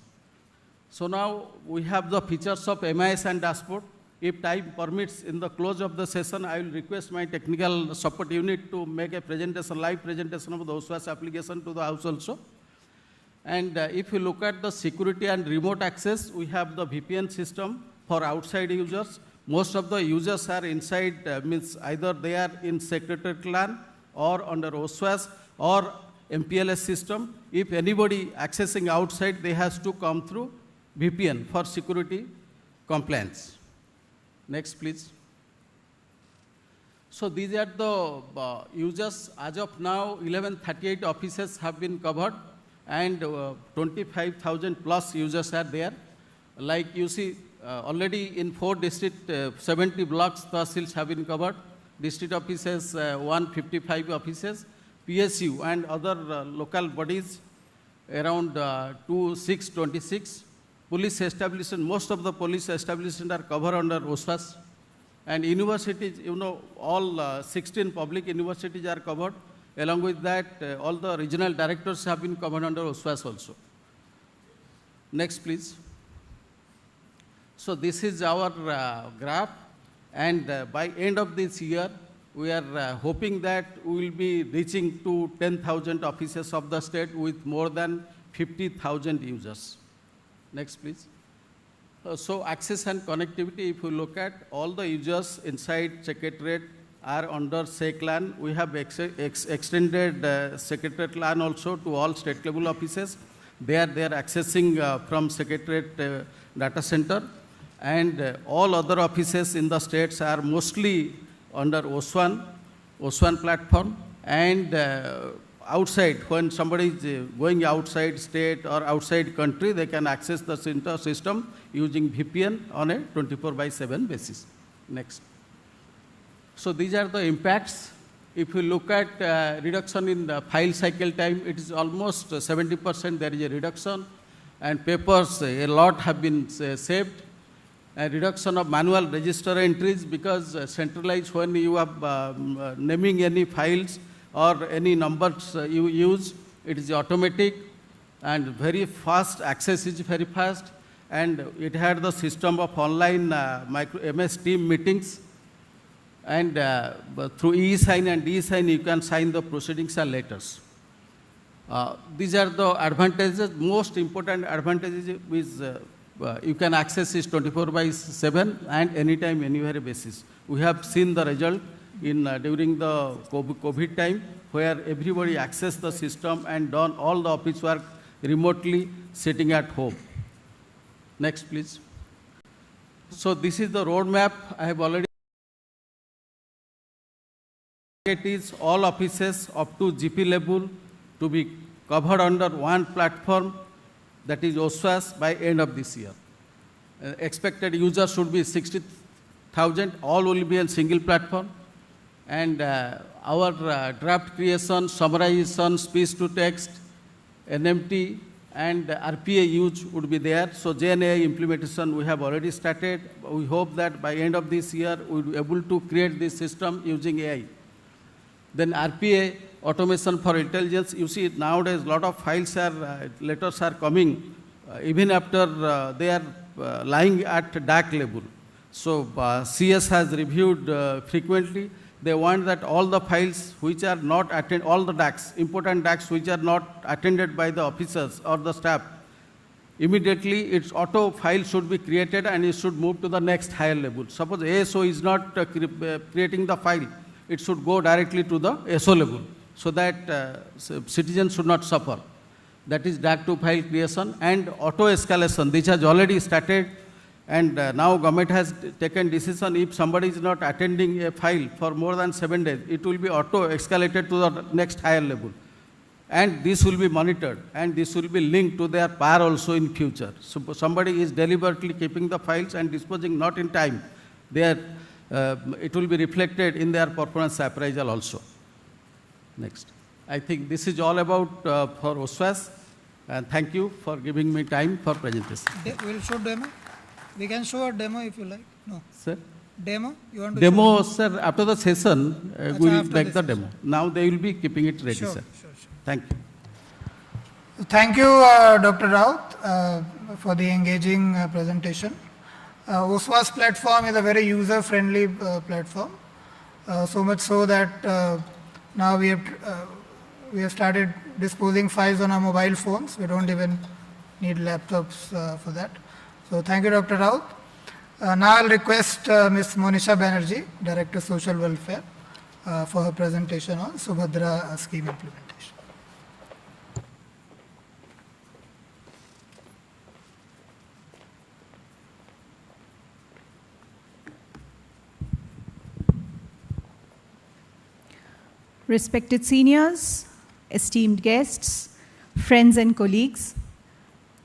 So now we have the features of MIS and dashboard. If time permits, in the close of the session, I will request my technical support unit to make a presentation, live presentation of the OSWAS application to the House also. And if you look at the security and remote access, we have the VPN system for outside users. Most of the users are inside, means either they are in Secretariat LAN or under OSWAS or MPLS system. If anybody accessing outside, they has to come through VPN for security compliance. Next, please. So these are the users. As of now, 1138 offices have been covered, and 25,000 plus users are there. Like you see, already in 4 districts, 70 blocks tahsils have been covered. District offices, 155 offices. PSU and other local bodies, around 2626. Police establishment, most of the police establishments are covered under OSWAS. And universities, you know, all 16 public universities are covered. Along with that, all the regional directors have been covered under OSWAS also. Next, please. So this is our graph. And by end of this year, we are hoping that we will be reaching to 10,000 offices of the state with more than 50,000 users. Next, please. So access and connectivity, if you look at all the users inside Secretariat are under SECLAN. We have extended Secretariat LAN also to all state level offices. They are accessing from Secretariat data center, and all other offices in the states are mostly under OSWAN platform, and outside, when somebody is going outside state or outside country, they can access the system using VPN on a 24/7 basis. Next. So these are the impacts. If you look at reduction in the file cycle time, it is almost 70% there is a reduction, and papers, a lot have been saved. A reduction of manual register entries, because centralized, when you are naming any files or any numbers you use, it is automatic and very fast, access is very fast, and it had the system of online MS Team meetings, and through e-sign and e-sign you can sign the proceedings and letters. These are the advantages. Most important advantages is you can access this 24/7 and anytime, anywhere basis. We have seen the result in during the COVID time, where everybody accessed the system and done all the office work remotely, sitting at home. Next, please. So this is the roadmap. I have already. It is all offices up to GP level to be covered under one platform, that is OSWAS, by end of this year. Expected users should be 60,000, all will be on single platform. And our draft creation, summarization, speech to text, NMT, and RPA use would be there. So GNAI implementation we have already started. We hope that by end of this year we will be able to create this system using AI. Then RPA, automation for intelligence. You see nowadays a lot of files are, letters are coming even after they are lying at DAC level. So CS has reviewed frequently. They want that all the files which are not attended, all the DACs, important DACs which are not attended by the officers or the staff, immediately its auto file should be created and it should move to the next higher level. Suppose ASO is not creating the file, it should go directly to the SO level, so that citizens should not suffer. That is DAC2 file creation and auto escalation. This has already started, and now government has taken decision, if somebody is not attending a file for more than 7 days, it will be auto escalated to the next higher level. And this will be monitored, and this will be linked to their PAR also in future. So somebody is deliberately keeping the files and disposing not in time, it will be reflected in their performance appraisal also. Next. I think this is all about for OSWAS, and thank you for giving me time for presentation. We'll show demo. We can show a demo if you like. No. Sir? Demo? You want to demo, show? Sir, after the session, we will make the demo. Now they will be keeping it ready, Sure, sir. sure. Thank you. Thank you, Dr. Raut, for the engaging presentation. OSWAS platform is a very user-friendly platform, so much so that now we have started disposing files on our mobile phones. We don't even need laptops for that. So thank you, Dr. Raut. Now I'll request Ms. Monisha Banerjee, Director Social Welfare, for her presentation on Subhadra scheme implementation. Respected seniors, esteemed guests, friends and colleagues,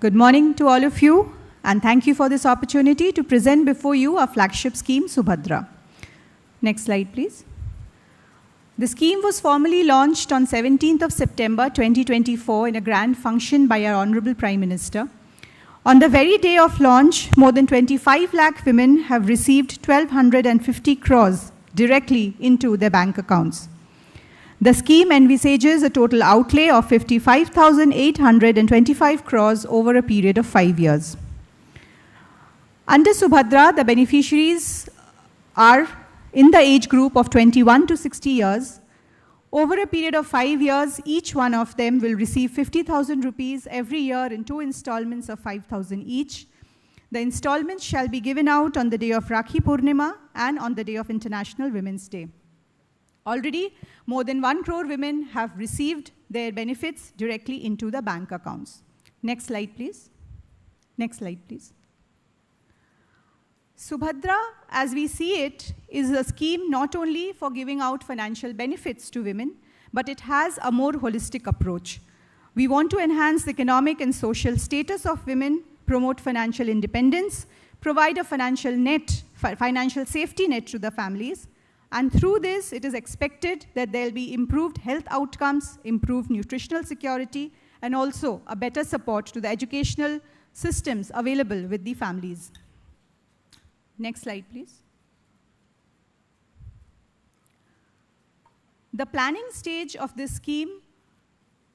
good morning to all of you, and thank you for this opportunity to present before you our flagship scheme, Subhadra. Next slide, please. The scheme was formally launched on 17th of September 2024 in a grand function by our Honorable Prime Minister. On the very day of launch, more than 25 lakh women have received 1,250 crores directly into their bank accounts. The scheme envisages a total outlay of 55,825 crores over a period of 5 years. Under Subhadra, the beneficiaries are in the age group of 21 to 60 years. Over a period of 5 years, each one of them will receive 50,000 rupees every year in 2 installments of 5,000 each. The installments shall be given out on the day of Rakhi Purnima and on the day of International Women's Day. Already, more than 1 crore women have received their benefits directly into the bank accounts. Next slide, please. Next slide, please. Subhadra, as we see it, is a scheme not only for giving out financial benefits to women, but it has a more holistic approach. We want to enhance the economic and social status of women, promote financial independence, provide a financial safety net to the families, and through this, it is expected that there will be improved health outcomes, improved nutritional security, and also a better support to the educational systems available with the families. Next slide, please. The planning stage of this scheme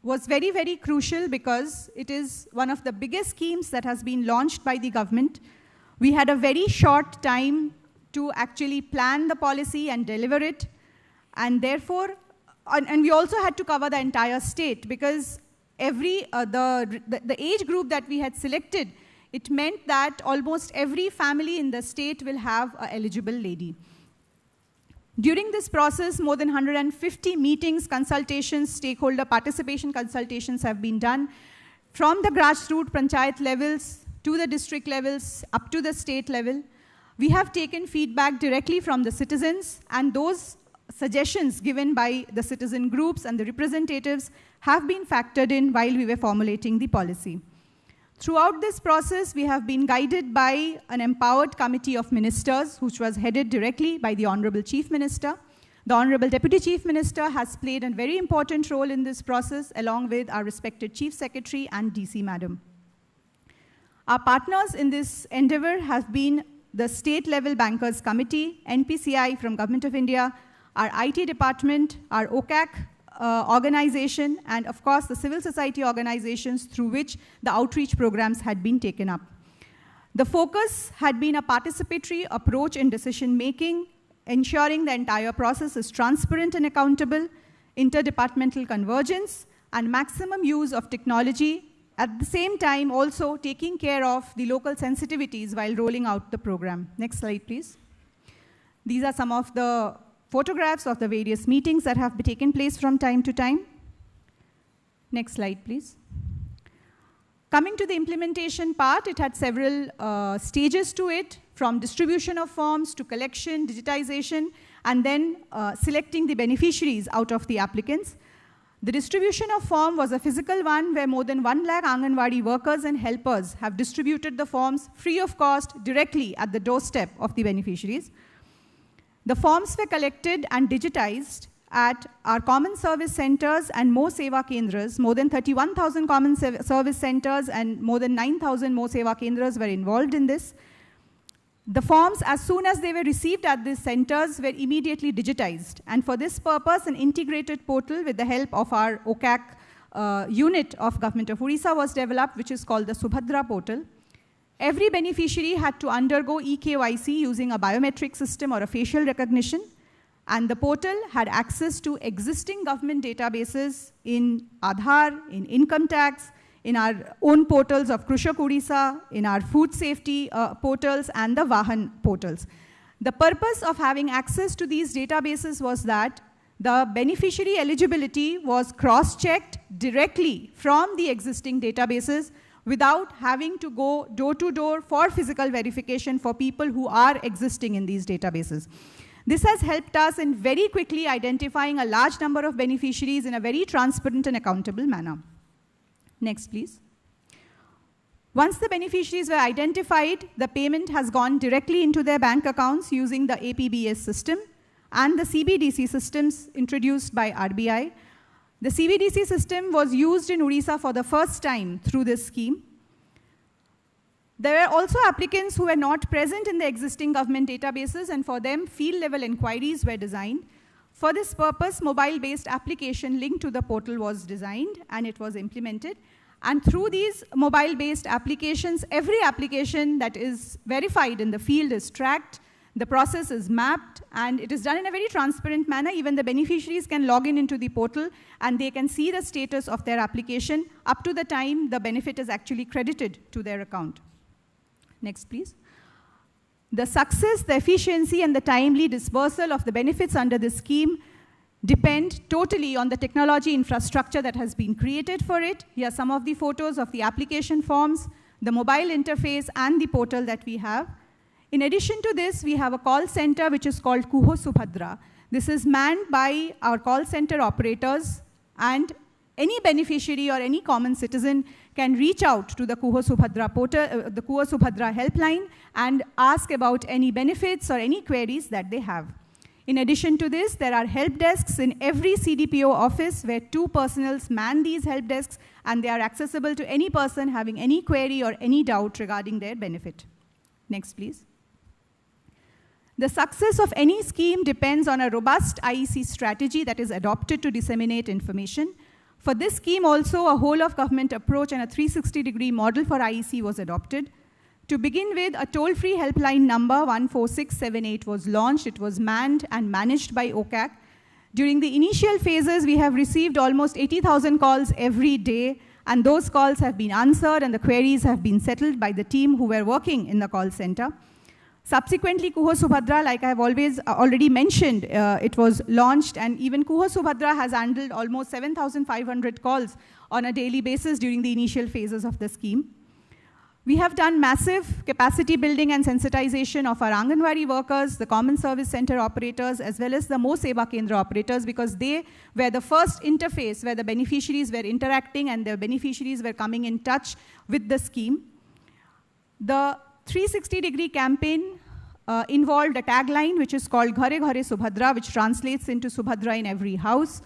was very, very crucial because it is one of the biggest schemes that has been launched by the government. We had a very short time to actually plan the policy and deliver it, and therefore, and we also had to cover the entire state because the age group that we had selected, it meant that almost every family in the state will have an eligible lady. During this process, more than 150 meetings, consultations, stakeholder participation consultations have been done from the grassroots panchayat levels to the district levels up to the state level. We have taken feedback directly from the citizens, and those suggestions given by the citizen groups and the representatives have been factored in while we were formulating the policy. Throughout this process, we have been guided by an empowered committee of ministers, which was headed directly by the Honorable Chief Minister. The Honorable Deputy Chief Minister has played a very important role in this process, along with our respected Chief Secretary and DC Madam. Our partners in this endeavor have been the State-Level Bankers Committee, NPCI from Government of India, our IT department, our OCAC organization, and of course the civil society organizations through which the outreach programs had been taken up. The focus had been a participatory approach in decision making, ensuring the entire process is transparent and accountable, interdepartmental convergence, and maximum use of technology, at the same time also taking care of the local sensitivities while rolling out the program. Next slide, please. These are some of the photographs of the various meetings that have taken place from time to time. Next slide, please. Coming to the implementation part, it had several stages to it, from distribution of forms to collection, digitization, and then selecting the beneficiaries out of the applicants. The distribution of form was a physical one where more than 1 lakh Anganwadi workers and helpers have distributed the forms free of cost directly at the doorstep of the beneficiaries. The forms were collected and digitized at our common service centers and Mo Seva Kendras. More than 31,000 common service centers and more than 9,000 Mo Seva Kendras were involved in this. The forms, as soon as they were received at these centers, were immediately digitized. And for this purpose, an integrated portal with the help of our OCAC unit of Government of Odisha was developed, which is called the Subhadra portal. Every beneficiary had to undergo eKYC using a biometric system or a facial recognition. And the portal had access to existing government databases in Aadhaar, in income tax, in our own portals of Krushak Odisha, in our food safety portals, and the Vahan portals. The purpose of having access to these databases was that the beneficiary eligibility was cross-checked directly from the existing databases without having to go door to door for physical verification for people who are existing in these databases. This has helped us in very quickly identifying a large number of beneficiaries in a very transparent and accountable manner. Next, please. Once the beneficiaries were identified, the payment has gone directly into their bank accounts using the APBS system and the CBDC systems introduced by RBI. The CBDC system was used in Odisha for the first time through this scheme. There were also applicants who were not present in the existing government databases, and for them, field-level inquiries were designed. For this purpose, mobile-based application linked to the portal was designed and it was implemented. And through these mobile-based applications, every application that is verified in the field is tracked. The process is mapped, and it is done in a very transparent manner. Even the beneficiaries can log in into the portal, and they can see the status of their application up to the time the benefit is actually credited to their account. Next, please. The success, the efficiency, and the timely disbursal of the benefits under this scheme depend totally on the technology infrastructure that has been created for it. Here are some of the photos of the application forms, the mobile interface, and the portal that we have. In addition to this, we have a call center which is called Kuho Subhadra. This is manned by our call center operators, and any beneficiary or any common citizen can reach out to the Kuho Subhadra portal, the Kuho Subhadra helpline, and ask about any benefits or any queries that they have. In addition to this, there are help desks in every CDPO office where 2 personnels man these help desks, and they are accessible to any person having any query or any doubt regarding their benefit. Next, please. The success of any scheme depends on a robust IEC strategy that is adopted to disseminate information. For this scheme also, a whole-of-government approach and a 360-degree model for IEC was adopted. To begin with, a toll-free helpline number 14678 was launched. It was manned and managed by OCAC. During the initial phases, we have received almost 80,000 calls every day, and those calls have been answered and the queries have been settled by the team who were working in the call center. Subsequently, Kuho Subhadra, like I have already mentioned, it was launched, and even Kuho Subhadra has handled almost 7,500 calls on a daily basis during the initial phases of the scheme. We have done massive capacity building and sensitization of our Anganwadi workers, the common service center operators, as well as the Mo Seva Kendra operators, because they were the first interface where the beneficiaries were interacting and the beneficiaries were coming in touch with the scheme. The 360-degree campaign involved a tagline which is called Ghare Ghare Subhadra, which translates into Subhadra in every house.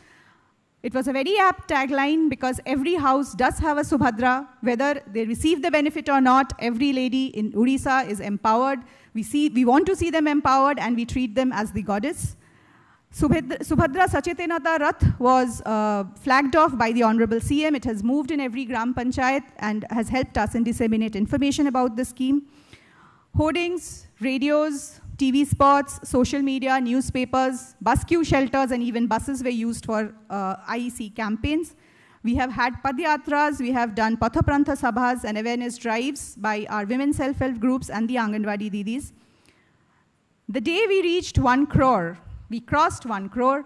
It was a very apt tagline because every house does have a Subhadra. Whether they receive the benefit or not, every lady in Odisha is empowered. We want to see them empowered, and we treat them as the goddess. Subhadra Sachetanata Rath was flagged off by the Honorable CM. It has moved in every Gram Panchayat and has helped us in disseminate information about the scheme. Hoardings, radios, TV spots, social media, newspapers, bus queue shelters, and even buses were used for IEC campaigns. We have had Padyatras, we have done Pathaprantha Sabhas and awareness drives by our women self-help groups and the Anganwadi Didis. The day we reached 1 crore, we crossed 1 crore,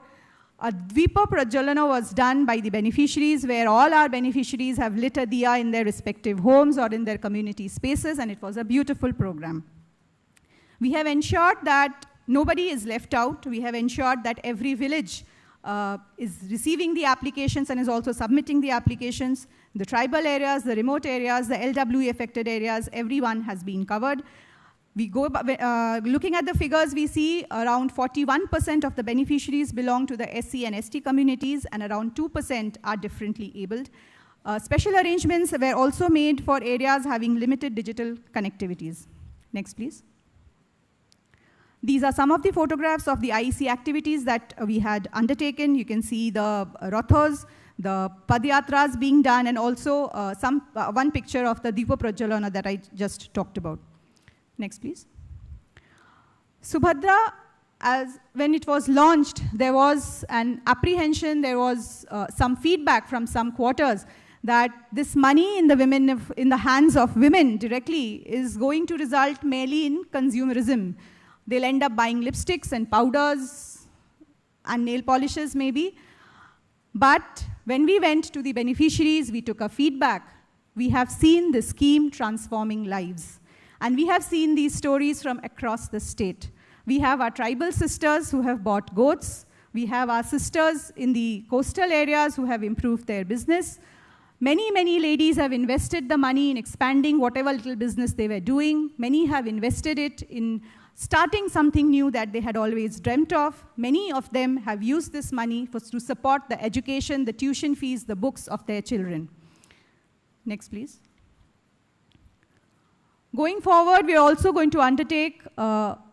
a Dvipa Prajalana was done by the beneficiaries, where all our beneficiaries have lit a diya in their respective homes or in their community spaces, and it was a beautiful program. We have ensured that nobody is left out. We have ensured that every village is receiving the applications and is also submitting the applications. The tribal areas, the remote areas, the LWE affected areas, everyone has been covered. We go, looking at the figures, we see around 41% of the beneficiaries belong to the SC and ST communities, and around 2% are differently abled. Special arrangements were also made for areas having limited digital connectivities. Next, please. These are some of the photographs of the IEC activities that we had undertaken. You can see the Rathos, the Padyatras being done, and also one picture of the Deepa Prajalana that I just talked about. Next, please. Subhadra, when it was launched, there was an apprehension, there was some feedback from some quarters that this money in the hands of women directly is going to result mainly in consumerism. They'll end up buying lipsticks and powders and nail polishes maybe. But when we went to the beneficiaries, we took a feedback. We have seen the scheme transforming lives. And we have seen these stories from across the state. We have our tribal sisters who have bought goats. We have our sisters in the coastal areas who have improved their business. Many, many ladies have invested the money in expanding whatever little business they were doing. Many have invested it in starting something new that they had always dreamt of. Many of them have used this money to support the education, the tuition fees, the books of their children. Next, please. Going forward, we are also going to undertake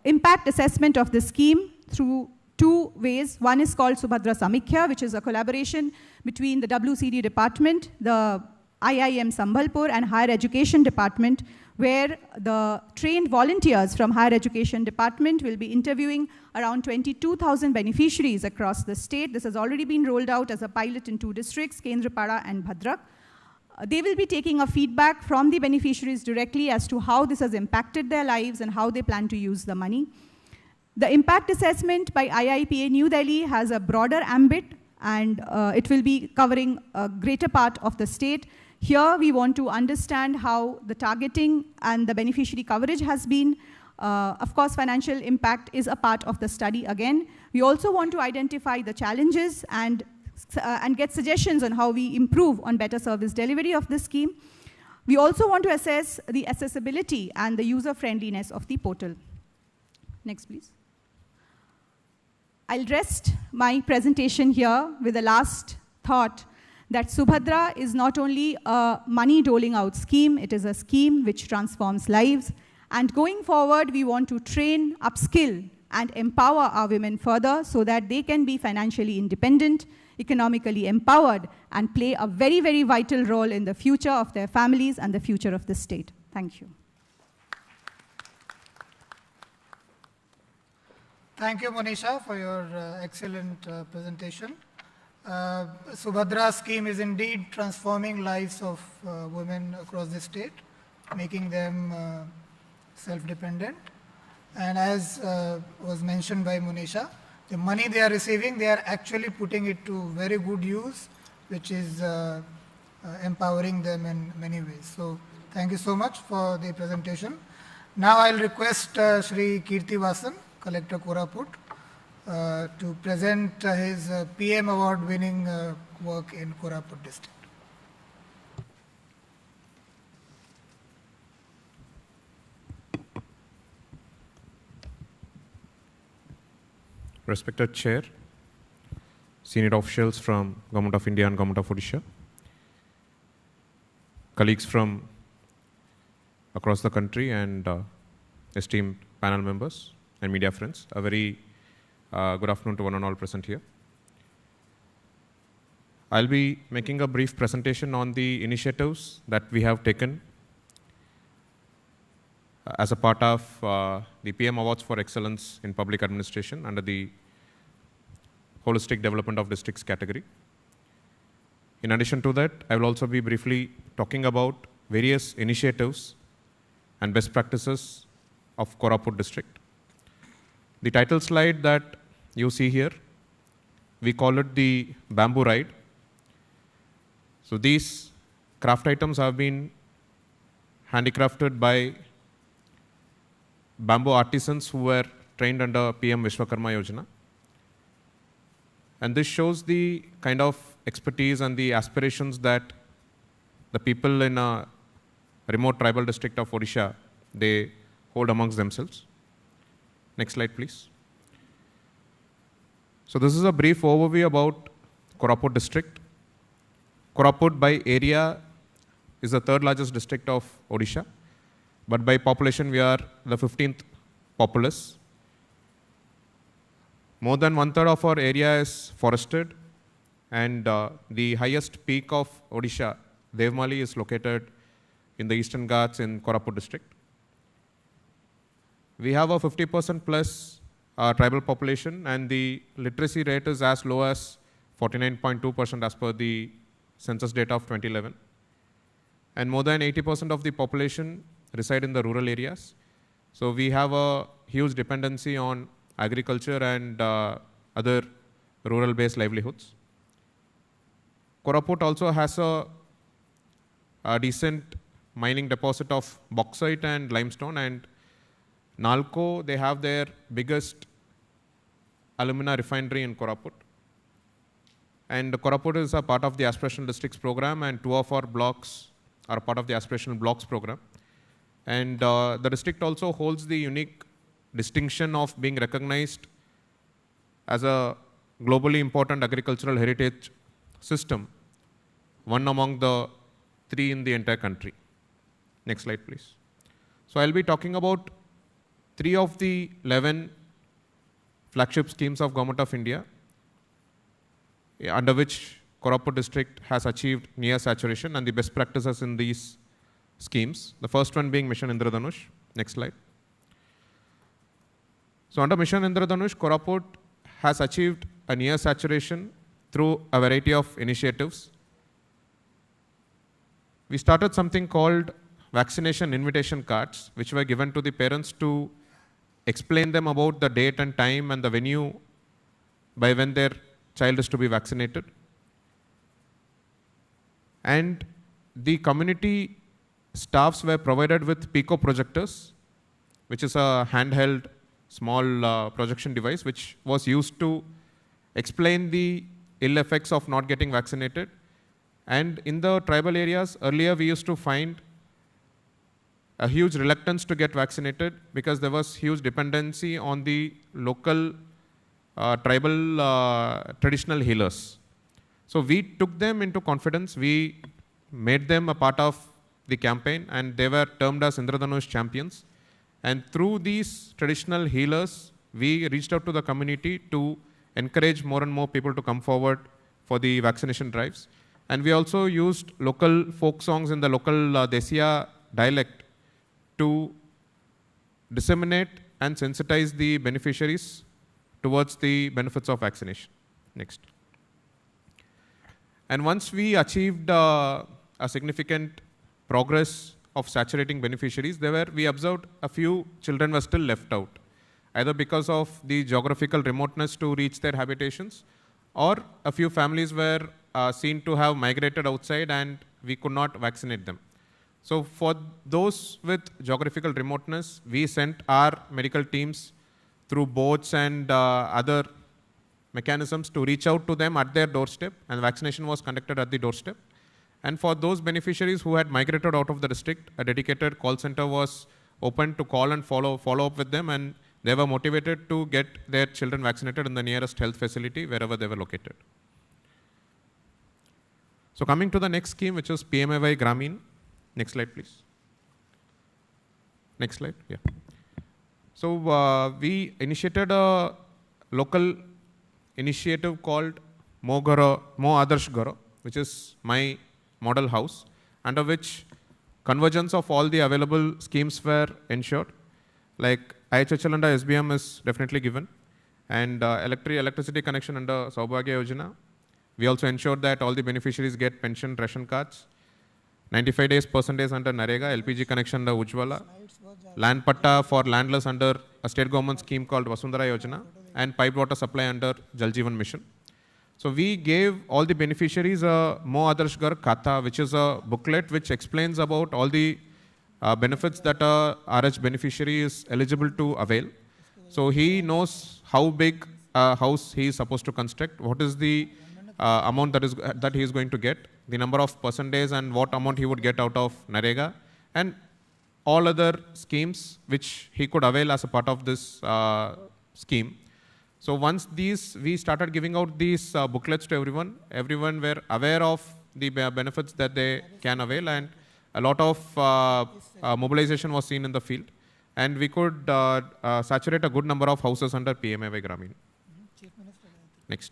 impact assessment of the scheme through 2 ways. One is called Subhadra Samikhya, which is a collaboration between the WCD department, the IIM Sambalpur, and Higher Education Department, where the trained volunteers from Higher Education Department will be interviewing around 22,000 beneficiaries across the state. This has already been rolled out as a pilot in 2 districts, Kendrapada and Bhadrak. They will be taking a feedback from the beneficiaries directly as to how this has impacted their lives and how they plan to use the money. The impact assessment by IIPA New Delhi has a broader ambit, and it will be covering a greater part of the state. Here we want to understand how the targeting and the beneficiary coverage has been. Of course, financial impact is a part of the study again. We also want to identify the challenges and get suggestions on how we improve on better service delivery of this scheme. We also want to assess the accessibility and the user-friendliness of the portal. Next, please. I'll rest my presentation here with the last thought that Subhadra is not only a money doling out scheme, it is a scheme which transforms lives. And going forward, we want to train, upskill, and empower our women further so that they can be financially independent, economically empowered, and play a very, very vital role in the future of their families and the future of the state. Thank you. Thank you, Monisha, for your excellent presentation. Subhadra scheme is indeed transforming lives of women across the state, making them self-dependent. And as was mentioned by Monisha, the money they are receiving, they are actually putting it to very good use, which is empowering them in many ways. So thank you so much for the presentation. Now I'll request Shri Kirti Vasan, Collector Koraput, to present his PM award winning work in Koraput district. Respected Chair, senior officials from Government of India and Government of Odisha, colleagues from across the country, and esteemed panel members and media friends, a very good afternoon to one and all present here. I'll be making a brief presentation on the initiatives that we have taken as a part of the PM Awards for Excellence in Public Administration under the Holistic Development of Districts category. In addition to that, I will also be briefly talking about various initiatives and best practices of Koraput district. The title slide that you see here, we call it the bamboo ride. So these craft items have been handicrafted by bamboo artisans who were trained under PM Vishwakarma Yojana. And this shows the kind of expertise and the aspirations that the people in a remote tribal district of Odisha, they hold amongst themselves. Next slide, please. So this is a brief overview about Koraput district. Koraput by area is the 3rd largest district of Odisha, but by population we are the 15th populous. More than 1/3 of our area is forested, and the highest peak of Odisha, Devmali, is located in the Eastern Ghats in Koraput district. We have a 50% plus tribal population, and the literacy rate is as low as 49.2% as per the census data of 2011. And more than 80% of the population reside in the rural areas. So we have a huge dependency on agriculture and other rural-based livelihoods. Koraput also has a decent mining deposit of bauxite and limestone, and Nalco, they have their biggest alumina refinery in Koraput. And Koraput is a part of the Aspirational Districts program, and 2 of our blocks are part of the Aspirational Blocks program. And the district also holds the unique distinction of being recognized as a globally important agricultural heritage system, one among the 3 in the entire country. Next slide, please. So I'll be talking about 3 of the 11 flagship schemes of Government of India, under which Koraput district has achieved near saturation, and the best practices in these schemes. The first one being Mission Indradhanush. Next slide. So under Mission Indradhanush, Koraput has achieved a near saturation through a variety of initiatives. We started something called vaccination invitation cards, which were given to the parents to explain them about the date and time and the venue by when their child is to be vaccinated. And the community staffs were provided with Pico projectors, which is a handheld small projection device which was used to explain the ill effects of not getting vaccinated. And in the tribal areas, earlier we used to find a huge reluctance to get vaccinated because there was huge dependency on the local tribal traditional healers. So we took them into confidence, we made them a part of the campaign, and they were termed as Indradhanush champions. And through these traditional healers, we reached out to the community to encourage more and more people to come forward for the vaccination drives. And we also used local folk songs in the local Desiya dialect to disseminate and sensitize the beneficiaries towards the benefits of vaccination. Next. And once we achieved a significant progress of saturating beneficiaries, we observed a few children were still left out, either because of the geographical remoteness to reach their habitations, or a few families were seen to have migrated outside and we could not vaccinate them. So for those with geographical remoteness, we sent our medical teams through boats and other mechanisms to reach out to them at their doorstep, and vaccination was conducted at the doorstep. And for those beneficiaries who had migrated out of the district, a dedicated call center was opened to call and follow up with them, and they were motivated to get their children vaccinated in the nearest health facility wherever they were located. So coming to the next scheme, which is PMAY Gramin. Next slide, please. Next slide, yeah. So we initiated a local initiative called Mo Adarsh Garo, which is my model house, under which convergence of all the available schemes were ensured. Like IHHL under SBM is definitely given, and electricity connection under Saubhagya Yojana. We also ensured that all the beneficiaries get pension ration cards, 95 days percentage under Narega, LPG connection under Ujjwala, land patta for landless under a state government scheme called Vasundhara Yojana, and piped water supply under Jal Jeevan Mission. So we gave all the beneficiaries a Mo Adarsh Ghar Khata, which is a booklet which explains about all the benefits that a RH beneficiary is eligible to avail. So he knows how big a house he is supposed to construct, what is the amount that he is going to get, the number of percentage and what amount he would get out of Narega, and all other schemes which he could avail as a part of this scheme. So once we started giving out these booklets to everyone were aware of the benefits that they can avail, and a lot of mobilization was seen in the field, and we could saturate a good number of houses under PMAY Gramin. Next.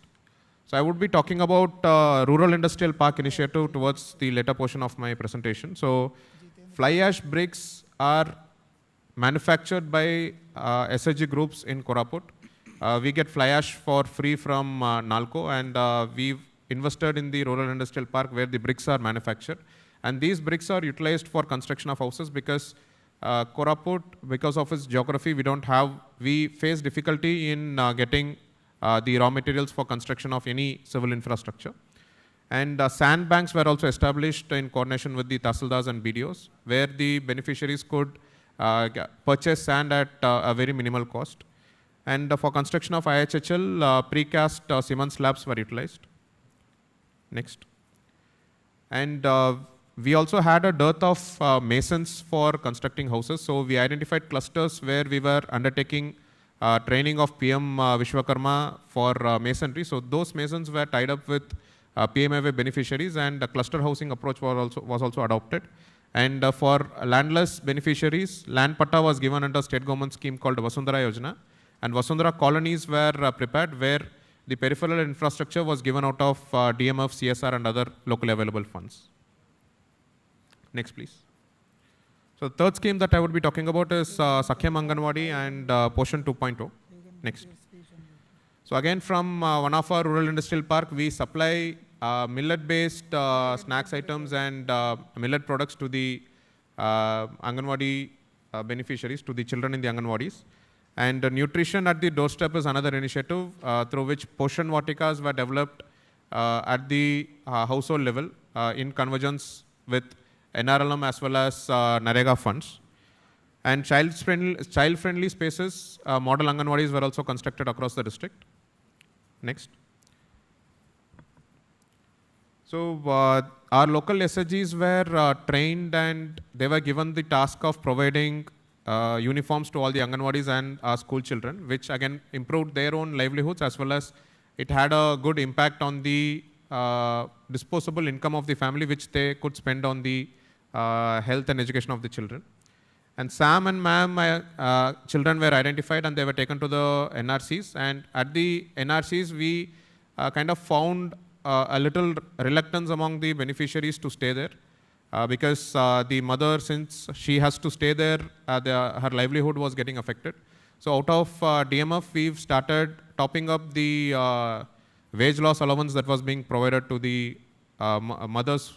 So I would be talking about Rural Industrial Park Initiative towards the later portion of my presentation. So fly ash bricks are manufactured by SHG groups in Koraput. We get fly ash for free from NALCO, and we've invested in the Rural Industrial Park where the bricks are manufactured. And these bricks are utilized for construction of houses because Koraput, because of its geography, we face difficulty in getting the raw materials for construction of any civil infrastructure. And sand banks were also established in coordination with the Tahsildars and BDOs, where the beneficiaries could purchase sand at a very minimal cost. And for construction of IHHL, precast cement slabs were utilized. Next. And we also had a dearth of masons for constructing houses. So we identified clusters where we were undertaking training of PM Vishwakarma for masonry. So those masons were tied up with PMAY beneficiaries, and a cluster housing approach was also adopted. And for landless beneficiaries, land patta was given under state government scheme called Vasundhara Yojana. And Vasundhara colonies were prepared where the peripheral infrastructure was given out of DMF, CSR and other locally available funds. Next, please. So the third scheme that I would be talking about is Sakhyam Anganwadi and Poshan 2.0. Next. So again, from one of our rural industrial park, we supply millet-based snacks items and millet products to the Anganwadi beneficiaries, to the children in the Anganwadis. And nutrition at the doorstep is another initiative through which Poshan Vatikas were developed at the household level in convergence with NRLM as well as NREGA funds. And child-friendly spaces, model Anganwadis were also constructed across the district. Next. So our local SHGs were trained and they were given the task of providing uniforms to all the Anganwadis and our school children, which again improved their own livelihoods as well as it had a good impact on the disposable income of the family, which they could spend on the health and education of the children. And Sam and Ma'am children were identified and they were taken to the NRCs. And at the NRCs, we kind of found a little reluctance among the beneficiaries to stay there because the mother, since she has to stay there, her livelihood was getting affected. So out of DMF, we've started topping up the wage loss allowance that was being provided to the mothers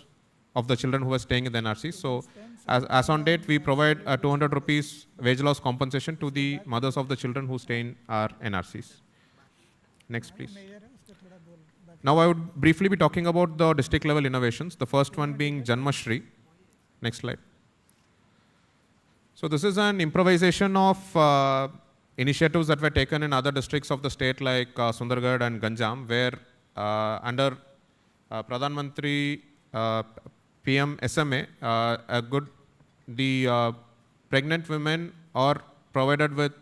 of the children who were staying in the NRCs. So as on date, we provide 200 rupees wage loss compensation to the mothers of the children who stay in our NRCs. Next, please. Now I would briefly be talking about the district level innovations. The first one being Janmashri. Next slide. So this is an improvisation of initiatives that were taken in other districts of the state like Sundargarh and Ganjam, where under Pradhan Mantri PM SMA, the pregnant women are provided with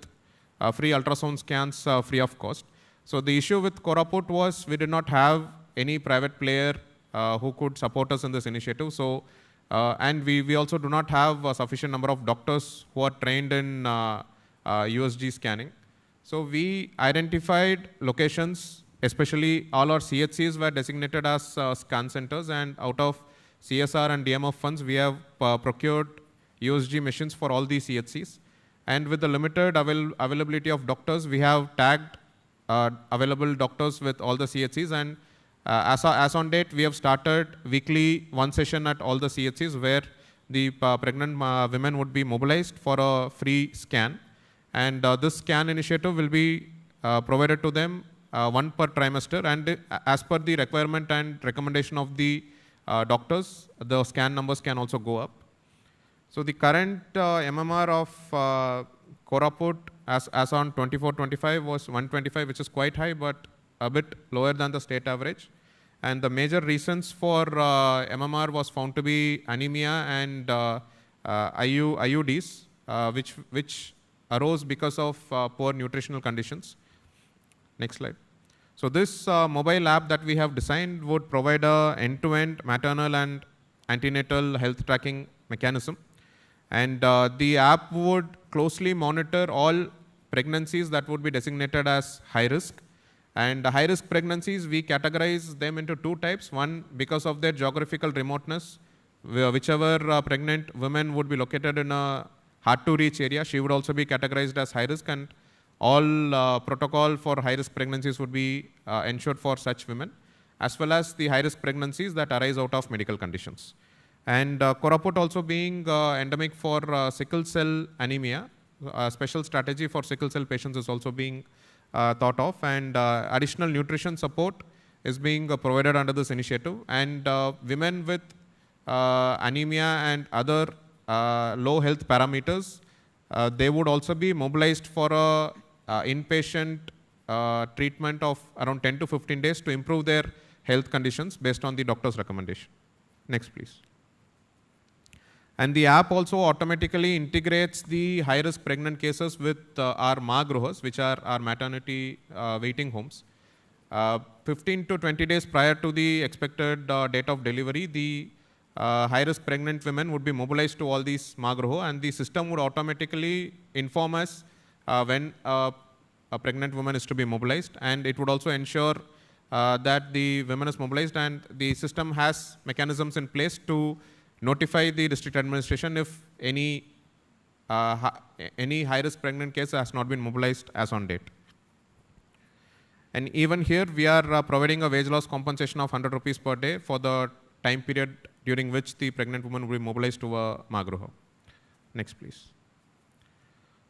free ultrasound scans free of cost. So the issue with Koraput was we did not have any private player who could support us in this initiative. So, and we also do not have a sufficient number of doctors who are trained in USG scanning. So we identified locations, especially all our CHCs were designated as scan centers, and out of CSR and DMF funds, we have procured USG machines for all these CHCs. And with the limited availability of doctors, we have tagged available doctors with all the CHCs, and as on date, we have started weekly one session at all the CHCs where the pregnant women would be mobilized for a free scan. And this scan initiative will be provided to them one per trimester, and as per the requirement and recommendation of the doctors, the scan numbers can also go up. So the current MMR of Koraput as on 24-25 was 125, which is quite high, but a bit lower than the state average. And the major reasons for MMR was found to be anemia and IUDs, which arose because of poor nutritional conditions. Next slide. So this mobile app that we have designed would provide a end-to-end maternal and antenatal health tracking mechanism. And the app would closely monitor all pregnancies that would be designated as high risk. And high-risk pregnancies, we categorize them into two types. One, because of their geographical remoteness, whichever pregnant women would be located in a hard-to-reach area, she would also be categorized as high-risk, and all protocol for high-risk pregnancies would be ensured for such women, as well as the high-risk pregnancies that arise out of medical conditions. And Koraput also being endemic for sickle cell anemia, a special strategy for sickle cell patients is also being thought of, and additional nutrition support is being provided under this initiative. And women with anemia and other low health parameters, they would also be mobilized for a inpatient treatment of around 10 to 15 days to improve their health conditions based on the doctor's recommendation. Next, please. And the app also automatically integrates the high-risk pregnant cases with our Ma Gruhas, which are our maternity waiting homes. 15 to 20 days prior to the expected date of delivery, the high-risk pregnant women would be mobilized to all these Ma Gruho, and the system would automatically inform us when a pregnant woman is to be mobilized, and it would also ensure that the woman is mobilized, and the system has mechanisms in place to notify the district administration if any any high-risk pregnant case has not been mobilized as on date. And even here, we are providing a wage loss compensation of 100 rupees per day for the time period during which the pregnant woman will be mobilized to a Magruha. Next, please.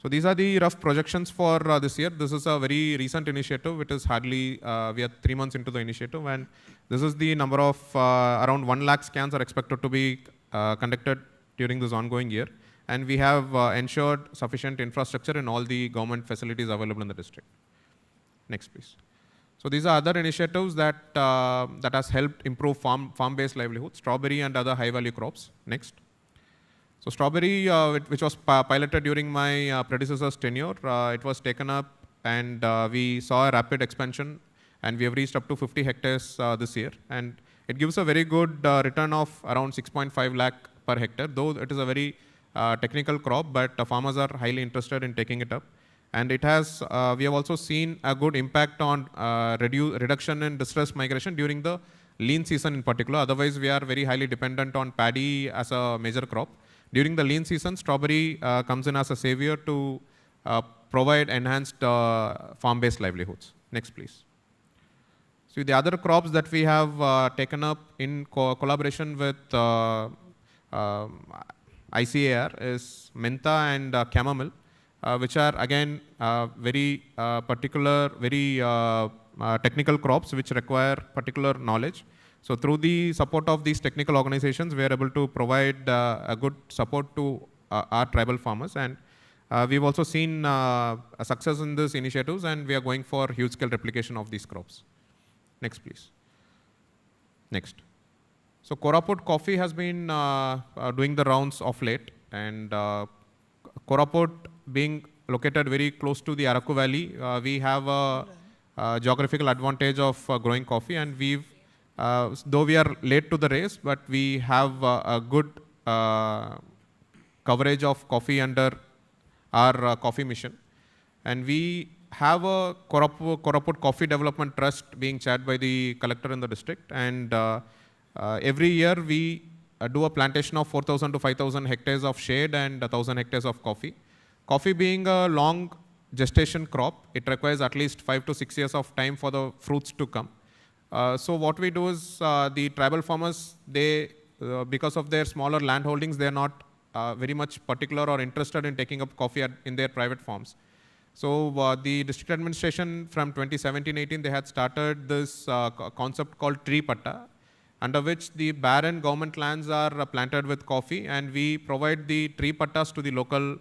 So these are the rough projections for this year. This is a very recent initiative. It is hardly, we are 3 months into the initiative, and this is the number of around 1 lakh scans are expected to be conducted during this ongoing year. And we have ensured sufficient infrastructure in all the government facilities available in the district. Next, please. So these are other initiatives that, that has helped improve farm-based livelihood, strawberry and other high-value crops. Next. So strawberry, which was piloted during my predecessor's tenure, it was taken up and we saw a rapid expansion, and we have reached up to 50 hectares this year. And it gives a very good return of around 6.5 lakh per hectare, though it is a very technical crop, but farmers are highly interested in taking it up. And it has, we have also seen a good impact on reduction in distress migration during the lean season in particular. Otherwise, we are very highly dependent on paddy as a major crop. During the lean season, strawberry comes in as a savior to provide enhanced farm-based livelihoods. Next, please. So the other crops that we have taken up in collaboration with ICAR is mentha and chamomile, which are again very particular, very technical crops which require particular knowledge. So through the support of these technical organizations, we are able to provide a good support to our tribal farmers. And we've also seen a success in these initiatives, and we are going for huge scale replication of these crops. Next, please. Next. So Koraput coffee has been doing the rounds of late, and Koraput being located very close to the Araku Valley, we have a geographical advantage of growing coffee, and we've, though we are late to the race, but we have a good coverage of coffee under our coffee mission. And we have a Koraput Coffee Development Trust being chaired by the collector in the district, and every year we do a plantation of 4,000 to 5,000 hectares of shade and 1,000 hectares of coffee. Coffee being a long gestation crop, it requires at least 5 to 6 years of time for the fruits to come. So what we do is the tribal farmers, they, because of their smaller land holdings, they are not very much particular or interested in taking up coffee in their private farms. So the district administration from 2017-18, they had started this concept called tree patta, under which the barren government lands are planted with coffee, and we provide the tree pattas to the local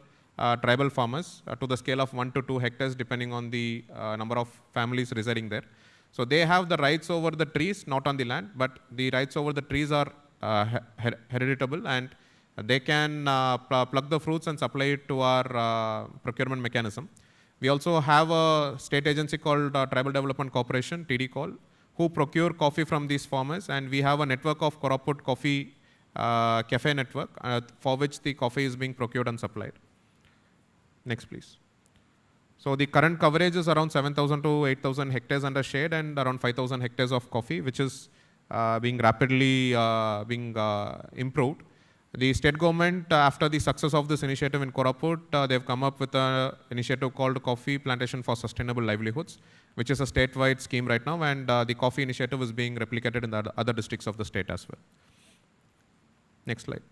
tribal farmers to the scale of 1 to 2 hectares, depending on the number of families residing there. So they have the rights over the trees, not on the land, but the rights over the trees are heritable, and they can pluck the fruits and supply it to our procurement mechanism. We also have a state agency called Tribal Development Corporation, TDCOL, who procure coffee from these farmers, and we have a network of Koraput Coffee Cafe network for which the coffee is being procured and supplied. Next, please. So the current coverage is around 7,000 to 8,000 hectares under shade and around 5,000 hectares of coffee, which is being rapidly improved. The state government, after the success of this initiative in Koraput, they've come up with an initiative called Coffee Plantation for Sustainable Livelihoods, which is a statewide scheme right now, and the coffee initiative is being replicated in the other districts of the state as well. Next slide.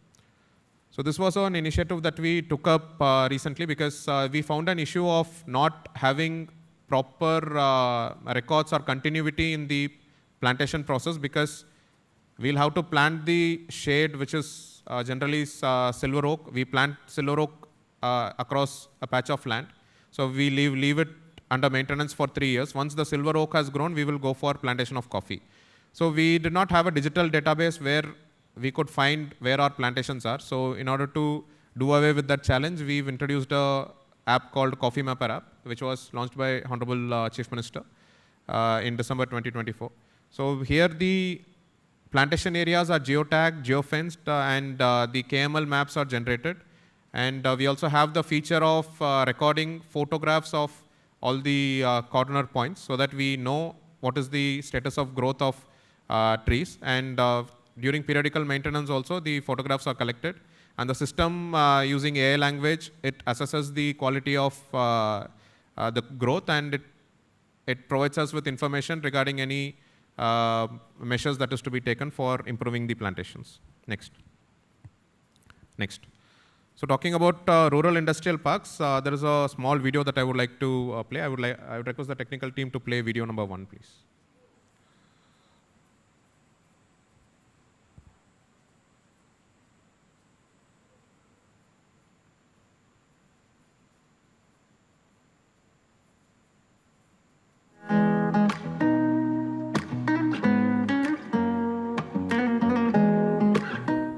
So this was an initiative that we took up recently because we found an issue of not having proper records or continuity in the plantation process, because we'll have to plant the shade, which is generally silver oak. We plant silver oak across a patch of land. So we leave it under maintenance for 3 years. Once the silver oak has grown, we will go for plantation of coffee. So we did not have a digital database where we could find where our plantations are. So in order to do away with that challenge, we've introduced an app called Coffee Mapper app, which was launched by Honorable Chief Minister in December 2024. So here the plantation areas are geotagged, geofenced, and the KML maps are generated. And we also have the feature of recording photographs of all the corner points so that we know what is the status of growth of trees. And during periodical maintenance also, the photographs are collected. And the system using AI language, it assesses the quality of the growth, and it provides us with information regarding any measures that is to be taken for improving the plantations. Next. So talking about rural industrial parks, there is a small video that I would like to play. I would request the technical team to play video number 1, please.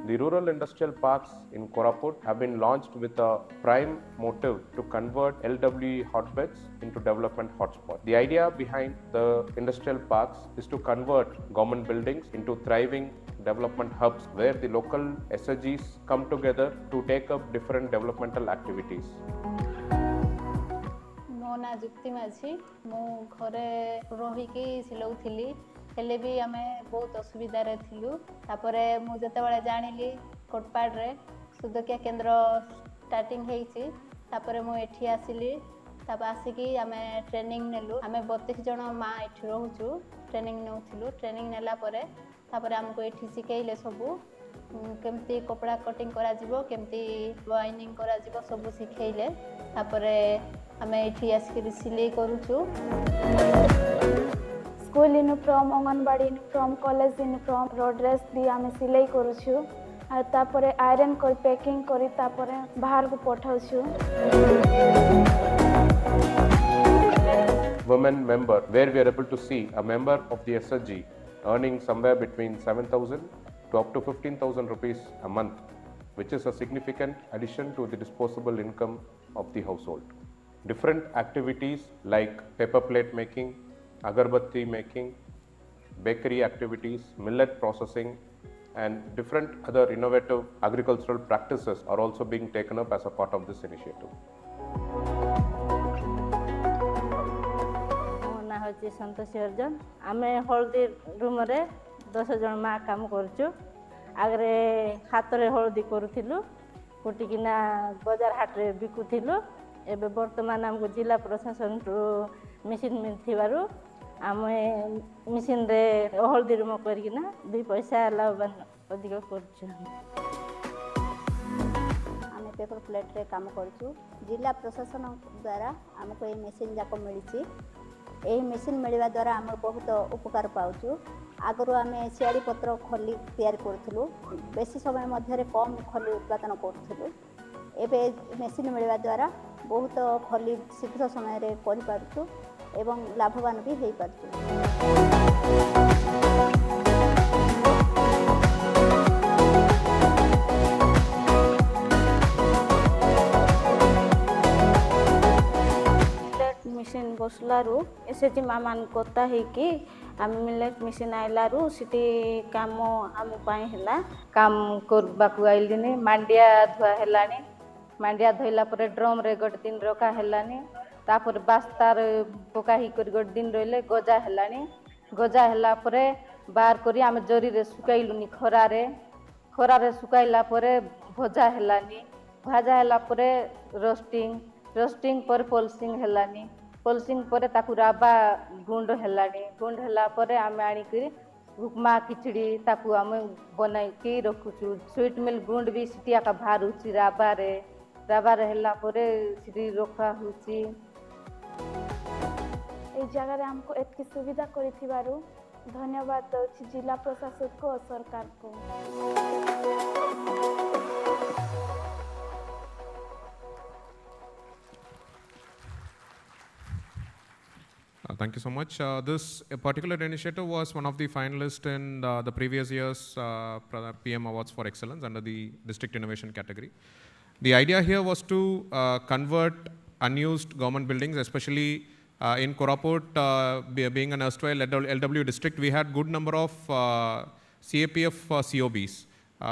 The rural industrial parks in Koraput have been launched with a prime motive to convert LWE hotbeds into development hotspots. The idea behind the industrial parks is to convert government buildings into thriving development hubs where the local SHGs come together to take up different developmental activities. ମୋ ନାଁ ଯୁକ୍ତି ମାଝୀ ମୁଁ ଘରେ ରହିକି ସିଲଉଥିଲି ହେଲେ ବି ଆମେ ବହୁତ ଅସୁବିଧାରେ ଥିଲୁ ତାପରେ ମୁଁ ଯେତେବେଳେ ଜାଣିଲି କୋଟପାଡ଼ରେ ସୁଦକ୍ଷା କେନ୍ଦ୍ର ଷ୍ଟାର୍ଟିଂ ହେଇଛି ତାପରେ ମୁଁ ଏଠି ଆସିଲି ତାପରେ ଆସିକି ଆମେ ଟ୍ରେନିଂ ନେଲୁ ଆମେ 32 ଜଣ ମା ଏଠି ରହୁଛୁ ଟ୍ରେନିଂ ନେଉଥିଲୁ ଟ୍ରେନିଂ ନେଲା ପରେ ତାପରେ ଆମକୁ ଏଠି ଶିଖେଇଲେ ସବୁ କେମିତି କପଡ଼ା କଟିଂ କରାଯିବ କେମିତି ୱାଇନିଂ କରାଯିବ ସବୁ ଶିଖେଇଲେ ତାପରେ ଆମେ ଏଠି ଆସିକି ସିଲେଇ କରୁଛୁ school uniform anganwadi uniform college uniform road dress भी आम सिलाई करुछु और तापर आयरन कर पैकिंग करी तापर बाहर को पठाउछु Women member, where we are able to see a member of the SHG earning somewhere between 7,000 to up to 15,000 rupees a month, which is a significant addition to the disposable income of the household. Different activities like paper plate making, agarbatti making, bakery activities, millet processing, and different other innovative agricultural practices are also being taken up as a part of this initiative. ମୋ ନାଁ ହେଉଛି ସନ୍ତୋଷୀ ହରିଜନ ଆମେ ହଳଦୀ ରୁମରେ 10 ଜଣ ମା କାମ କରୁଛୁ ଆଗରେ ହାତରେ ହଳଦୀ କରୁଥିଲୁ କୁଟିକିନା ବଜାର ହାଟରେ ବିକୁଥିଲୁ ଏବେ ବର୍ତ୍ତମାନ ଆମକୁ ଜିଲ୍ଲା ପ୍ରଶାସନରୁ ମେସିନ୍ ମିଳିଥିବାରୁ ଆମେ ମେସିନ୍ରେ ହଳଦୀ ରୁମ କରିକିନା 2 ପଇସା ଲାଭବାନ ଅଧିକ କରୁଛୁ ଆମେ ପେପର ପ୍ଲେଟ୍ରେ କାମ କରୁଛୁ ଜିଲ୍ଲା ପ୍ରଶାସନ ଦ୍ୱାରା ଆମକୁ ଏହି ମେସିନ୍ ଯାକ ମିଳିଛି ଏହି ମେସିନ୍ ମିଳିବା ଦ୍ୱାରା ଆମେ ବହୁତ ଉପକାର ପାଉଛୁ ଆଗରୁ ଆମେ ଶିଆଳି ପତ୍ର ଖଲି ତିଆରି କରୁଥିଲୁ ବେଶୀ ସମୟ ମଧ୍ୟରେ କମ୍ ଖଲି ଉତ୍ପାଦନ କରୁଥିଲୁ ଏବେ ମେସିନ୍ ମିଳିବା ଦ୍ୱାରା ବହୁତ ଖଲି ଶୀଘ୍ର ସମୟରେ କରିପାରୁଛୁ ଏବଂ ଲାଭବାନ ବି ହେଇପାରୁଛୁ ମେସିନ୍ ବସିଲାରୁ ଏସ୍ଏଚ୍ଜି ମା ମାନ କଥା ହେଇକି ଆମେ ମିଲେଟ୍ ମେସିନ୍ ଆଇଲାରୁ ସେଠି କାମ ଆମ ପାଇଁ ହେଲା କାମ କରିବାକୁ ଆଇଲିନି ମାଣ୍ଡିଆ ଧୁଆ ହେଲାଣି ମାଣ୍ଡିଆ ଧୋଇଲା ପରେ ଡ୍ରମ୍ରେ ଗୋଟେ ଦିନ ରଖା ହେଲାନି ତାପରେ ବାସ୍ତାରେ ପକା ହେଇକରି ଗୋଟେ ଦିନ ରହିଲେ ଗଜା ହେଲାଣି ଗଜା ହେଲା ପରେ ବାହାର କରି ଆମେ ଜରିରେ ଶୁକାଇଲୁନି ଖରାରେ ଶୁକାଇଲା ପରେ ଭଜା ହେଲାନି ଭଜା ହେଲା ପରେ ରୋଷ୍ଟିଂ ପରେ ପଲସିଂ ହେଲାନି ପଲସିଂ ପରେ ତାକୁ ରାବା ଗୁଣ୍ଡ ହେଲାଣି ଗୁଣ୍ଡ ହେଲା ପରେ ଆମେ ଆଣିକରି ଉପମା ଖିଚଡ଼ି ତାକୁ ଆମେ ବନାଇକି ରଖୁଛୁ ସୁଇଟ୍ ମିଲ୍ ଗୁଣ୍ଡ ବି ସେଠି ଆକା ବାହାରୁଛି ରାବାରେ ହେଲା ପରେ ସେଠି ରଖା ହେଉଛି এই জায়গায় हमको एतकी सुविधा करिथिबारु धन्यवाद दउछि जिला प्रशासन को और सरकार को Thank you so much. This particular initiative was one of the finalists in the previous year's PM Awards for Excellence under the District Innovation category. The idea here was to convert unused government buildings, especially in Koraput, being an erstwhile LW district, we had good number of CAPF COBs,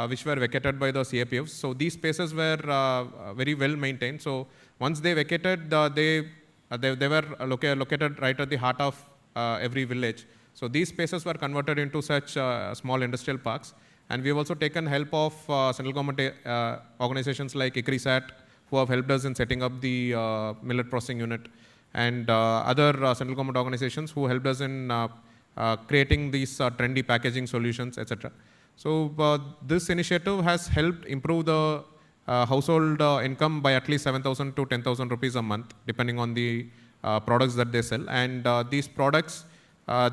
which were vacated by the CAPFs. So these spaces were very well maintained. So once they vacated, they were located right at the heart of every village. So these spaces were converted into such small industrial parks. And we have also taken help of central government organizations like ICRISAT, who have helped us in setting up the millet processing unit, and other central government organizations who helped us in creating these trendy packaging solutions, etc. So this initiative has helped improve the household income by at least 7,000 to 10,000 rupees a month, depending on the products that they sell. And these products,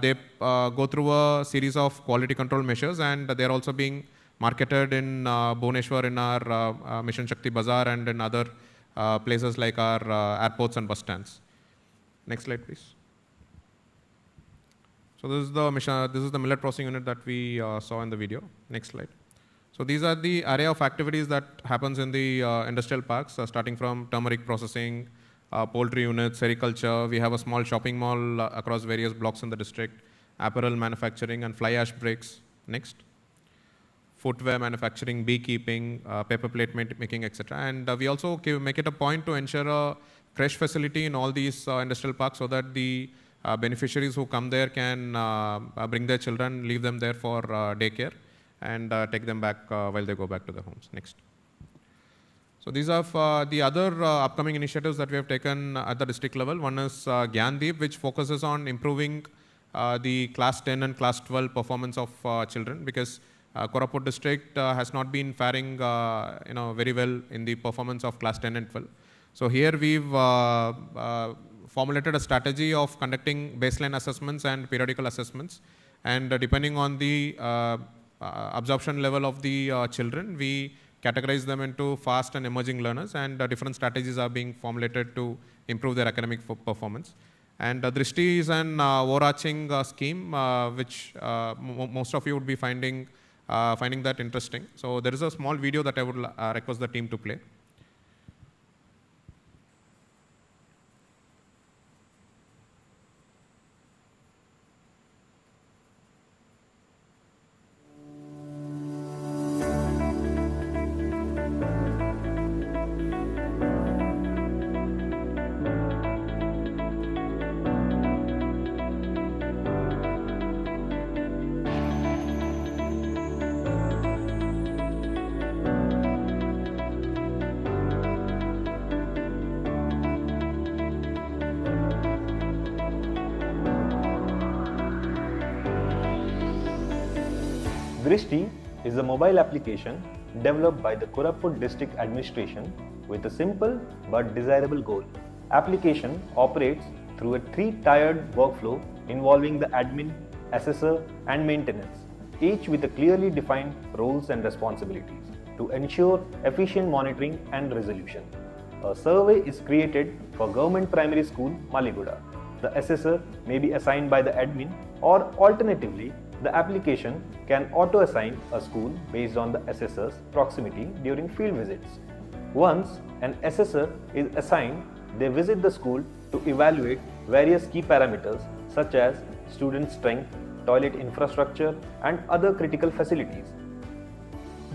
they go through a series of quality control measures, and they're also being marketed in Bhubaneswar in our Mission Shakti Bazaar and in other places like our airports and bus stands. Next slide, please. So this is the millet processing unit that we saw in the video. Next slide. So these are the array of activities that happens in the industrial parks, starting from turmeric processing, poultry units, sericulture. We have a small shopping mall across various blocks in the district, apparel manufacturing and fly ash bricks. Next. Footwear manufacturing, beekeeping, paper plate making, etc. And we also make it a point to ensure a creche facility in all these industrial parks so that the beneficiaries who come there can bring their children, leave them there for daycare, and take them back while they go back to their homes. Next. So these are the other upcoming initiatives that we have taken at the district level. One is Gyandeep, which focuses on improving the class 10 and class 12 performance of children, because Koraput district has not been faring very well in the performance of class 10 and 12. So here we've formulated a strategy of conducting baseline assessments and periodical assessments, and depending on the absorption level of the children, we categorize them into fast and emerging learners, and different strategies are being formulated to improve their academic performance. And Drishti is an overarching scheme which most of you would be finding that interesting. So there is a small video that I would request the team to play. Drishti is a mobile application developed by the Koraput District Administration with a simple but desirable goal. Application operates through a three-tiered workflow involving the admin, assessor and maintenance, each with a clearly defined roles and responsibilities to ensure efficient monitoring and resolution. A survey is created for Government Primary School, Maliguda. The assessor may be assigned by the admin, or alternatively, the application can auto-assign a school based on the assessor's proximity during field visits. Once an assessor is assigned, they visit the school to evaluate various key parameters such as student strength, toilet infrastructure and other critical facilities.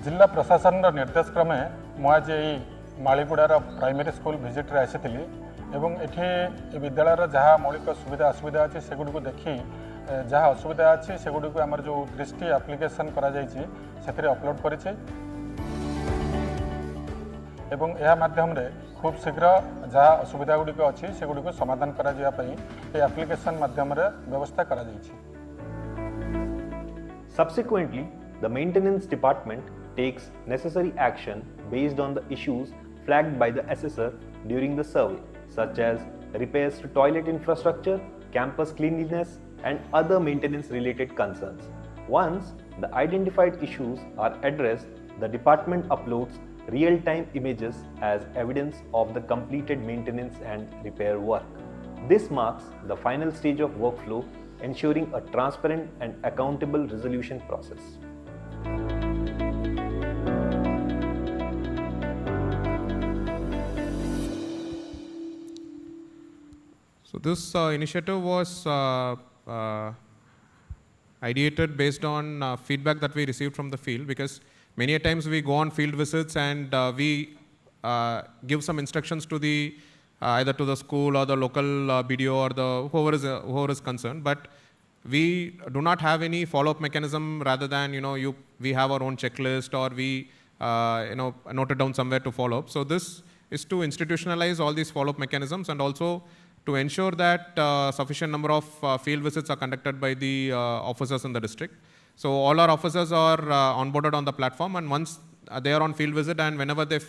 जिला प्रशासन निर्देश क्रमे मुझे मालीगुड़ार primary school visit रे आसी एवं एठी विद्यालय जहाँ मौलिक सुविधा असुविधा अच्छी सेगुड़ी को देखी जहाँ असुविधा अच्छी सेगुड़ी को आमर जो दृष्टि एप्लिकेशन करा जायछि सेथिरे अपलोड करिछि एवं यह माध्यम रे खूब शीघ्र जहाँ असुविधा गुड़ी अच्छी सेगुड़ी को समाधान करा जिया पई ए एप्लिकेशन माध्यम रे व्यवस्था करा जायछि. Subsequently, the maintenance department takes necessary action based on the issues flagged by the assessor during the survey, such as repairs to toilet infrastructure, campus cleanliness, and other maintenance-related concerns. Once the identified issues are addressed, the department uploads real-time images as evidence of the completed maintenance and repair work. This marks the final stage of workflow, ensuring a transparent and accountable resolution process. So this initiative was ideated based on feedback that we received from the field, because many a times we go on field visits and we give some instructions to the either to the school or the local BDO or the whoever is concerned, but we do not have any follow-up mechanism rather than, we have our own checklist or we, note it down somewhere to follow up. So this is to institutionalize all these follow-up mechanisms and also to ensure that sufficient number of field visits are conducted by the officers in the district. So all our officers are onboarded on the platform, and once they are on field visit and whenever they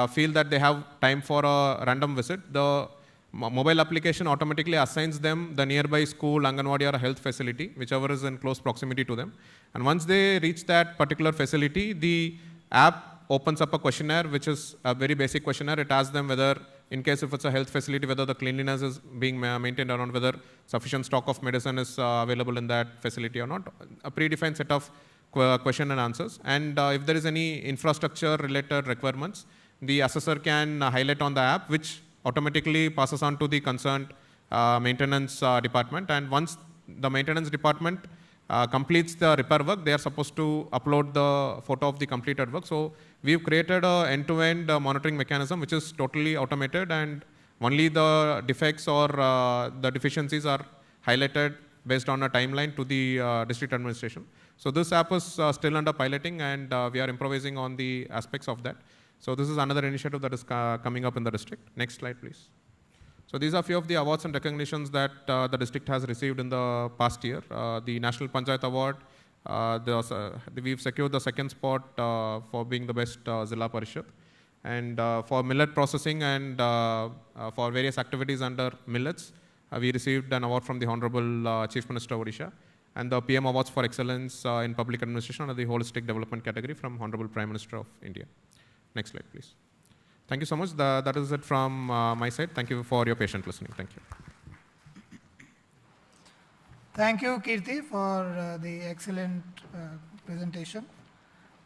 feel that they have time for a random visit, the mobile application automatically assigns them the nearby school, Anganwadi or a health facility, whichever is in close proximity to them. And once they reach that particular facility, the app opens up a questionnaire, which is a very basic questionnaire. It asks them whether, in case if it's a health facility, whether the cleanliness is being maintained or not, whether sufficient stock of medicine is available in that facility or not, a predefined set of question and answers. And if there is any infrastructure related requirements, the assessor can highlight on the app, which automatically passes on to the concerned maintenance department. And once the maintenance department completes the repair work, they are supposed to upload the photo of the completed work. So we've created a end-to-end monitoring mechanism which is totally automated, and only the defects or the deficiencies are highlighted based on a timeline to the district administration. So this app is still under piloting, and we are improvising on the aspects of that. So this is another initiative that is coming up in the district. Next slide, please. So these are a few of the awards and recognitions that the district has received in the past year. The National Panchayat Award, we've secured the second spot for being the best Zilla Parishad. And for millet processing and for various activities under millets, we received an award from the Honorable Chief Minister of Odisha, and the PM Awards for Excellence in Public Administration under the Holistic Development category from Honorable Prime Minister of India. Next slide, please. Thank you so much. That is it from my side. Thank you for your patient listening. Thank you. Thank you, Kirti, for the excellent presentation.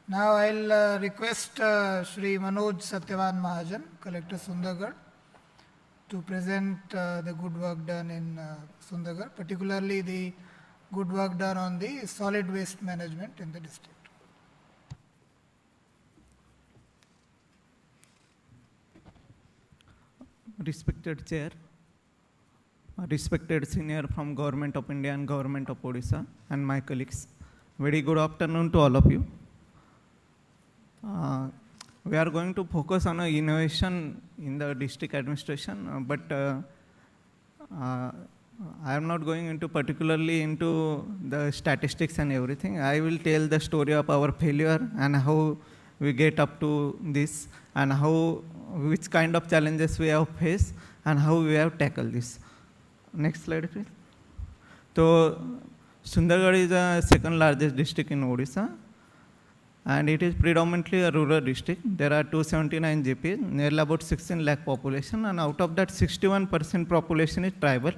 Now I'll request Shri Manoj Satyavan Mahajan, Collector Sundargarh, to present the good work done in Sundargarh, particularly the good work done on the solid waste management in the district. Respected Chair, respected senior from Government of India and Government of Odisha, and my colleagues, very good afternoon to all of you. We are going to focus on innovation in the district administration, but I am not going into particularly into the statistics and everything. I will tell the story of our failure and how we get up to this, and which kind of challenges we have faced and how we have tackled this. Next slide, please. So, Sundargarh is the second largest district in Odisha, and it is predominantly a rural district. There are 279 GPs, nearly about 16 lakh population, and out of that 61% population is tribal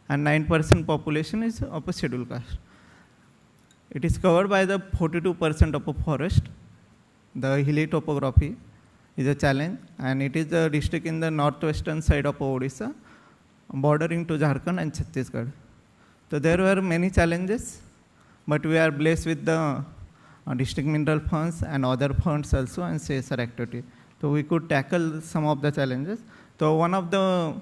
and 9% population is of a scheduled caste. It is covered by the 42% of a forest. The hilly topography is a challenge, and it is a district in the northwestern side of Odisha, bordering to Jharkhand and Chhattisgarh. So there were many challenges, but we are blessed with the district mineral funds and other funds also, and CSR activity. So we could tackle some of the challenges. So one of the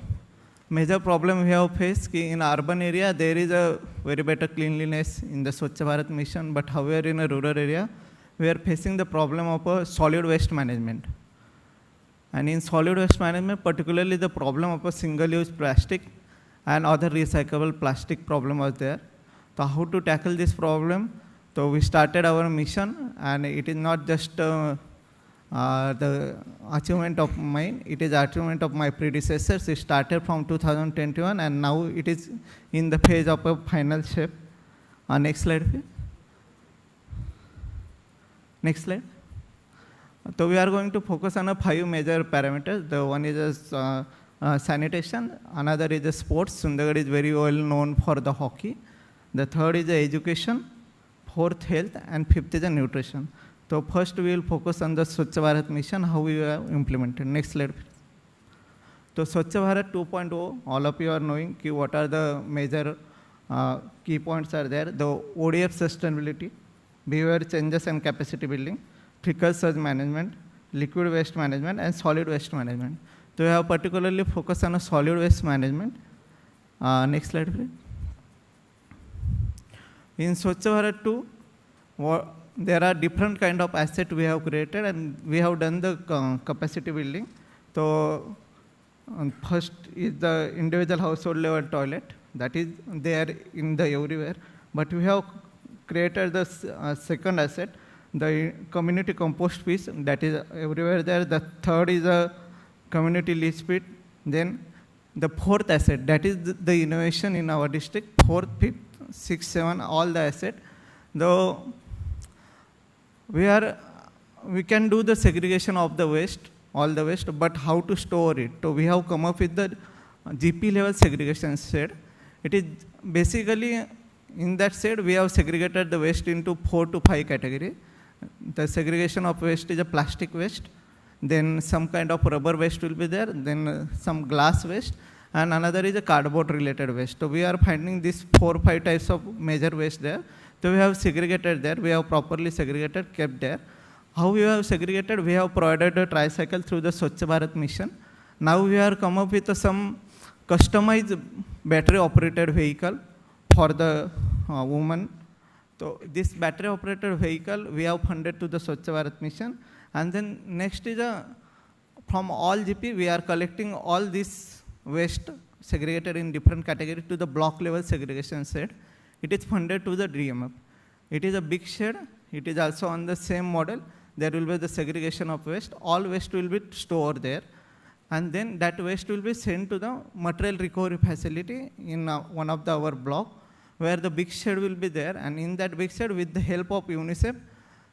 major problem we have faced in urban area, there is a very better cleanliness in the Swachh Bharat mission, but however in a rural area, we are facing the problem of a solid waste management. And in solid waste management, particularly the problem of a single-use plastic and other recyclable plastic problem was there. So how to tackle this problem? So we started our mission, and it is not just the achievement of mine, it is achievement of my predecessors. It started from 2021, and now it is in the phase of a final shape. Next slide, please. Next slide. So we are going to focus on 5 major parameters. The one is sanitation, another is sports. Sundargarh is very well known for the hockey. The third is education, fourth health, and fifth is nutrition. So first we will focus on the Swachh Bharat mission, how we have implemented. Next slide, please. So Swachh Bharat 2.0, all of you are knowing what are the major key points are there. The ODF sustainability, behavior changes and capacity building, fecal surge management, liquid waste management, and solid waste management. So we have particularly focused on a solid waste management. Next slide, please. In Swachh Bharat 2, there are different kind of asset we have created, and we have done the capacity building. So first is the individual household level toilet, that is there in the everywhere. But we have created the second asset, the community compost piece, that is everywhere there. The third is a community leach pit. Then the fourth asset, that is the innovation in our district, fourth, fifth, sixth, seventh, all the asset. Though we can do the segregation of the waste, all the waste, but how to store it? So we have come up with the GP level segregation shed. It is basically, in that shed, we have segregated the waste into 4 to 5 categories. The segregation of waste is a plastic waste, then some kind of rubber waste will be there, then some glass waste, and another is a cardboard related waste. So we are finding these 4 or 5 types of major waste there. So we have segregated there, we have properly segregated, kept there. How we have segregated? We have provided a tricycle through the Swachh Bharat mission. Now we have come up with some customized battery operated vehicle for the woman. So this battery operated vehicle we have funded to the Swachh Bharat mission. And then next is from all GP, we are collecting all this waste segregated in different categories to the block level segregation shed. It is funded to the DMF. It is a big shed. It is also on the same model. There will be the segregation of waste. All waste will be stored there. And then that waste will be sent to the material recovery facility in one of our block, where the big shed will be there. And in that big shed, with the help of UNICEF,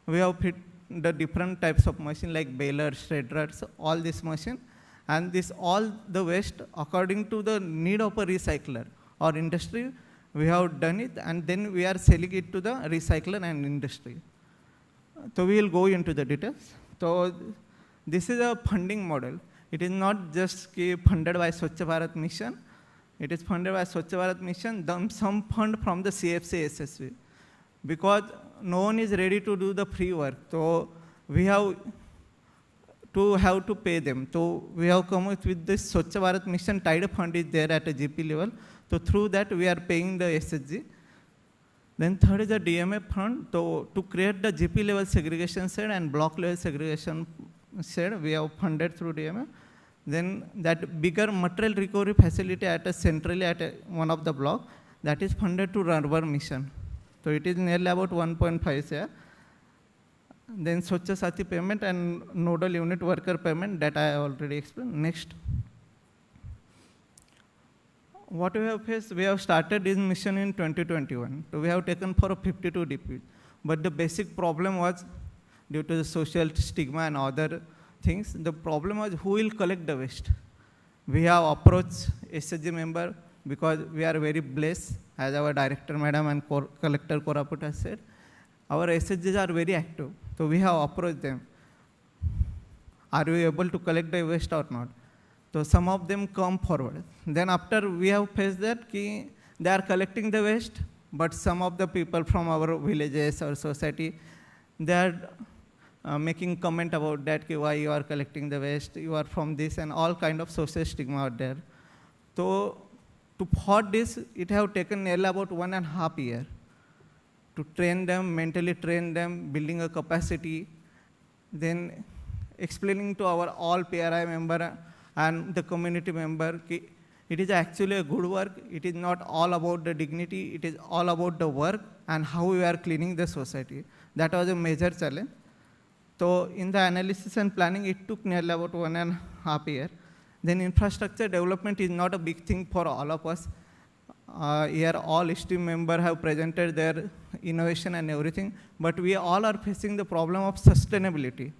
we have fit the different types of machine like balers, shredders, all this machine. And this all the waste according to the need of a recycler or industry, we have done it, and then we are selling it to the recycler and industry. So we will go into the details. So this is a funding model. It is not just funded by Swachh Bharat mission. It is funded by Swachh Bharat mission, then some fund from the CFC SSV. Because no one is ready to do the free work. So we have to pay them. So we have come up with this Swachh Bharat mission tied fund is there at a GP level. So through that we are paying the SSG. Then third is the DMF fund. So to create the GP level segregation shed and block level segregation shed, we have funded through DMF. Then that bigger material recovery facility centrally at one of the block, that is funded to Rubber mission. So it is nearly about 1.5 share. Then Swachh Sati payment and nodal unit worker payment, that I already explained. Next. What we have faced, we have started this mission in 2021. So we have taken for 52 DP. But the basic problem was due to the social stigma and other things. The problem was who will collect the waste. We have approached SSG member because we are very blessed, as our director madam and collector Koraput has said. Our SSGs are very active. So we have approached them. Are we able to collect the waste or not? So some of them come forward. Then after we have faced that, they are collecting the waste, but some of the people from our villages or society, they are making comment about that, why you are collecting the waste, you are from this, and all kind of social stigma out there. So for this, it have taken nearly about 1.5 years to train them, mentally train them, building a capacity, then explaining to our all PRI member and the community member, it is actually a good work. It is not all about the dignity. It is all about the work and how we are cleaning the society. That was a major challenge. So in the analysis and planning, it took nearly about 1.5 years. Then infrastructure development is not a big thing for all of us. Here all esteemed members have presented their innovation and everything, but we all are facing the problem of sustainability.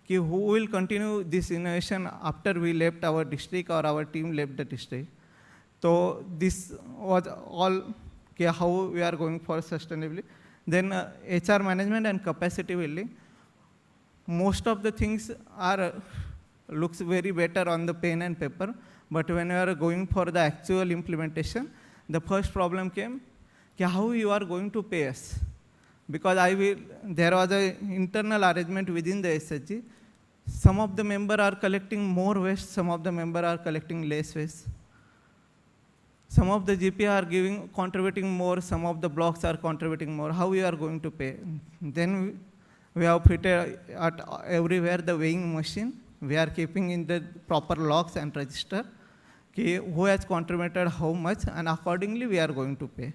Who will continue this innovation after we left our district or our team left the district. So this was all how we are going for sustainability. Then HR management and capacity building. Most of the things are looks very better on the pen and paper, but when we are going for the actual implementation, the first problem came, how you are going to pay us? Because there was an internal arrangement within the SSG. Some of the members are collecting more waste, some of the members are collecting less waste. some of the GP are contributing more, some of the blocks are contributing more. How we are going to pay? Then we have fitted at everywhere the weighing machine. We are keeping in the proper logs and register who has contributed how much, and accordingly we are going to pay.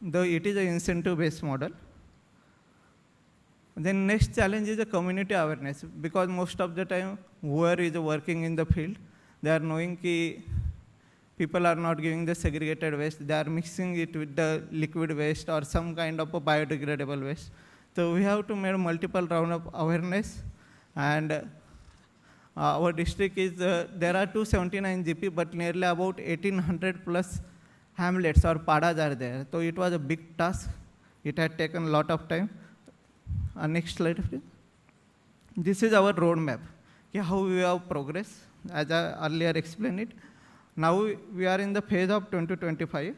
Though it is an incentive-based model. Then next challenge is the community awareness, because most of the time whoever is working in the field, they are knowing that people are not giving the segregated waste, they are mixing it with the liquid waste or some kind of a biodegradable waste. So we have to make multiple round of awareness, and our district is, there are 279 GP, but nearly about 1800 plus hamlets or padas are there. So it was a big task. It had taken a lot of time. Next slide, please. This is our roadmap, how we have progressed, as I earlier explained it. Now we are in the phase of 2025.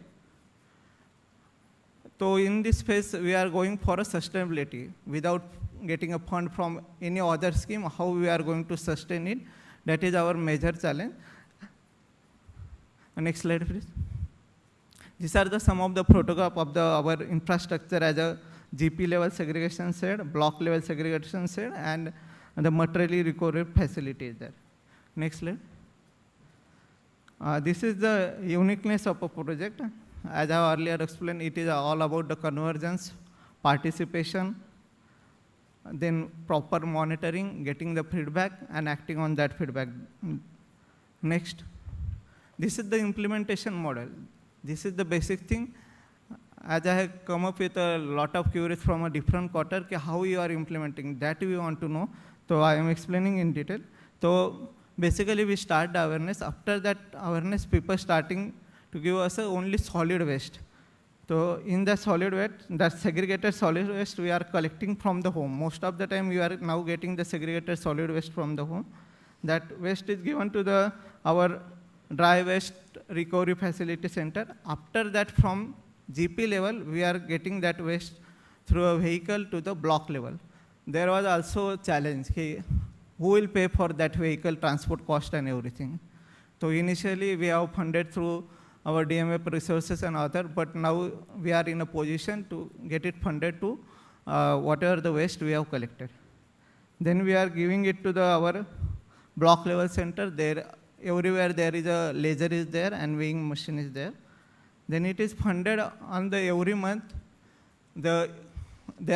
So in this phase, we are going for a sustainability without getting a fund from any other scheme. How we are going to sustain it, that is our major challenge. Next slide, please. These are some of the prototype of our infrastructure as a GP level segregation shed, block level segregation shed, and the materially recovery facility is there. Next slide. This is the uniqueness of a project. As I earlier explained, it is all about the convergence, participation, then proper monitoring, getting the feedback, and acting on that feedback. Next. This is the implementation model. This is the basic thing. As I have come up with a lot of queries from a different quarter, how you are implementing, that we want to know. So I am explaining in detail. So basically we start the awareness. After that awareness, people starting to give us only solid waste. So in the solid waste, that segregated solid waste we are collecting from the home. Most of the time we are now getting the segregated solid waste from the home. That waste is given to our dry waste recovery facility center. After that, from GP level, we are getting that waste through a vehicle to the block level. There was also a challenge, who will pay for that vehicle transport cost and everything. So initially we have funded through our DMF resources and other, but now we are in a position to get it funded to whatever the waste we have collected. Then we are giving it to our block level center. There, everywhere there is a laser is there and weighing machine is there. Then it is funded on every month. There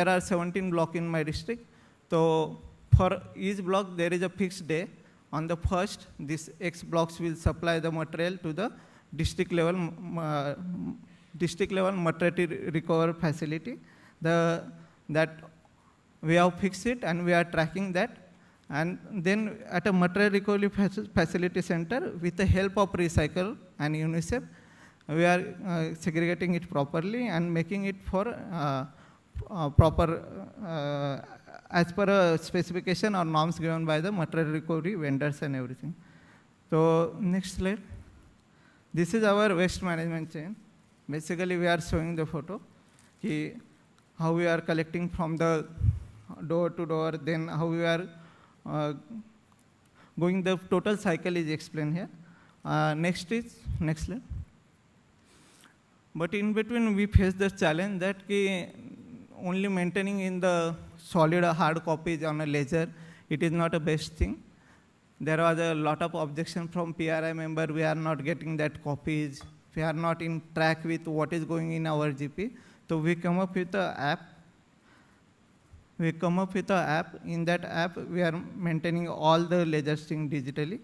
are 17 blocks in my district. So for each block, there is a fixed day. On the first, this X blocks will supply the material to the district level material recovery facility. That we have fixed it and we are tracking that. And then at a material recovery facility center, with the help of Recycle and UNICEF, we are segregating it properly and making it for proper, as per a specification or norms given by the material recovery vendors and everything. So next slide. This is our waste management chain. Basically, we are showing the photo, how we are collecting from the door to door, then how we are going, the total cycle is explained here. Next slide. But in between, we face the challenge that only maintaining in the solid or hard copies on a ledger, it is not a best thing. There was a lot of objection from PRI member, we are not getting that copies, we are not in track with what is going in our GP. So we come up with an app. In that app, we are maintaining all the ledger thing digitally.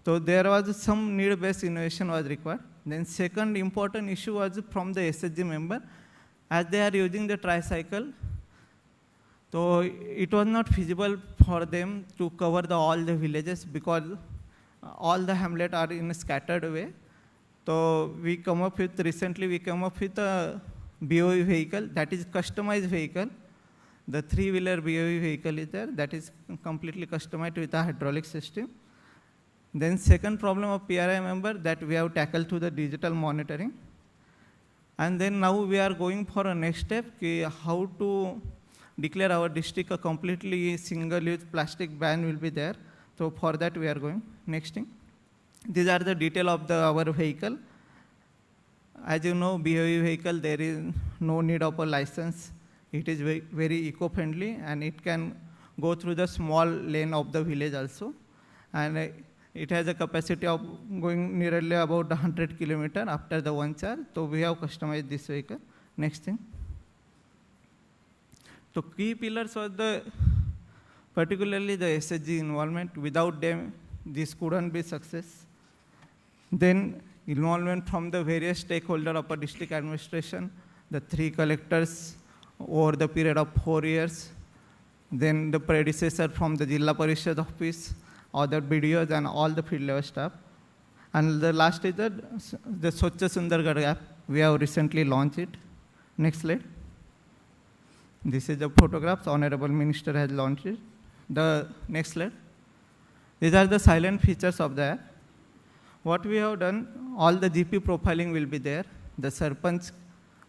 So there was some need-based innovation was required. Then second important issue was from the SSG member, as they are using the tricycle. So it was not feasible for them to cover all the villages because all the hamlets are in a scattered way. So recently we come up with a BOE vehicle, that is customized vehicle. The 3-wheeler BOE vehicle is there, that is completely customized with a hydraulic system. Then second problem of PRI member that we have tackled through the digital monitoring. And then now we are going for a next step, how to declare our district a completely single-use plastic ban will be there. So for that we are going. Next thing. These are the detail of our vehicle. as you know, BOE vehicle, there is no need of a license. It is very eco-friendly, and it can go through the small lane of the village also. And it has a capacity of going nearly about 100 kilometers after the one charge. So we have customized this vehicle. Next thing. So key pillars was particularly the SHG involvement. Without them, this couldn't be success. Then involvement from the various stakeholders of a district administration, the 3 collectors over the period of 4 years. Then the predecessor from the Jilla Parishad office, other BDOs and all the field level staff. And the last is the Swachh Sundargarh app. We have recently launched it. Next slide. This is the photographs. Honorable Minister has launched it. The next slide. These are the silent features of the app. What we have done, all the GP profiling will be there. The Sarpanch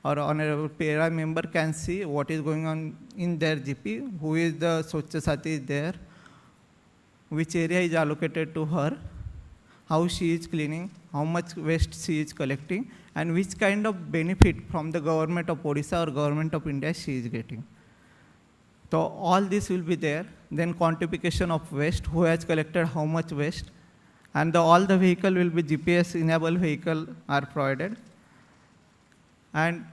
or Honorable PRI member can see what is going on in their GP, who is the Swachh Sati there, which area is allocated to her, how she is cleaning, how much waste she is collecting, and which kind of benefit from the government of Odisha or government of India she is getting. So all this will be there. Then quantification of waste, who has collected how much waste, and all the vehicle will be GPS enabled vehicle are provided. And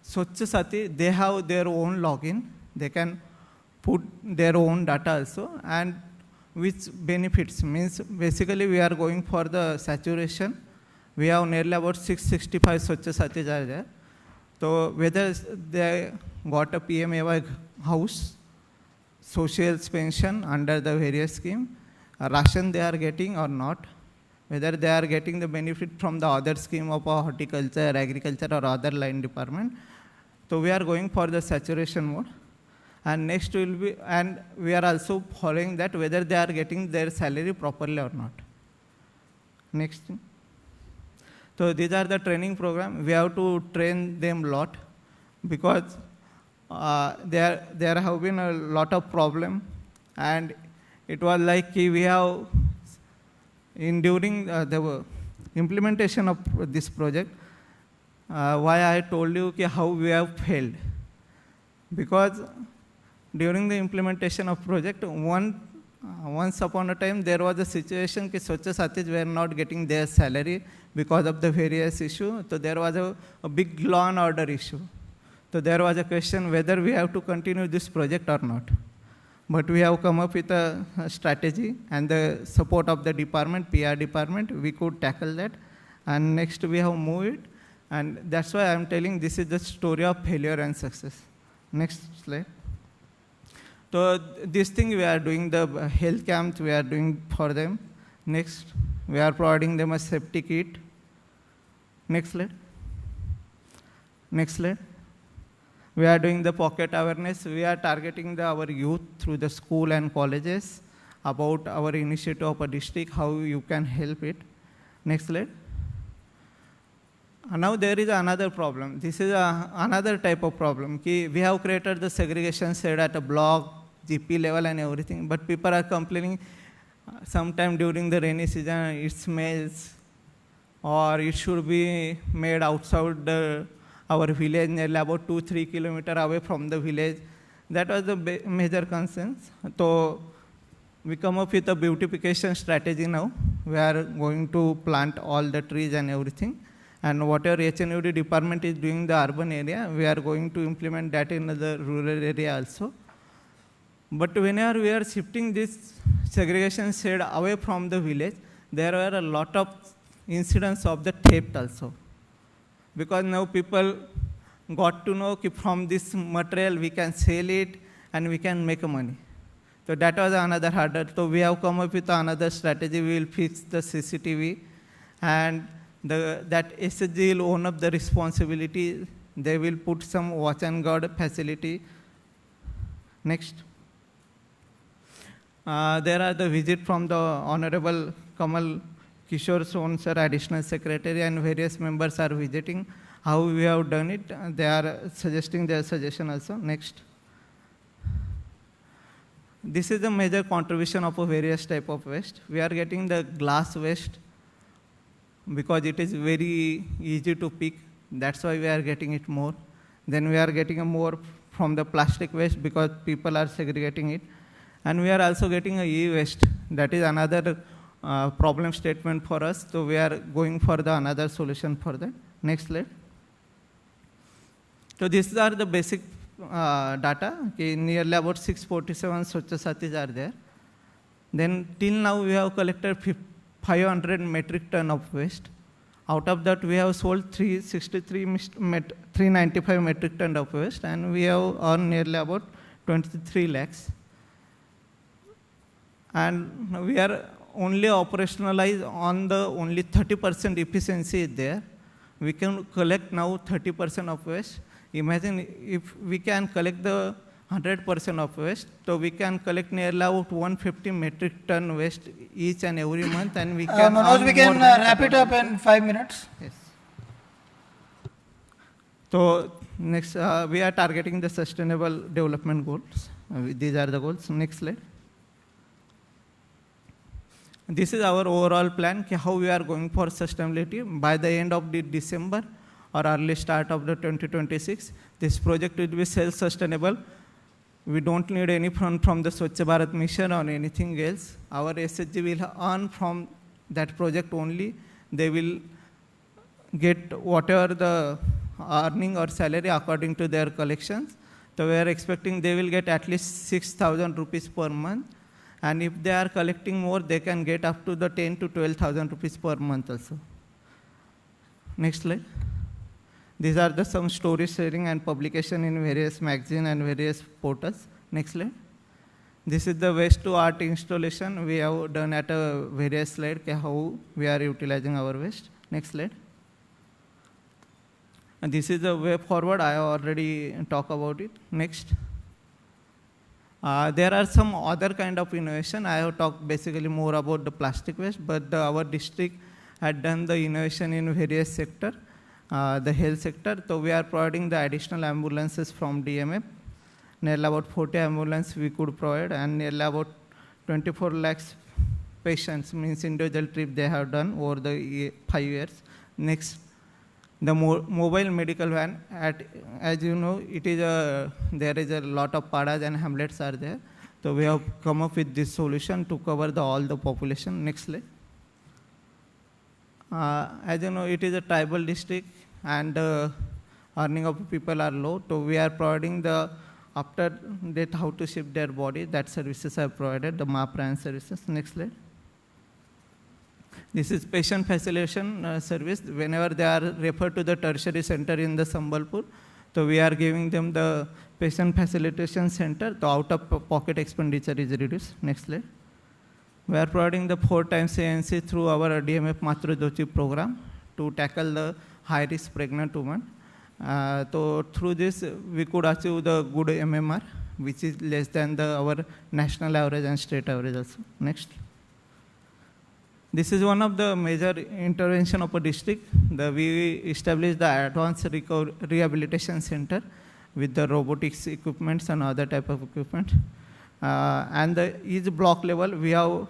Swachh Sati, they have their own login. They can put their own data also, and which benefits means basically we are going for the saturation. We have nearly about 665 Swachh Satis are there. So whether they got a PMAY house, social pension under the various scheme, ration they are getting or not, whether they are getting the benefit from the other scheme of horticulture, agriculture or other line department. So we are going for the saturation mode. And next will be, and we are also following that whether they are getting their salary properly or not. Next. So these are the training program. We have to train them a lot because there have been a lot of problem, and it was like we have, during the implementation of this project, why I told you how we have failed. Because during the implementation of project, once upon a time, there was a situation that Swachh Satis were not getting their salary because of the various issues. So there was a big law and order issue. So there was a question whether we have to continue this project or not. But we have come up with a strategy, and the support of the department, PR department, we could tackle that. And next we have moved it. And that's why I'm telling this is the story of failure and success. Next slide. So this thing we are doing, the health camps we are doing for them. Next, we are providing them a safety kit. Next slide. Next slide. We are doing the pocket awareness. We are targeting our youth through the school and colleges about our initiative of a district, how you can help it. Next slide. Now there is another problem. This is another type of problem. We have created the segregation shed at a block, GP level and everything, but people are complaining sometime during the rainy season it smells, or it should be made outside our village, nearly about 2-3 kilometers away from the village. That was the major concern. So we come up with a beautification strategy now. We are going to plant all the trees and everything. And whatever HNUD department is doing the urban area, we are going to implement that in the rural area also. But whenever we are shifting this segregation shed away from the village, there were a lot of incidents of the theft also. Because now people got to know that from this material we can sell it and we can make money. So that was another hurdle. So we have come up with another strategy. We will fix the CCTV, and that SSG will own up the responsibility. They will put some watch and guard facility. Next. There are the visit from the Honorable Kamal Kishore Son sir, Additional Secretary, and various members are visiting how we have done it. They are suggesting their suggestion also. Next. This is the major contribution of a various type of waste. We are getting the glass waste, because it is very easy to pick. That's why we are getting it more. Then we are getting a more from the plastic waste because people are segregating it. And we are also getting a e-waste. That is another problem statement for us. So we are going for the another solution for that. Next slide. So these are the basic data. Okay, nearly about 647 Swachh Sathis are there. Then till now we have collected 500 metric ton of waste. Out of that we have sold 395 metric ton of waste, and we have earned nearly about 23 lakhs. And we are only operationalized on the only 30% efficiency is there. We can collect now 30% of waste. Imagine if we can collect the 100% of waste, so we can collect nearly about 150 metric ton waste each and every month, and we can. Manoj, we can wrap it up in 5 minutes. Yes. So next, we are targeting the sustainable development goals. These are the goals. Next slide. This is our overall plan, how we are going for sustainability. By the end of the December or early start of the 2026, this project will be self-sustainable. We don't need any fund from the Swachh Bharat mission or anything else. Our SHG will earn from that project only. They will get whatever the earning or salary according to their collections. So we are expecting they will get at least 6,000 rupees per month. And if they are collecting more, they can get up to the 10 to 12,000 rupees per month also. Next slide. These are the some story sharing and publication in various magazines and various portals. Next slide. This is the waste to art installation we have done at a various slide, how we are utilizing our waste. Next slide. And this is the way forward. I already talked about it. Next. There are some other kind of innovation. I have talked basically more about the plastic waste, but our district had done the innovation in various sectors. The health sector, so we are providing the additional ambulances from DMF. Nearly about 40 ambulances we could provide, and nearly about 24 lakhs patients, means individual trip they have done over the 5 years. Next, the mobile medical van, as you know, it is there is a lot of padas and hamlets are there. So we have come up with this solution to cover all the population. Next slide. As you know, it is a tribal district and earning of people are low. So we are providing the after death how to shift their body. That services are provided, the MAPRAN services. Next slide. This is patient facilitation service. Whenever they are referred to the tertiary center in the Sambalpur, so we are giving them the patient facilitation center. The out-of-pocket expenditure is reduced. Next slide. We are providing the 4 times ANC through our DMF Matru Jyoti program to tackle the high-risk pregnant women. So through this, we could achieve the good MMR, which is less than our national average and state average also. Next. This is one of the major intervention of a district. We established the advanced rehabilitation center with the robotics equipments and other type of equipment. And each block level, we are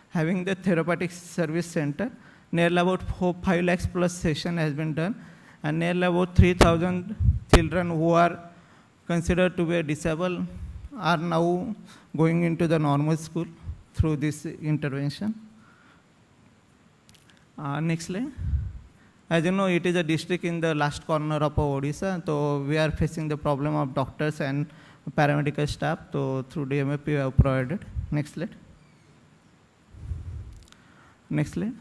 having the therapeutic service center. Nearly about 5 lakhs plus session has been done. And nearly about 3,000 children who are considered to be disabled are now going into the normal school through this intervention. Next slide. As you know, it is a district in the last corner of Odisha, so we are facing the problem of doctors and paramedical staff. So through DMF we have provided. Next slide. Next slide.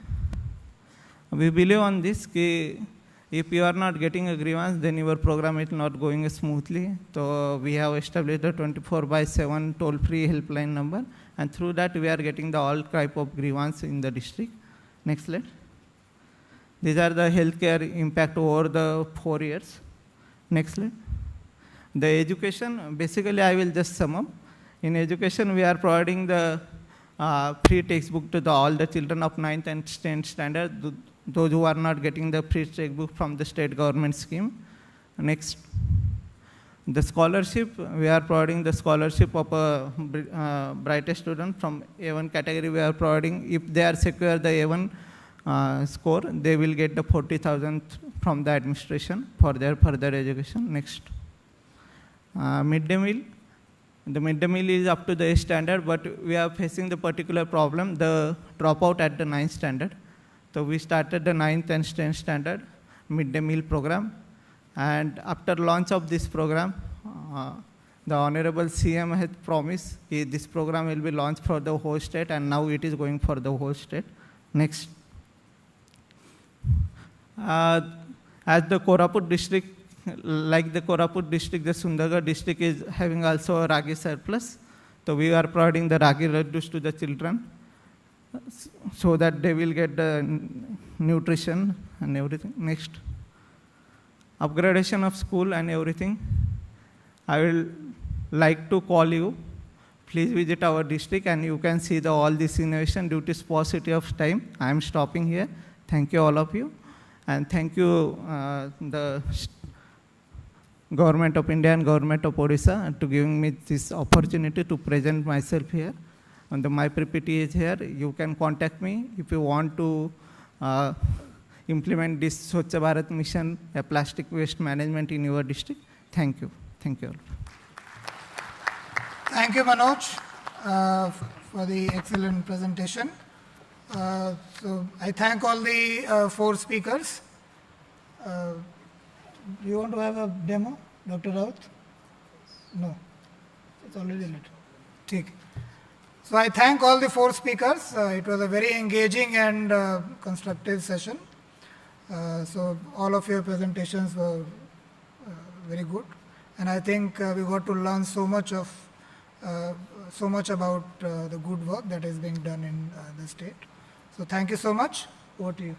We believe on this. If you are not getting a grievance, then your program is not going smoothly. So we have established a 24/7 toll-free helpline number, and through that we are getting the all type of grievance in the district. Next slide. These are the healthcare impact over the 4 years. Next slide. The education, basically I will just sum up. In education, we are providing the free textbook to all the children of 9th and 10th standard, those who are not getting the free textbook from the state government scheme. Next. The scholarship, we are providing the scholarship of a brightest student from A1 category. We are providing, if they are secure the A1 score, they will get the 40,000 from the administration for their further education. Next. Midday meal. The midday meal is up to the 8th standard, but we are facing the particular problem, the dropout at the 9th standard. So we started the 9th and 10th standard midday meal program. And after launch of this program, the Honorable CM has promised this program will be launched for the whole state, and now it is going for the whole state. Next. As the Koraput district, like the Koraput district, the Sundargarh district is having also a ragi surplus. So we are providing the ragi laddus to the children so that they will get the nutrition and everything. Next. Upgradation of school and everything. I will like to call you. Please visit our district and you can see all this innovation. Due to sparsity of time, I am stopping here. Thank you all of you. And thank you the Government of India and Government of Odisha to giving me this opportunity to present myself here. And my PPT is here. You can contact me if you want to implement this Swachh Bharat mission, plastic waste management in your district. Thank you. Thank you all. Thank you, Manoj, for the excellent presentation. So I thank all the 4 speakers. You want to have a demo, Dr. Raut? No, it's already lit. Take. So I thank all the 4 speakers. It was a very engaging and constructive session. So all of your presentations were very good, and I think we got to learn so much about the good work that is being done in the state. So thank you so much. Over to you.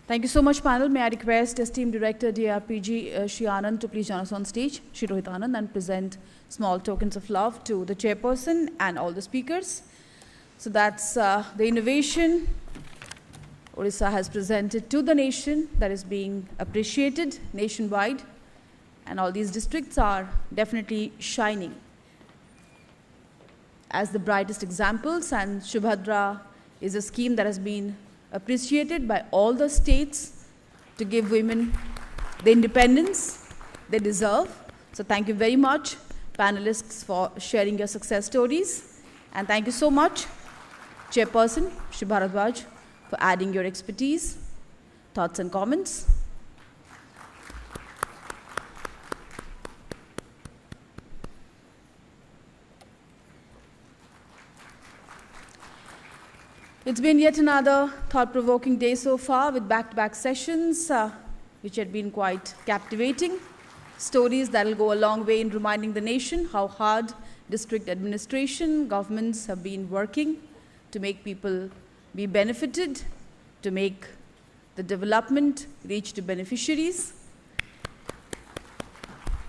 Thank you so much, panel. May I request esteemed Director DRPG Shri Anand to please join us on stage, Shri Rohit Anand, and present small tokens of love to the chairperson and all the speakers. So that's the innovation Odisha has presented to the nation that is being appreciated nationwide, and all these districts are definitely shining as the brightest examples, and Shubhadra is a scheme that has been appreciated by all the states to give women the independence they deserve. So thank you very much, panelists, for sharing your success stories. And thank you so much, Chairperson Shri Bharadwaj, for adding your expertise, thoughts and comments. It's been yet another thought-provoking day so far, with back-to-back sessions, which had been quite captivating. Stories that will go a long way in reminding the nation how hard district administration, governments have been working to make people be benefited, to make the development reach to beneficiaries.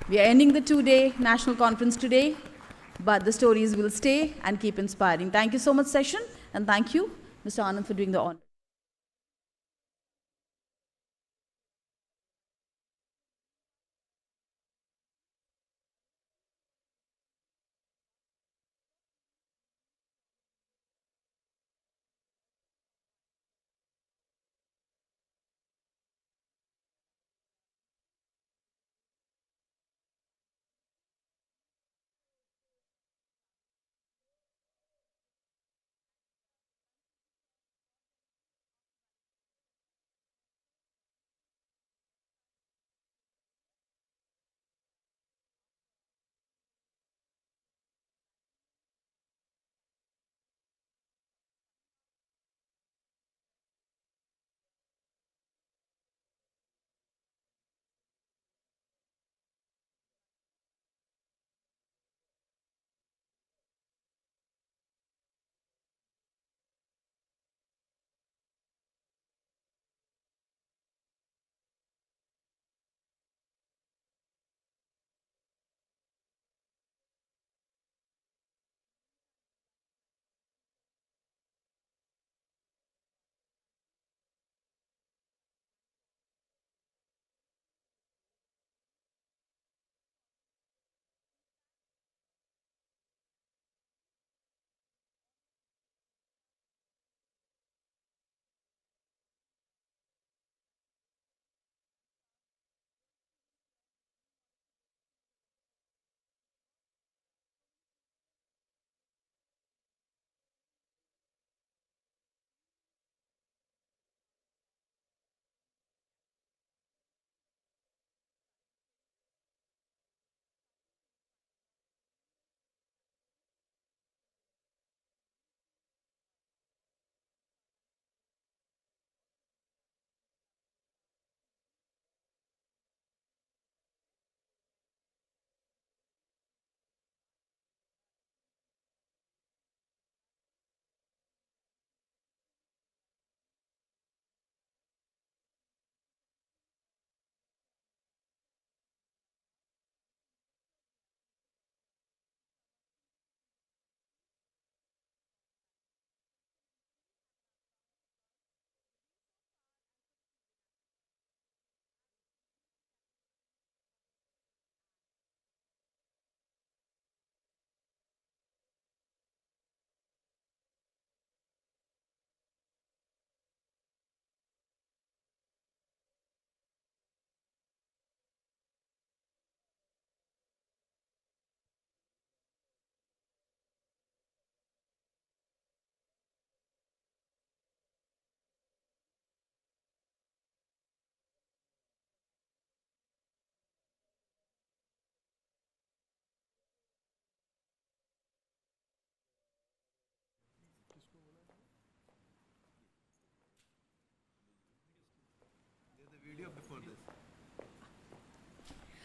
We are ending the 2-day national conference today, but the stories will stay and keep inspiring. Thank you so much, session, and thank you, Mr. Anand, for doing the honor.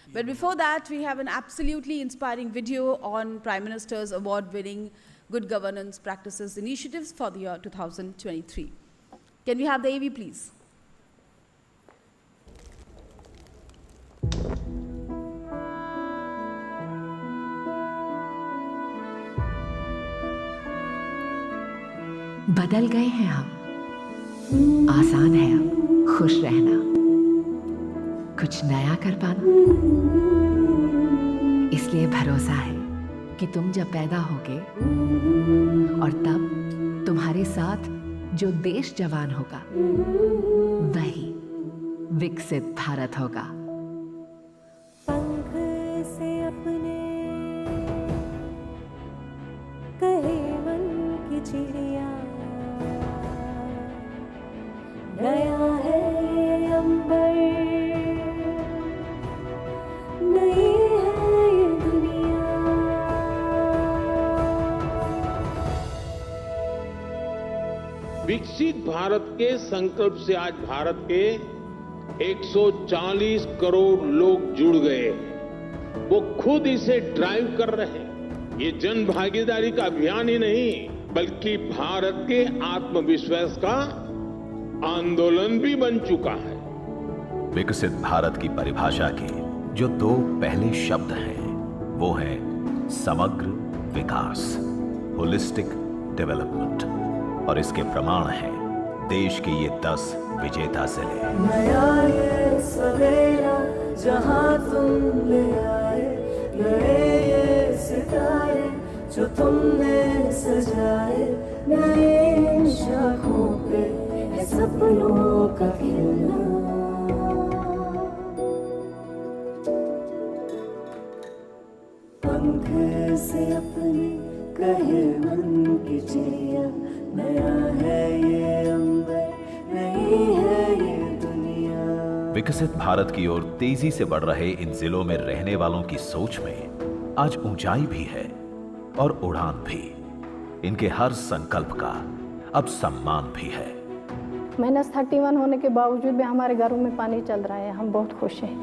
But before that, we have an absolutely inspiring video on Prime Minister's award-winning Good Governance Practices Initiatives for the year 2023. Can we have the AV, please? बदल गए हैं हम, आसान है अब खुश रहना, कुछ नया कर पाना। इसलिए भरोसा है कि तुम जब पैदा होगे और तब तुम्हारे साथ जो देश जवान होगा वही विकसित भारत होगा। पंख से अपने कहे मन की चिड़िया, नया है ये अंबर, नई है ये दुनिया। विकसित भारत के संकल्प से आज भारत के 140 करोड़ लोग जुड़ गए, वो खुद इसे ड्राइव कर रहे हैं। ये जन भागीदारी का अभियान ही नहीं बल्कि भारत के आत्मविश्वास का आंदोलन भी बन चुका है। विकसित भारत की परिभाषा के जो दो पहले शब्द हैं वो है समग्र विकास, होलिस्टिक डेवलपमेंट, और इसके प्रमाण हैं देश के ये 10 विजेता जिले। नया ये सवेरा जहां तुम ले आए, नए ये सितारे जो तुमने सजाए, नए शाखों पे है सपनों का खिलना। पंख से अपने कहे मन की चिड़िया, नया है ये अंबर, नई है ये दुनिया। विकसित भारत की ओर तेजी से बढ़ रहे इन जिलों में रहने वालों की सोच में आज ऊंचाई भी है और उड़ान भी। इनके हर संकल्प का अब सम्मान भी है। -31 होने के बावजूद भी हमारे घरों में पानी चल रहा है, हम बहुत खुश हैं।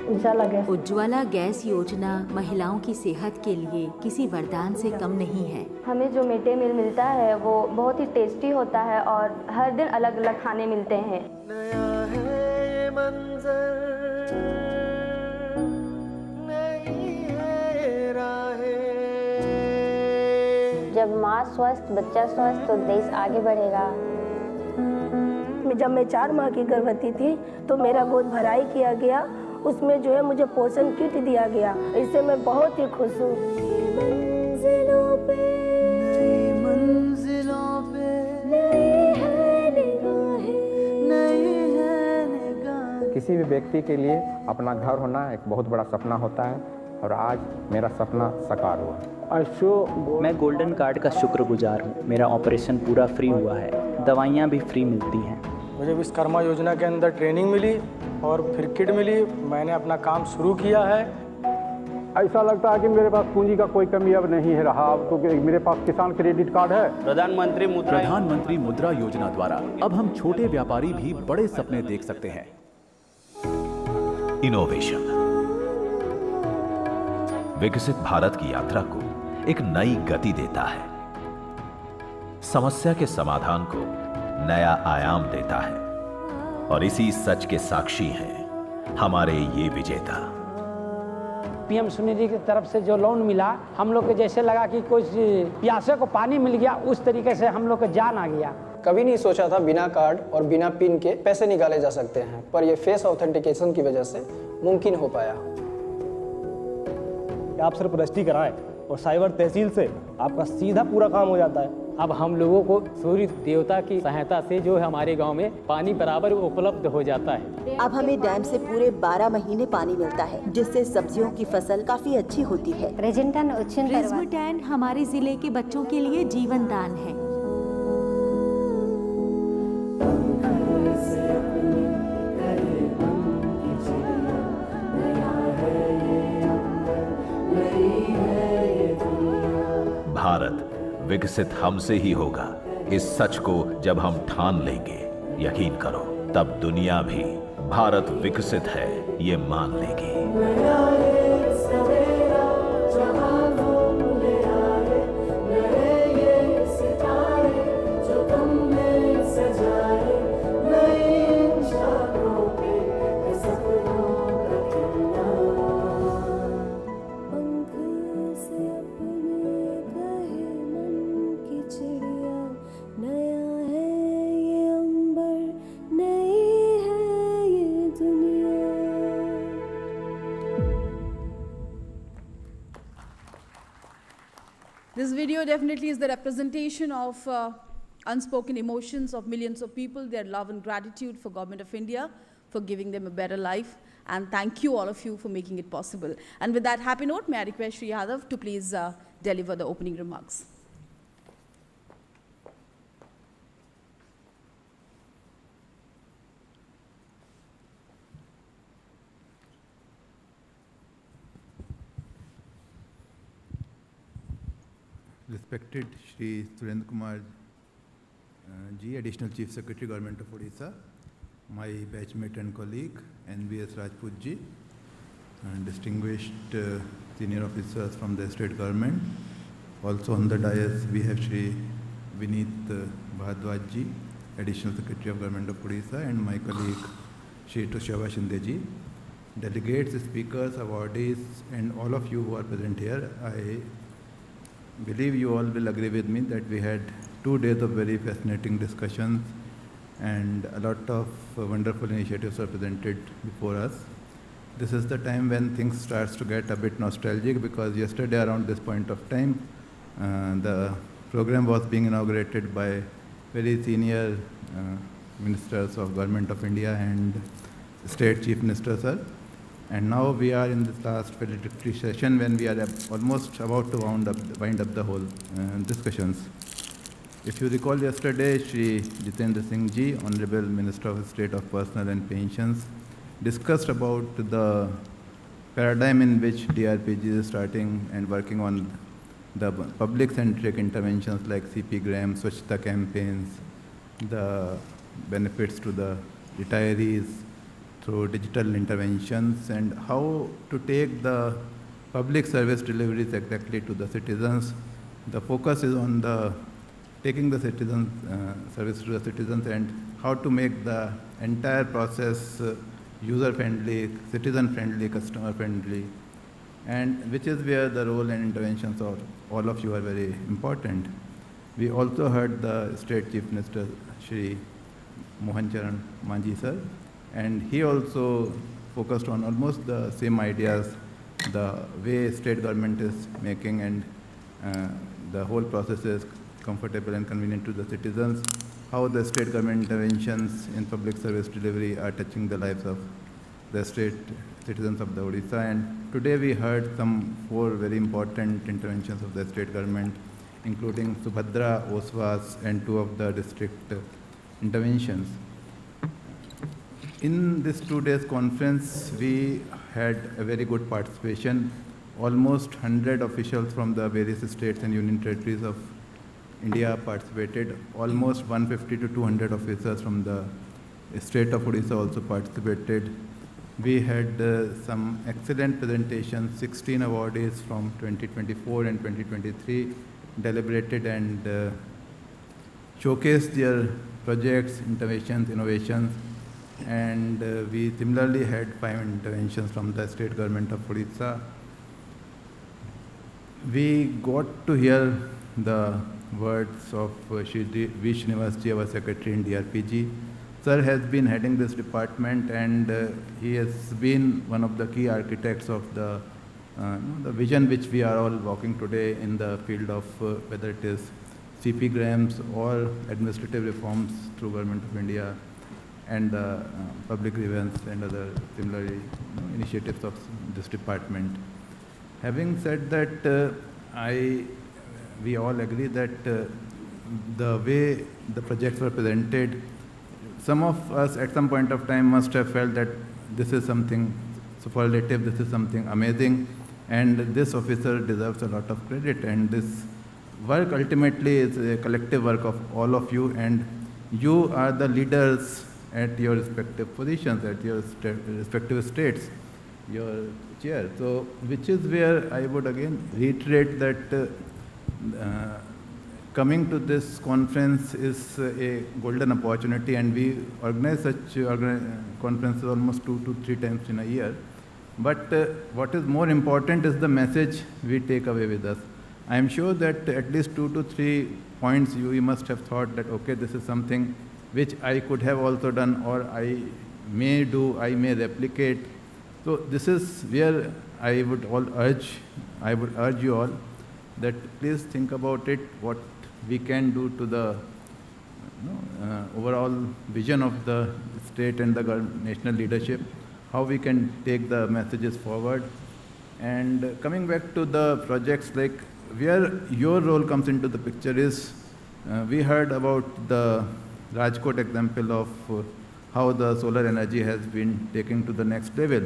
उज्ज्वला गैस योजना महिलाओं की सेहत के लिए किसी वरदान से कम नहीं है। हमें जो मिड डे मील मिलता है वो बहुत ही टेस्टी होता है और हर दिन अलग अलग खाने मिलते हैं। नया है ये मंजर, नई है ये राहें। जब माँ स्वस्थ, बच्चा स्वस्थ तो देश आगे बढ़ेगा। जब मैं 4 माह की गर्भवती थी तो मेरा गोद भराई किया गया, उसमें जो है मुझे पोषण किट दिया गया, इससे मैं बहुत ही खुश हूँ। मंजिलों पे, नई मंजिलों पे, नई है निगाहें, नई है निगाहें। किसी भी व्यक्ति के लिए अपना घर होना एक बहुत बड़ा सपना होता है और आज मेरा सपना साकार हुआ। मैं गोल्डन कार्ड का शुक्रगुजार हूँ। मेरा ऑपरेशन पूरा फ्री हुआ है, दवाइयाँ भी फ्री मिलती हैं। मुझे विश्वकर्मा योजना के अंदर ट्रेनिंग मिली और फिर किट मिली, मैंने अपना काम शुरू किया है। ऐसा लगता है कि मेरे पास पूंजी का कोई कमी अब नहीं है रहा, क्योंकि मेरे पास किसान क्रेडिट कार्ड है। प्रधानमंत्री मुद्रा योजना द्वारा अब हम छोटे व्यापारी भी बड़े सपने देख सकते हैं। इनोवेशन विकसित भारत की यात्रा को एक नई गति देता है, समस्या के समाधान को नया आयाम देता है, और इसी सच के साक्षी हैं हमारे ये विजेता। पीएम स्वनिधि की तरफ से जो लोन मिला, हम लोग को जैसे लगा कि कोई प्यासे को पानी मिल गया, उस तरीके से हम लोग को जान आ गया। कभी नहीं सोचा था बिना कार्ड और बिना पिन के पैसे निकाले जा सकते हैं, पर ये फेस ऑथेंटिकेशन की वजह से मुमकिन हो पाया। आप सिर्फ रजिस्ट्री कराएं और साइबर तहसील से आपका सीधा पूरा काम हो जाता है। अब हम लोगों को सूर्य देवता की सहायता से जो है हमारे गांव में पानी बराबर उपलब्ध हो जाता है। अब हमें डैम से पूरे 12 महीने पानी मिलता है, जिससे सब्जियों की फसल काफी अच्छी होती है। रिजमेटैन हमारे जिले के बच्चों के लिए जीवन दान है। भारत विकसित हमसे ही होगा, इस सच को जब हम ठान लेंगे। यकीन करो, तब दुनिया भी भारत विकसित है ये मान लेगी। नया एक सवेरा जहां वो ले आए, नए ये सितारे जो तुमने सजाए, नई इन चादरों पे है सपनों का खिलना। पंख से अपने कहे मन की चिड़िया, नया है ये अंबर, नई है ये दुनिया। This video definitely is the representation of unspoken emotions of millions of people, their love and gratitude for Government of India for giving them a better life. And thank you, all of you, for making it possible. And with that happy note, may I request Shri Yadav to please deliver the opening remarks. Respected Shri Surendra Kumar Ji, Additional Chief Secretary, Government of Odisha, my batchmate and colleague, NVS Rajput Ji, and distinguished senior officers from the state government. Also on the dais, we have Shri Vineet Bhardwaj Ji, Additional Secretary of Government of Odisha, and my colleague Shri Tushava Shinde Ji. Delegates, speakers, awardees, and all of you who are present here, I believe you all will agree with me that we had 2 days of very fascinating discussions and a lot of wonderful initiatives were presented before us. This is the time when things starts to get a bit nostalgic, because yesterday around this point of time, the program was being inaugurated by very senior ministers of Government of India and State Chief Minister, sir. And now we are in this last valedictory session when we are almost about to wind up the whole discussions. If you recall yesterday, Shri Jitendra Singh Ji, Honorable Minister of State of Personal and Pensions, discussed about the paradigm in which DRPG is starting and working on the public-centric interventions like CP Gram, Swachhta campaigns, the benefits to the retirees through digital interventions, and how to take the public service deliveries exactly to the citizens. The focus is on the taking the citizens service to the citizens and how to make the entire process user-friendly, citizen-friendly, customer-friendly, and which is where the role and interventions of all of you are very important. We also heard the State Chief Minister, Shri Mohan Charan Manji sir, and he also focused on almost the same ideas, the way state government is making and the whole process is comfortable and convenient to the citizens, how the state government interventions in public service delivery are touching the lives of the state citizens of the Odisha. And today we heard some 4 very important interventions of the state government, including Subhadra, Oswas, and 2 of the district interventions. In this 2 days conference, we had a very good participation. Almost 100 officials from the various states and union territories of India participated. Almost 150 to 200 officers from the state of Odisha also participated. We had some excellent presentations. 16 awardees from 2024 and 2023 deliberated and showcased their projects, interventions, innovations. And we similarly had 5 interventions from the state government of Odisha. We got to hear the words of Shri V. Srinivas Ji, our secretary in DRPG. Sir has been heading this department and he has been one of the key architects of the vision which we are all walking today in the field of whether it is CP grams or administrative reforms through Government of India and public grievance and other similar initiatives of this department. Having said that, we all agree that the way the projects were presented, some of us at some point of time must have felt that this is something superlative, this is something amazing, and this officer deserves a lot of credit. And this work ultimately is a collective work of all of you, and you are the leaders at your respective positions, at your respective states, your chair. So, which is where I would again reiterate that coming to this conference is a golden opportunity, and we organize such conferences almost 2 to 3 times in a year. But what is more important is the message we take away with us. I am sure that at least 2 to 3 points you must have thought that, okay, this is something which I could have also done, or I may do, I may replicate. So this is where I would urge you all that please think about it, what we can do to the overall vision of the state and the national leadership, how we can take the messages forward. And coming back to the projects, like where your role comes into the picture is, we heard about the Rajkot example of how the solar energy has been taken to the next level.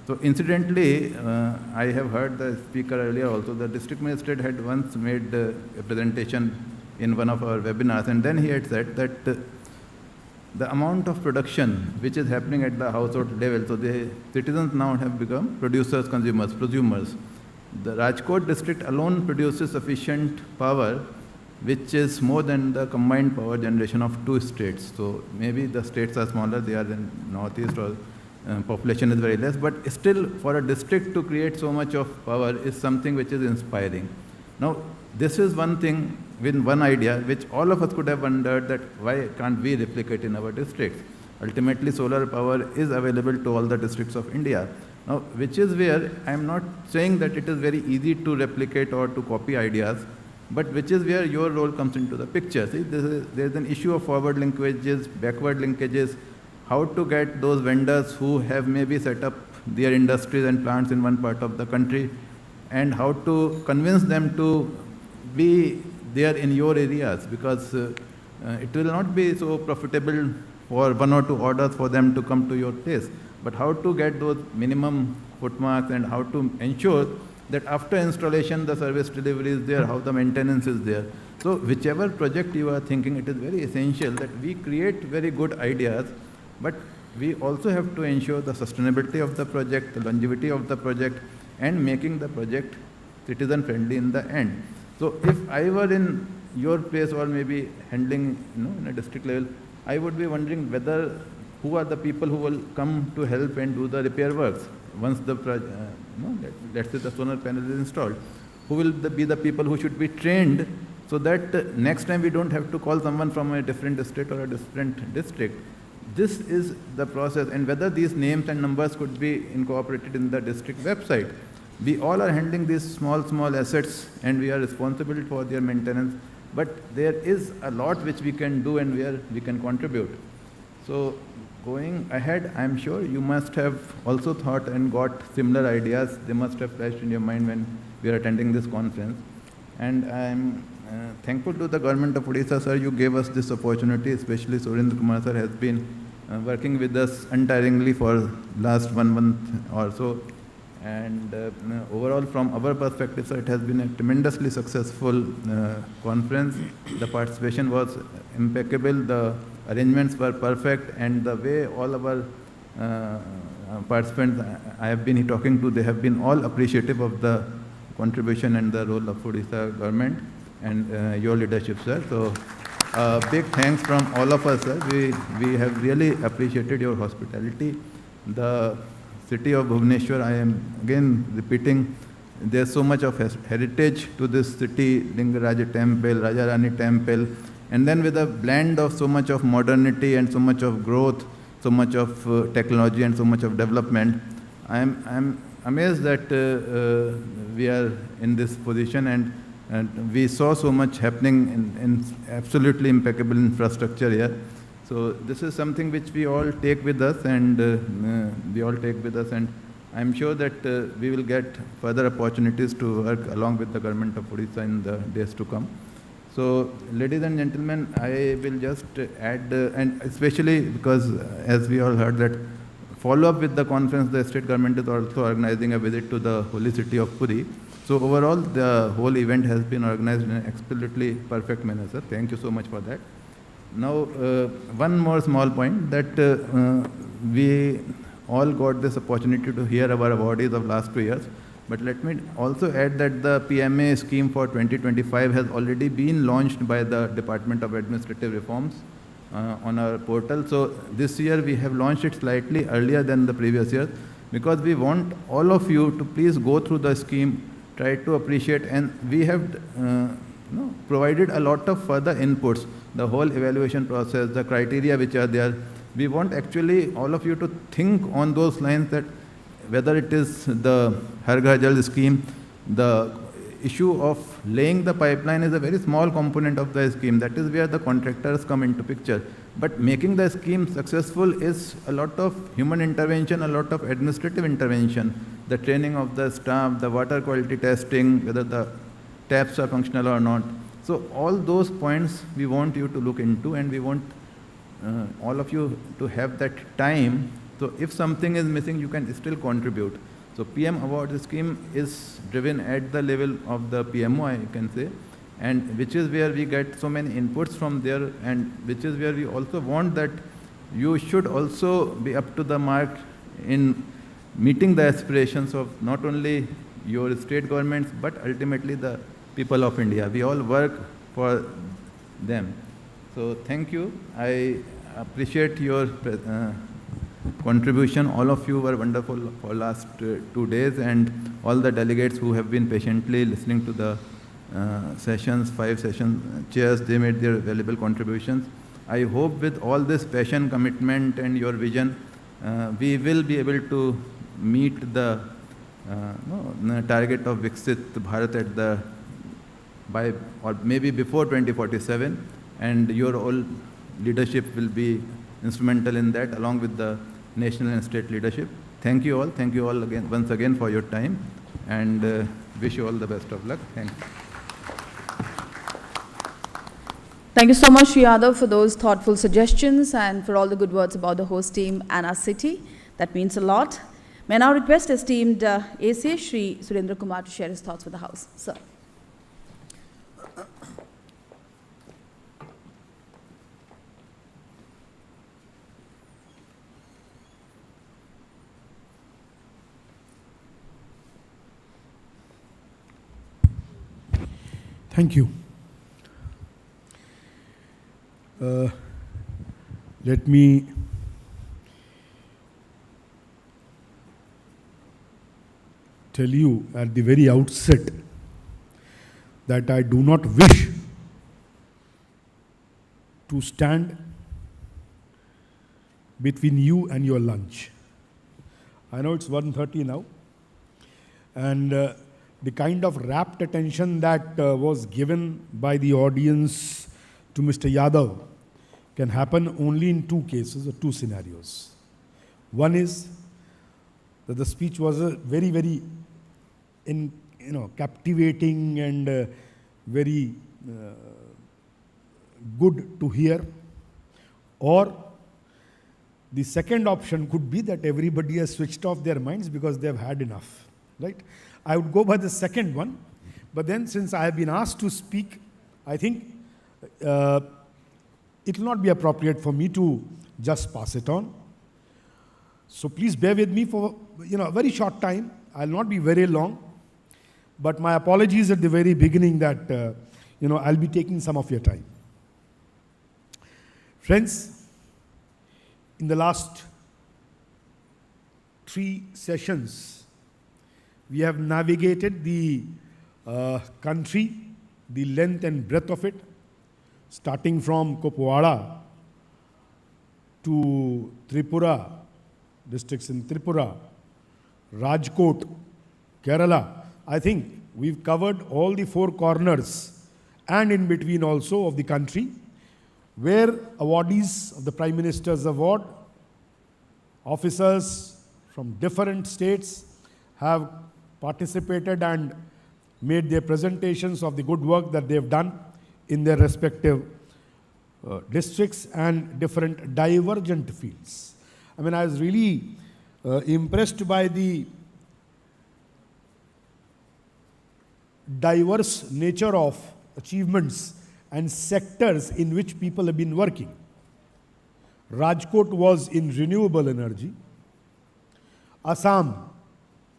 So incidentally, I have heard the speaker earlier also, the district magistrate had once made a presentation in one of our webinars, and then he had said that the amount of production which is happening at the household level, so the citizens now have become producers, consumers, prosumers. The Rajkot district alone produces sufficient power which is more than the combined power generation of 2 states. So maybe the states are smaller, they are in northeast, or population is very less, but still for a district to create so much of power is something which is inspiring. Now, this is one thing with one idea which all of us could have wondered that why can't we replicate in our districts? Ultimately, solar power is available to all the districts of India. Now, which is where I am not saying that it is very easy to replicate or to copy ideas, but which is where your role comes into the picture. See, there is an issue of forward linkages, backward linkages, how to get those vendors who have maybe set up their industries and plants in one part of the country, and how to convince them to be there in your areas, because it will not be so profitable for 1 or 2 orders for them to come to your place. But how to get those minimum footmarks and how to ensure that after installation the service delivery is there, how the maintenance is there. So whichever project you are thinking, it is very essential that we create very good ideas, but we also have to ensure the sustainability of the project, the longevity of the project, and making the project citizen friendly in the end. So if I were in your place, or maybe handling in a district level, I would be wondering whether who are the people who will come to help and do the repair works once the let's say the solar panel is installed. Who will be the people who should be trained, so that next time we don't have to call someone from a different state or a different district. This is the process, and whether these names and numbers could be incorporated in the district website. We all are handling these small assets, and we are responsible for their maintenance, but there is a lot which we can do and where we can contribute. So going ahead, I am sure you must have also thought and got similar ideas. They must have flashed in your mind when we are attending this conference. And I am thankful to the government of Odisha, sir. You gave us this opportunity, especially Surendra Kumar sir has been working with us untiringly for last 1 month or so. And overall, from our perspective, sir, it has been a tremendously successful conference. The participation was impeccable. The arrangements were perfect, and the way all our participants I have been talking to, they have been all appreciative of the contribution and the role of Odisha government and your leadership, sir. So big thanks from all of us, sir. We have really appreciated your hospitality. The city of Bhubaneswar, I am again repeating, there's so much of heritage to this city, Lingaraja temple, Rajarani temple, and then with a blend of so much of modernity and so much of growth, so much of technology and so much of development. I am amazed that we are in this position, and we saw so much happening in absolutely impeccable infrastructure here. So this is something which we all take with us, and I'm sure that we will get further opportunities to work along with the government of Odisha in the days to come. So, ladies and gentlemen, I will just add, and especially because as we all heard that follow-up with the conference, the state government is also organizing a visit to the holy city of Puri. So overall, the whole event has been organized in an absolutely perfect manner, sir. Thank you so much for that. Now, one more small point that we all got this opportunity to hear our awardees of last 2 years. But let me also add that the PMA scheme for 2025 has already been launched by the Department of Administrative Reforms on our portal. So this year we have launched it slightly earlier than the previous year because we want all of you to please go through the scheme, try to appreciate, and we have provided a lot of further inputs, the whole evaluation process, the criteria which are there. We want actually all of you to think on those lines, that whether it is the Har Ghar Jal scheme, the issue of laying the pipeline is a very small component of the scheme. That is where the contractors come into picture. But making the scheme successful is a lot of human intervention, a lot of administrative intervention, the training of the staff, the water quality testing, whether the taps are functional or not. So all those points we want you to look into, and we want all of you to have that time. So if something is missing, you can still contribute. So PM award scheme is driven at the level of the PMO, I can say, and which is where we get so many inputs from there, and which is where we also want that you should also be up to the mark in meeting the aspirations of not only your state governments, but ultimately the people of India. We all work for them. So thank you. I appreciate your contribution. All of you were wonderful for last 2 days, and all the delegates who have been patiently listening to the sessions, 5 session chairs, they made their valuable contributions. I hope with all this passion, commitment, and your vision, we will be able to meet the target of Viksit Bharat at the by or maybe before 2047, and your all leadership will be instrumental in that, along with the national and state leadership. Thank you all. Thank you all again, once again, for your time, and wish you all the best of luck. Thank you. Thank you so much, Shri Yadav, for those thoughtful suggestions and for all the good words about the host team and our city. That means a lot. May I now request esteemed ACA Shri Surendra Kumar to share his thoughts with the House. Sir. Thank you. Let me tell you at the very outset that I do not wish to stand between you and your lunch. I know it's 1:30 now, and the kind of rapt attention that was given by the audience to Mr. Yadav can happen only in 2 cases or 2 scenarios. One is that the speech was a very, very captivating and very good to hear, or the second option could be that everybody has switched off their minds because they have had enough, right? I would go by the second one, but then since I have been asked to speak, I think it will not be appropriate for me to just pass it on. So please bear with me for a very short time. I will not be very long, but my apologies at the very beginning that I'll be taking some of your time. Friends, in the last 3 sessions, we have navigated the country, the length and breadth of it, starting from Kupwara to Tripura, districts in Tripura, Rajkot, Kerala. I think we've covered all the 4 corners and in between also of the country, where awardees of the Prime Minister's Award, officers from different states have participated and made their presentations of the good work that they have done in their respective districts and different divergent fields. I mean, I was really impressed by the diverse nature of achievements and sectors in which people have been working. Rajkot was in renewable energy. Assam,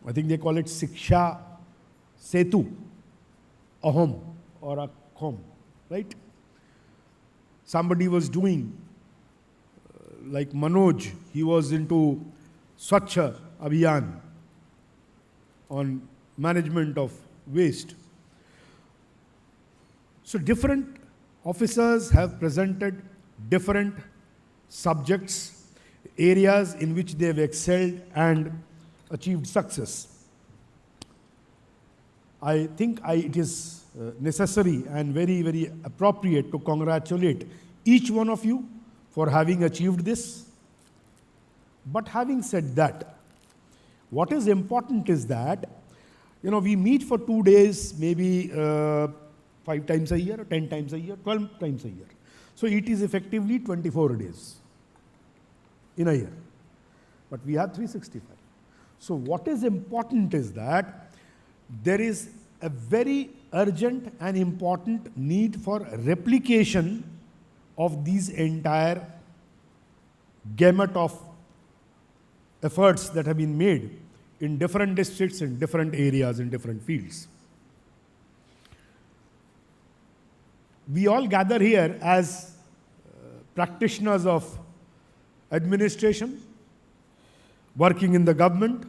I think they call it Siksha Setu, a home or a home, right? Somebody was doing, like Manoj, he was into Swachha Abhiyan on management of waste. So different officers have presented different subjects, areas in which they have excelled and achieved success. I think it is necessary and very, very appropriate to congratulate each one of you for having achieved this. But having said that, what is important is that, we meet for 2 days, maybe 5 times a year, 10 times a year, 12 times a year. So it is effectively 24 days in a year. But we have 365. So what is important is that there is a very urgent and important need for replication of these entire gamut of efforts that have been made in different districts, in different areas, in different fields. We all gather here as practitioners of administration, working in the government,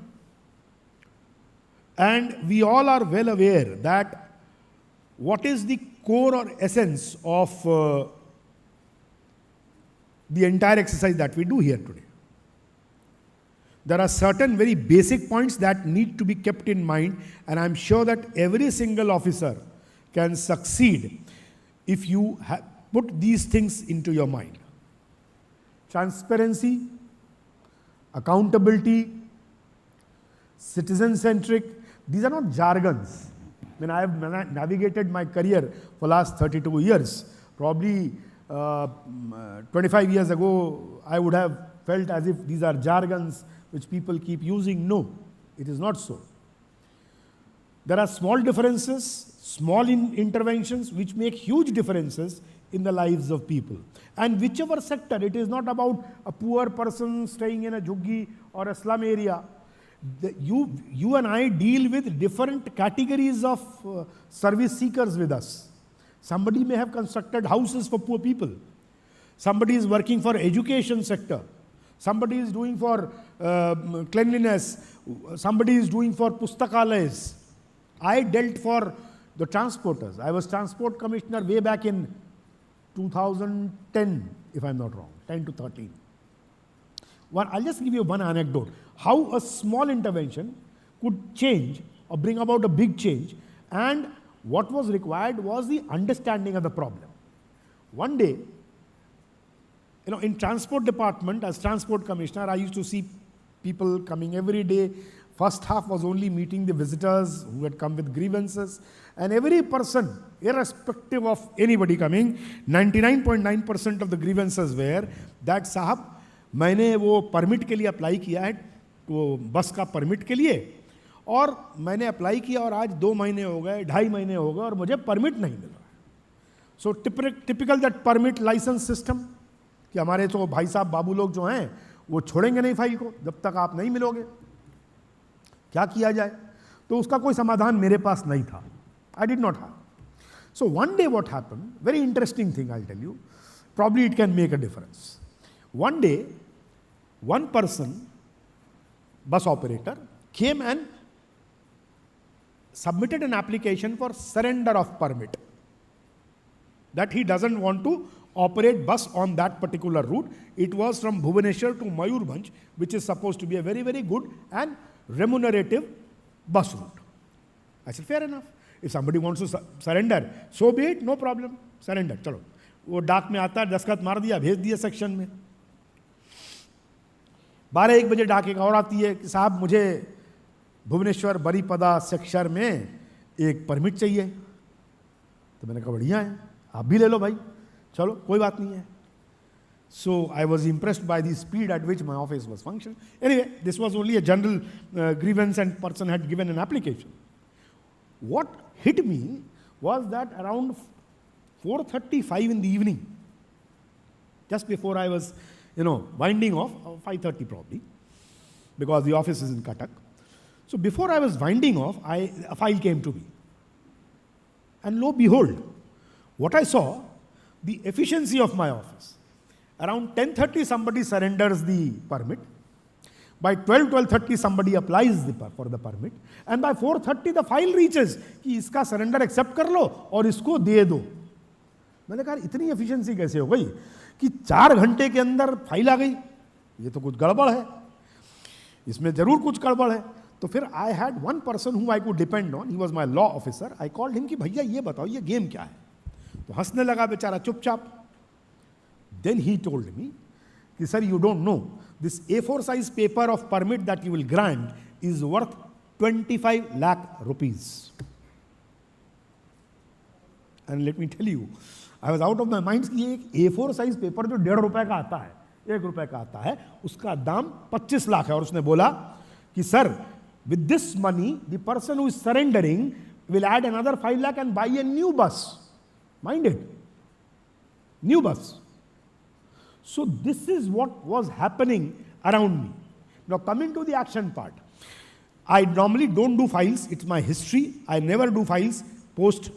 and we all are well aware that what is the core or essence of the entire exercise that we do here today. There are certain very basic points that need to be kept in mind, and I'm sure that every single officer can succeed if you put these things into your mind. Transparency, accountability, citizen-centric, these are not jargons. When I have navigated my career for the last 32 years, probably 25 years ago, I would have felt as if these are jargons which people keep using. No, it is not so. There are small differences, small interventions which make huge differences in the lives of people. And whichever sector, it is not about a poor person staying in a jhuggi or a slum area. You and I deal with different categories of service seekers with us. Somebody may have constructed houses for poor people. Somebody is working for education sector. Somebody is doing for cleanliness. Somebody is doing for pustakalayas. I dealt for the transporters. I was transport commissioner way back in 2010, if I'm not wrong, 10 to 13. I'll just give you one anecdote. How a small intervention could change or bring about a big change, and what was required was the understanding of the problem. One day, in transport department, as transport commissioner, I used to see people coming every day. First half was only meeting the visitors who had come with grievances, and every person, irrespective of anybody coming, 99.9% of the grievances were that, साहब, मैंने वो permit के लिए apply किया है, वो बस का परमिट के लिए, और मैंने अप्लाई किया और आज 2 महीने हो गए, 2.5 महीने हो गए और मुझे परमिट नहीं मिल रहा है. So typical that permit licence system, कि हमारे तो भाई साहब बाबू लोग जो हैं वो छोड़ेंगे नहीं फाइल को जब तक आप नहीं मिलोगे. क्या किया जाए? तो उसका कोई समाधान मेरे पास नहीं था. I did not have. So one day what happened, very interesting thing I'll tell you, probably it can make a difference. One day, one person, bus operator, came and submitted an application for surrender of permit, that he doesn't want to operate bus on that particular route. It was from Bhubaneswar to Mayurbhanj, which is supposed to be a very, very good and remunerative bus route. I said, fair enough. If somebody wants to surrender, so be it, no problem. Surrender, चलो. वो डाक में आता है, दस्तखत मार दिया, भेज दिया सेक्शन में. 12-1 बजे डाक एक और आती है कि साहब मुझे भुवनेश्वर बरीपदा सेक्शन में एक परमिट चाहिए. तो मैंने कहा बढ़िया है, आप भी ले लो भाई, चलो कोई बात नहीं है. So I was impressed by the speed at which my office was functioning. Anyway, this was only a general grievance and person had given an application. What hit me was that around 4:35 in the evening, just before I was, winding off, 5:30 probably, because the office is in Cuttack. So before I was winding off, a file came to me. And lo behold, what I saw, the efficiency of my office. Around 10:30 somebody surrenders the permit. By 12:30 somebody applies for the permit. And by 4:30 the file reaches कि इसका surrender accept कर लो और इसको दे दो. मैंने कहा इतनी efficiency कैसे हो गई कि 4 घंटे के अंदर फाइल आ गई. ये तो कुछ गड़बड़ है, इसमें जरूर कुछ गड़बड़ है. तो फिर I had one person whom I could depend on. He was my law officer. I called him कि भैया ये बताओ ये गेम क्या है. तो हंसने लगा बेचारा चुपचाप. Then he told me कि sir, you don't know, this A4 size paper of permit that you will grant is worth 25 lakh rupees. And let me tell you, I was out of my mind कि एक A4 size paper जो 1.5 रुपए का आता है, 1 रुपए का आता है, उसका दाम 25 लाख है. और उसने बोला कि sir, with this money, the person who is surrendering will add another 5 lakh and buy a new bus. Mind it, new bus. So this is what was happening around me. Now coming to the action part, I normally don't do files. It's my history. I never do files post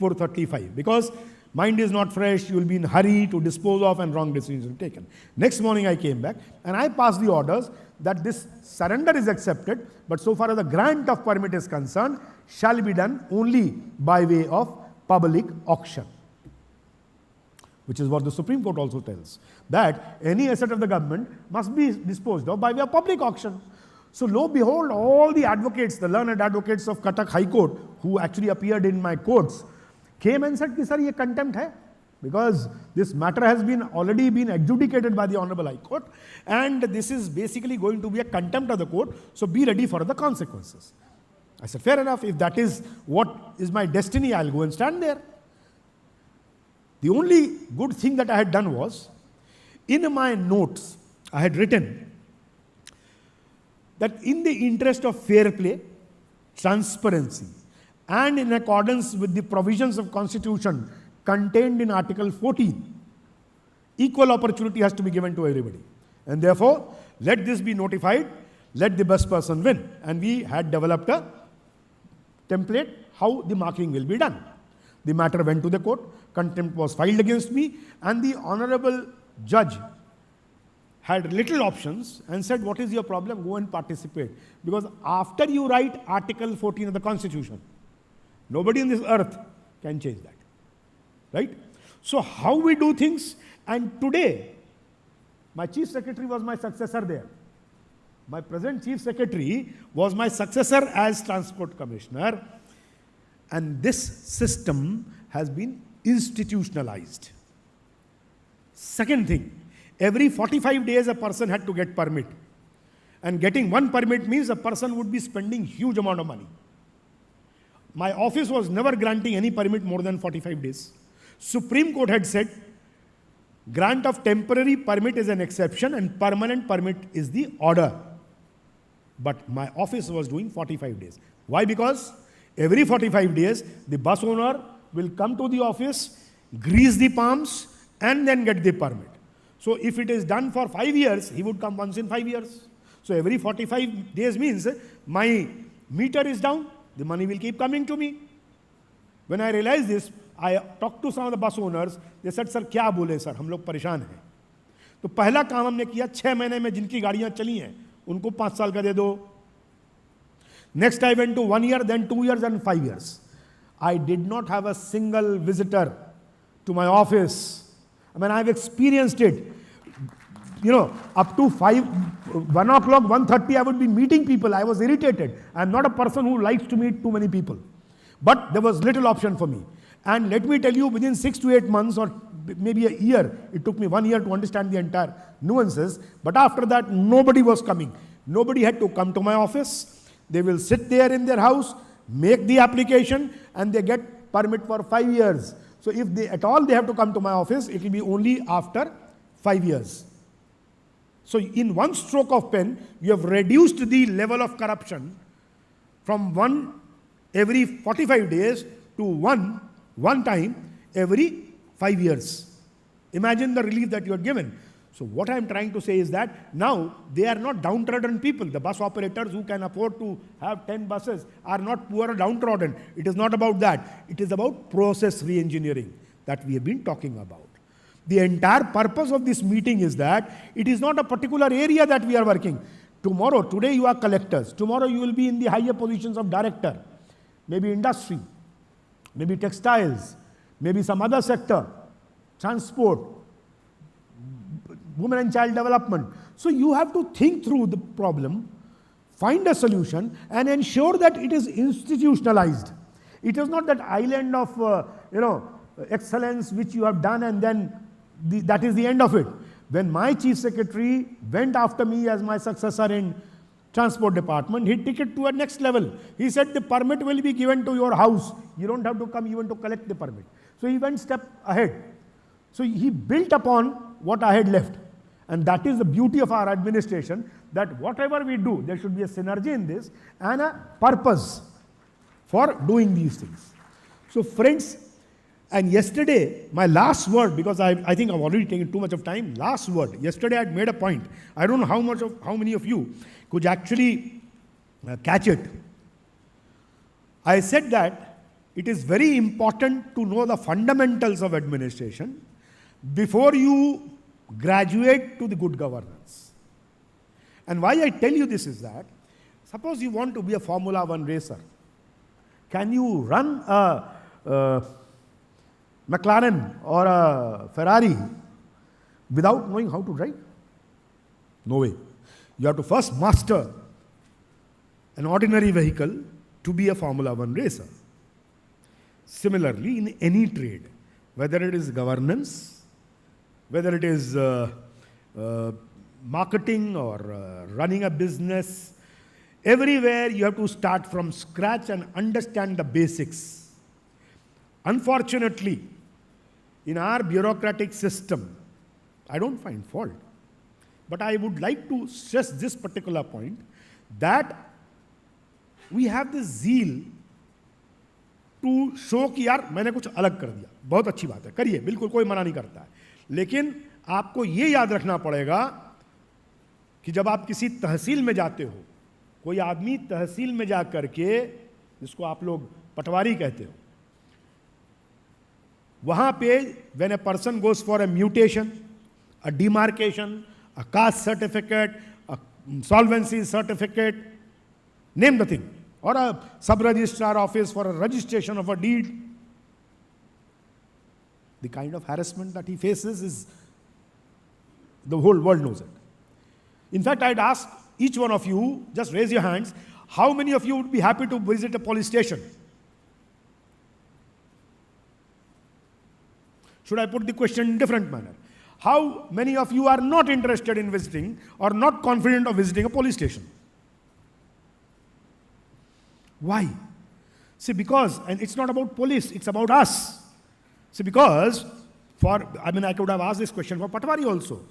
4:35 because mind is not fresh. You will be in hurry to dispose of and wrong decisions taken. Next morning I came back and I passed the orders that this surrender is accepted, but so far as the grant of permit is concerned, shall be done only by way of public auction. Which is what the Supreme Court also tells, that any asset of the government must be disposed of by way of public auction. So lo behold, all the advocates, the learned advocates of Cuttack High Court, who actually appeared in my courts, came and said, sir, ye contempt hai, because this matter has already been adjudicated by the Honorable High Court, and this is basically going to be a contempt of the court, so be ready for the consequences. I said, fair enough, if that is what is my destiny, I'll go and stand there. The only good thing that I had done was, in my notes, I had written that in the interest of fair play, transparency, and in accordance with the provisions of Constitution contained in Article 14, equal opportunity has to be given to everybody. And therefore, let this be notified, let the best person win. And we had developed a template how the marking will be done. The matter went to the court, contempt was filed against me, and the Honorable Judge had little options and said, what is your problem? Go and participate. Because after you write Article 14 of the Constitution, nobody on this earth can change that. Right? So how we do things, and today, my Chief Secretary was my successor there. My present Chief Secretary was my successor as Transport Commissioner. And this system has been institutionalized. Second thing, every 45 days a person had to get permit. And getting one permit means a person would be spending huge amount of money. My office was never granting any permit more than 45 days. Supreme Court had said, grant of temporary permit is an exception and permanent permit is the order. But my office was doing 45 days. Why? Because every 45 days, the bus owner will come to the office, grease the palms, and then get the permit. So if it is done for 5 years, he would come once in 5 years. So every 45 days means my meter is down, the money will keep coming to me. When I realized this, I talked to some of the bus owners. They said, sir, क्या बोले sir, हम लोग परेशान हैं. तो पहला काम हमने किया, 6 महीने में जिनकी गाड़ियां चली हैं, उनको 5 साल का दे दो. Next I went to 1 year, then 2 years and 5 years. I did not have a single visitor to my office. I mean, I've experienced it. You know, up to 1 o'clock, 1:30, I would be meeting people. I was irritated. I'm not a person who likes to meet too many people. But there was little option for me. And let me tell you, within 6 to 8 months or maybe a year, it took me 1 year to understand the entire nuances. But after that, nobody was coming. Nobody had to come to my office. They will sit there in their house, make the application, and they get permit for 5 years. So if they at all they have to come to my office, it will be only after 5 years. So in one stroke of pen, you have reduced the level of corruption from one every 45 days to one time every 5 years. Imagine the relief that you are given. So what I am trying to say is that now they are not downtrodden people. The bus operators who can afford to have 10 buses are not poor or downtrodden. It is not about that. It is about process re-engineering that we have been talking about. The entire purpose of this meeting is that it is not a particular area that we are working. Today you are collectors. Tomorrow you will be in the higher positions of director. Maybe industry, maybe textiles, maybe some other sector, transport, women and child development. So you have to think through the problem, find a solution, and ensure that it is institutionalized. It is not that island of excellence which you have done and then that is the end of it. When my chief secretary went after me as my successor in transport department, he took it to a next level. He said the permit will be given to your house. You don't have to come even to collect the permit. So he went step ahead. So he built upon what I had left. And that is the beauty of our administration, that whatever we do, there should be a synergy in this and a purpose for doing these things. So friends, and yesterday, my last word, because I think I've already taken too much of time, last word. Yesterday I had made a point. I don't know how many of you could actually catch it. I said that it is very important to know the fundamentals of administration before you graduate to the good governance. And why I tell you this is that, suppose you want to be a Formula 1 racer. Can you run a McLaren or a Ferrari without knowing how to drive? No way. You have to first master an ordinary vehicle to be a Formula 1 racer. Similarly, in any trade, whether it is governance, whether it is marketing or running a business, everywhere you have to start from scratch and understand the basics. Unfortunately, in our bureaucratic system, I don't find fault, but I would like to stress this particular point, that we have this zeal to show कि यार मैंने कुछ अलग कर दिया, बहुत अच्छी बात है, करिए, बिल्कुल कोई मना नहीं करता है, लेकिन आपको ये याद रखना पड़ेगा कि जब आप किसी तहसील में जाते हो, कोई आदमी तहसील में जा करके, जिसको आप लोग पटवारी कहते हो, वहां पे when a person goes for a mutation, a demarcation, a caste certificate, a solvency certificate, name the thing, or a sub-registrar office for a registration of a deed, the kind of harassment that he faces is, the whole world knows it. In fact, I'd ask each one of you, just raise your hands, how many of you would be happy to visit a police station? Should I put the question in a different manner? How many of you are not interested in visiting or not confident of visiting a police station? Why? See, because, and it's not about police, it's about us. See, because I could have asked this question for Patwari also,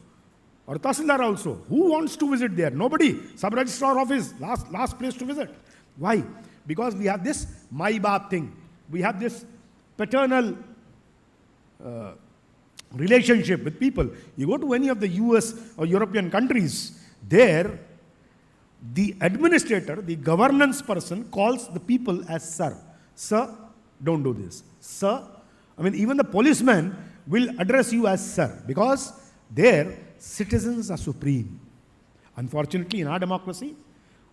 or Tahsildar also. Who wants to visit there? Nobody. Sub-registrar office, last place to visit. Why? Because we have this my baap thing. We have this paternal relationship with people. You go to any of the US or European countries, there the administrator, the governance person calls the people as sir. Sir, don't do this. Sir, even the policeman will address you as sir, because there citizens are supreme. Unfortunately, in our democracy,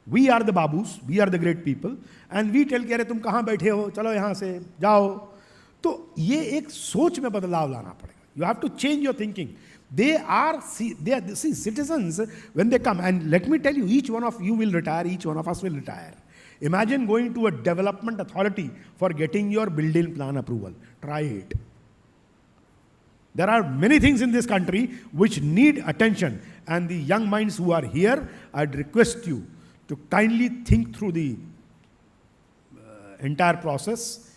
we are the babus, we are the great people, and we tell कि अरे तुम कहाँ बैठे हो, चलो यहाँ से जाओ. तो ये एक सोच में बदलाव लाना पड़ेगा. You have to change your thinking. They are citizens when they come. And let me tell you, each one of you will retire, each one of us will retire. Imagine going to a development authority for getting your building plan approval. Try it. There are many things in this country which need attention. And the young minds who are here, I'd request you to kindly think through the entire process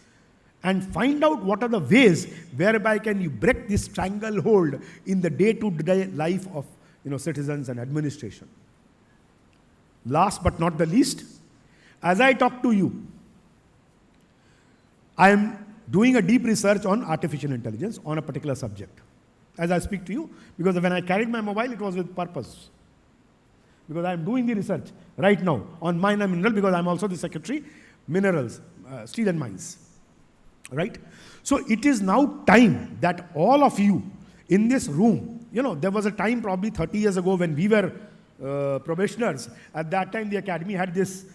and find out what are the ways whereby can you break this stranglehold in the day-to-day life of citizens and administration. Last but not the least, as I talk to you, I am doing a deep research on artificial intelligence on a particular subject. As I speak to you, because when I carried my mobile, it was with purpose. Because I am doing the research right now on mine and mineral, because I am also the secretary, minerals, steel and mines. Right? So it is now time that all of you in this room, there was a time probably 30 years ago when we were probationers. At that time, the academy had this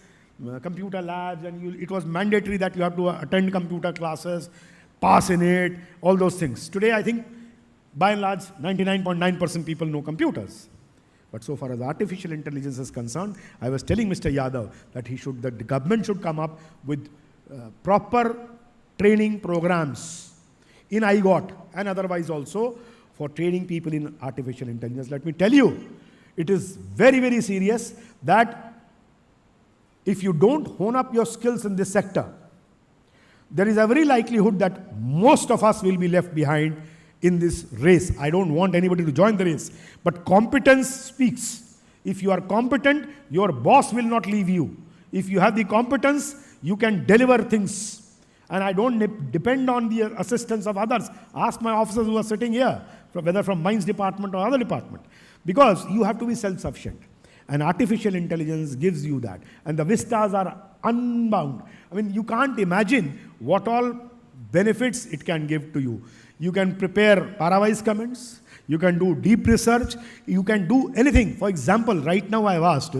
computer labs, and it was mandatory that you have to attend computer classes, pass in it, all those things. Today, I think, by and large, 99.9% people know computers. But so far as artificial intelligence is concerned, I was telling Mr. Yadav that the government should come up with proper training programs in IGOT and otherwise also for training people in artificial intelligence. Let me tell you, it is very, very serious that if you don't hone up your skills in this sector, there is every likelihood that most of us will be left behind in this race. I don't want anybody to join the race, but competence speaks. If you are competent, your boss will not leave you. If you have the competence, you can deliver things. And I don't depend on the assistance of others. Ask my officers who are sitting here, whether from mines department or other department, because you have to be self-sufficient. And artificial intelligence gives you that. And the vistas are unbound. I mean, you can't imagine what all benefits it can give to you. You can prepare parawise comments, you can do deep research, you can do anything. For example, right now I have asked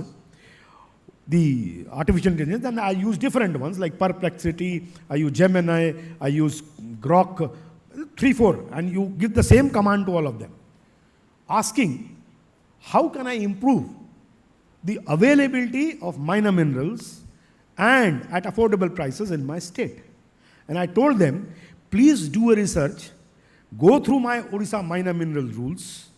the artificial intelligence, and I use different ones like Perplexity, I use Gemini, I use Grok, 3, 4, and you give the same command to all of them, asking, how can I improve the availability of minor minerals and at affordable prices in my state? And I told them, please do a research, go through my Odisha minor mineral rules,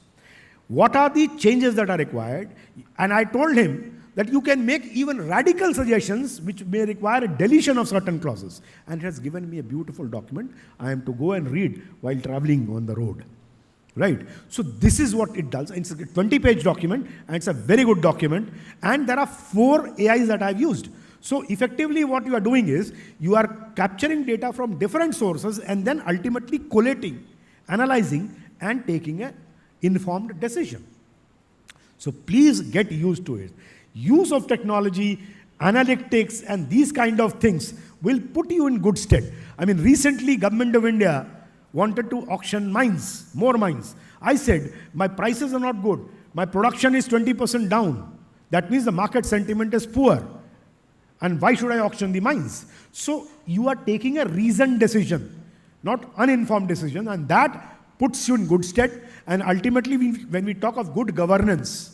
what are the changes that are required, and I told him that you can make even radical suggestions which may require a deletion of certain clauses. And he has given me a beautiful document I am to go and read while traveling on the road. Right? So this is what it does. It's a 20-page document, and it's a very good document. And there are 4 AIs that I've used. So effectively what you are doing is, you are capturing data from different sources and then ultimately collating, analyzing, and taking an informed decision. So please get used to it. Use of technology, analytics, and these kind of things will put you in good stead. I mean, recently, Government of India wanted to auction mines, more mines. I said, my prices are not good. My production is 20% down. That means the market sentiment is poor. And why should I auction the mines? So you are taking a reasoned decision, not uninformed decision, and that puts you in good stead. And ultimately, when we talk of good governance,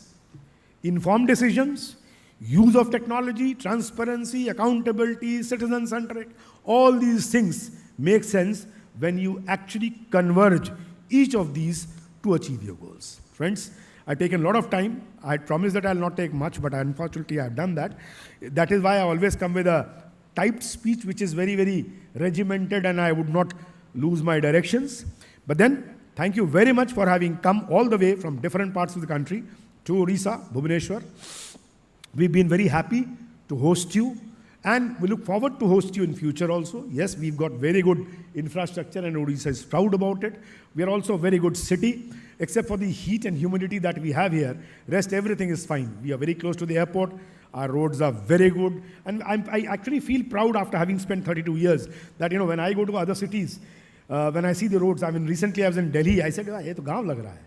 informed decisions, use of technology, transparency, accountability, citizen-centric, all these things make sense when you actually converge each of these to achieve your goals. Friends, I've taken a lot of time. I promised that I'll not take much, but unfortunately I've done that. That is why I always come with a typed speech, which is very, very regimented, and I would not lose my directions. But then, thank you very much for having come all the way from different parts of the country to Odisha, Bhubaneswar. We've been very happy to host you, and we look forward to host you in future also. Yes, we've got very good infrastructure, and Odisha is proud about it. We are also a very good city, except for the heat and humidity that we have here. Rest, everything is fine. We are very close to the airport. Our roads are very good. And I actually feel proud after having spent 32 years that, when I go to other cities, when I see the roads, I mean, recently I was in Delhi, I said, "Ye to gaon lag raha hai."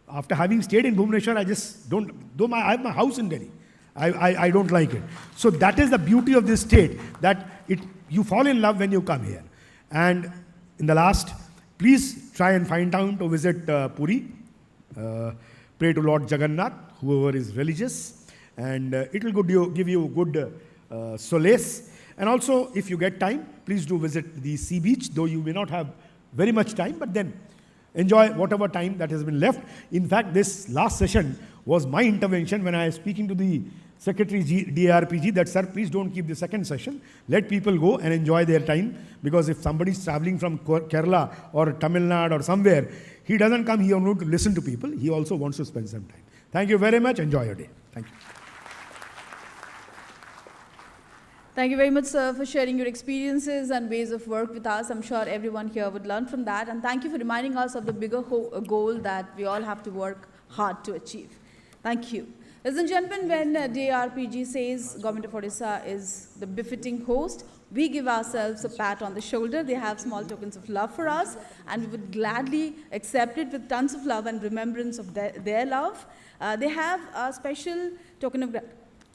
After having stayed in Bhubaneswar, I just don't, I have my house in Delhi. I don't like it. So that is the beauty of this state, that you fall in love when you come here. And in the last, please try and find time to visit Puri. Pray to Lord Jagannath, whoever is religious, and it will give you good solace. And also, if you get time, please do visit the sea beach, though you may not have very much time, but then enjoy whatever time that has been left. In fact, this last session was my intervention when I was speaking to the Secretary DARPG that, sir, please don't keep the second session. Let people go and enjoy their time, because if somebody is traveling from Kerala or Tamil Nadu or somewhere, he doesn't come here only to listen to people. He also wants to spend some time. Thank you very much. Enjoy your day. Thank you. Thank you very much, sir, for sharing your experiences and ways of work with us. I'm sure everyone here would learn from that. And thank you for reminding us of the bigger goal that we all have to work hard to achieve. Thank you. Ladies and gentlemen, when DARPG says Government of Odisha is the befitting host, we give ourselves a pat on the shoulder. They have small tokens of love for us, and we would gladly accept it with tons of love and remembrance of their love. They have a special token of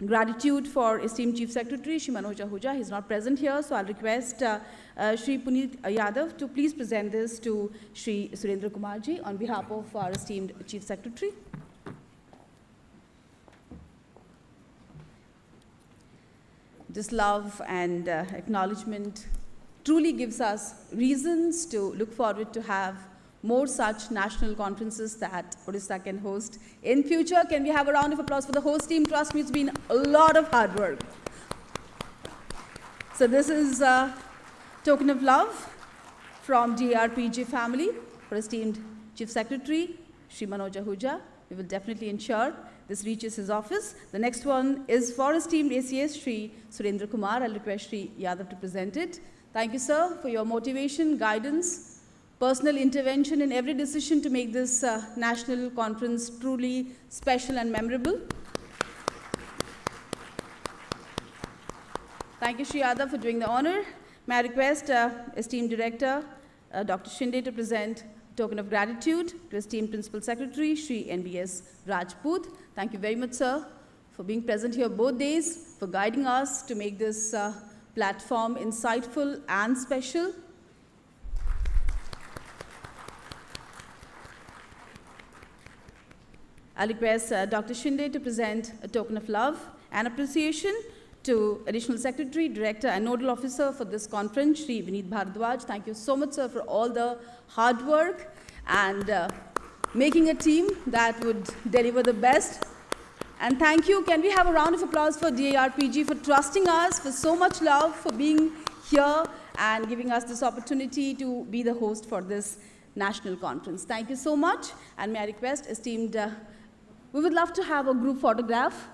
gratitude for esteemed Chief Secretary, Shri Manoj Ahuja. He's not present here, so I'll request Shri Puneet Yadav to please present this to Shri Surendra Kumarji on behalf of our esteemed Chief Secretary. This love and acknowledgement truly gives us reasons to look forward to have more such national conferences that Odisha can host in future. Can we have a round of applause for the host team? Trust me, it's been a lot of hard work. So this is a token of love from DARPG family for esteemed Chief Secretary, Shri Manoj Ahuja. We will definitely ensure this reaches his office. The next one is for esteemed ACS, Shri Surendra Kumar. I'll request Shri Yadav to present it. Thank you, sir, for your motivation, guidance, personal intervention in every decision to make this national conference truly special and memorable. Thank you, Shri Yadav, for doing the honor. May I request esteemed Director, Dr. Shinde, to present a token of gratitude to esteemed Principal Secretary, Shri NBS Rajput. Thank you very much, sir, for being present here both days, for guiding us to make this platform insightful and special. I'll request Dr. Shinde to present a token of love and appreciation to Additional Secretary, Director and Nodal Officer for this conference, Shri Vineet Bharadwaj. Thank you so much, sir, for all the hard work and making a team that would deliver the best. And thank you. Can we have a round of applause for DARPG for trusting us, for so much love, for being here and giving us this opportunity to be the host for this national conference. Thank you so much. And may I request esteemed we would love to have a group photograph.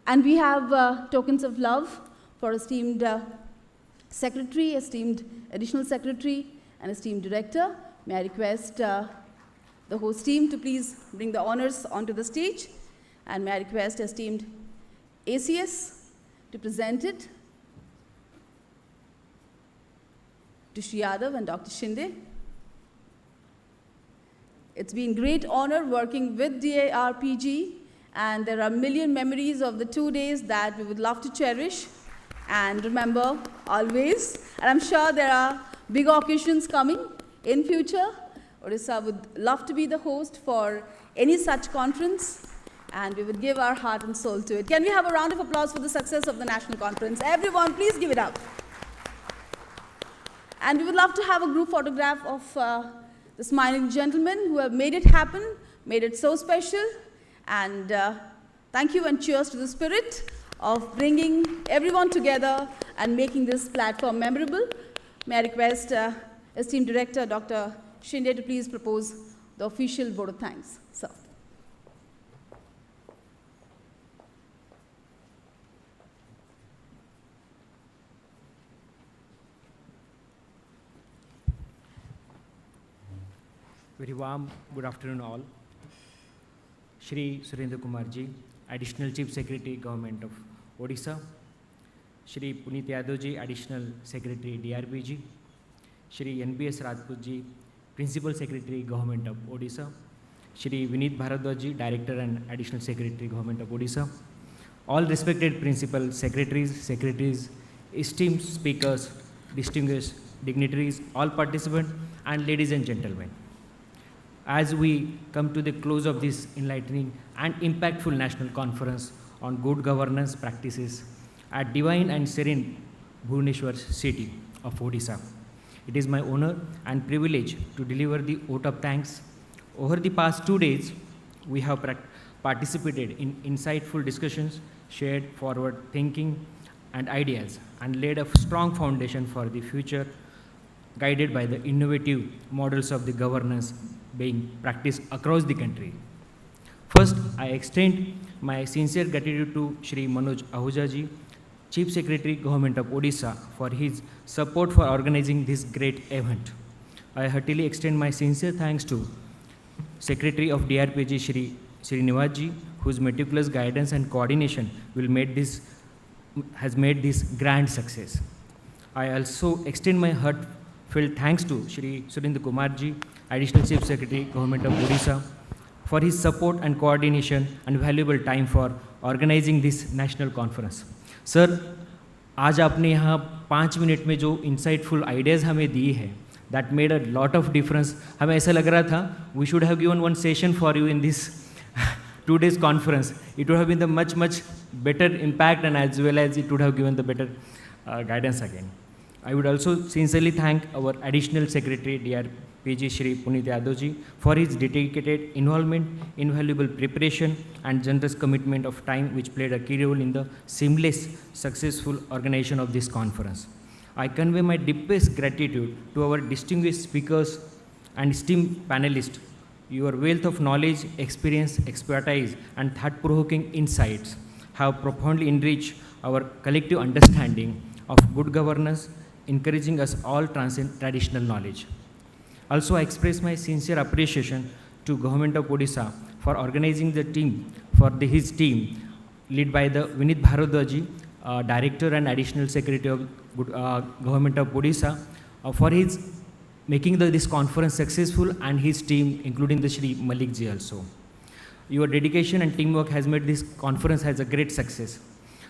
And we have tokens of love for esteemed Secretary, esteemed Additional Secretary, and esteemed Director. May I request the host team to please bring the honors onto the stage. And may I request esteemed ACS to present it to Shri Yadav and Dr. Shinde. It's been great honor working with DARPG, and there are a million memories of the 2 days that we would love to cherish and remember always. And I'm sure there are big occasions coming in future. Odisha would love to be the host for any such conference, and we would give our heart and soul to it. Can we have a round of applause for the success of the national conference? Everyone, please give it up. And we would love to have a group photograph of the smiling gentlemen who have made it happen, made it so special. And thank you and cheers to the spirit of bringing everyone together and making this platform memorable. May I request esteemed Director, Dr. Shinde, to please propose the official vote of thanks. Sir. Very warm good afternoon all. Shri Surendra Kumarji, Additional Chief Secretary, Government of Odisha. Shri Puneet Yadavji, Additional Secretary, DRPG. Shri NBS Rajputji, Principal Secretary, Government of Odisha. Shri Vineet Bharadwajji, Director and Additional Secretary, Government of Odisha. All respected Principal Secretaries, esteemed speakers, distinguished dignitaries, all participants, and ladies and gentlemen. As we come to the close of this enlightening and impactful national conference on good governance practices at divine and serene Bhubaneswar city of Odisha, it is my honor and privilege to deliver the vote of thanks. Over the past 2 days, we have participated in insightful discussions, shared forward thinking and ideas, and laid a strong foundation for the future, guided by the innovative models of the governance being practiced across the country. First, I extend my sincere gratitude to Shri Manoj Ahuja ji, Chief Secretary, Government of Odisha, for his support for organizing this great event. I heartily extend my sincere thanks to Secretary of DRPG, Shri Srinivas ji, whose meticulous guidance and coordination has made this grand success. I also extend my heartfelt thanks to Shri Surendra Kumar ji, Additional Chief Secretary, Government of Odisha, for his support and coordination and valuable time for organizing this national conference. Sir, आज आपने यहाँ 5 minute में जो insightful ideas हमें दी है, that made a lot of difference. हमें ऐसा लग रहा था, we should have given one session for you in this 2 days conference. It would have been the much better impact, and as well as it would have given the better guidance again. I would also sincerely thank our Additional Secretary, DRPG Shri Puneet Yadav ji, for his dedicated involvement, invaluable preparation, and generous commitment of time, which played a key role in the seamless, successful organization of this conference. I convey my deepest gratitude to our distinguished speakers and esteemed panelists. Your wealth of knowledge, experience, expertise, and thought-provoking insights have profoundly enriched our collective understanding of good governance, encouraging us all transcend traditional knowledge. Also, I express my sincere appreciation to Government of Odisha for organizing the team, his team, led by the Vinit Bharadwaji, Director and Additional Secretary of Government of Odisha, for his making this conference successful, and his team, including the Shri Malik ji also. Your dedication and teamwork has made this conference as a great success.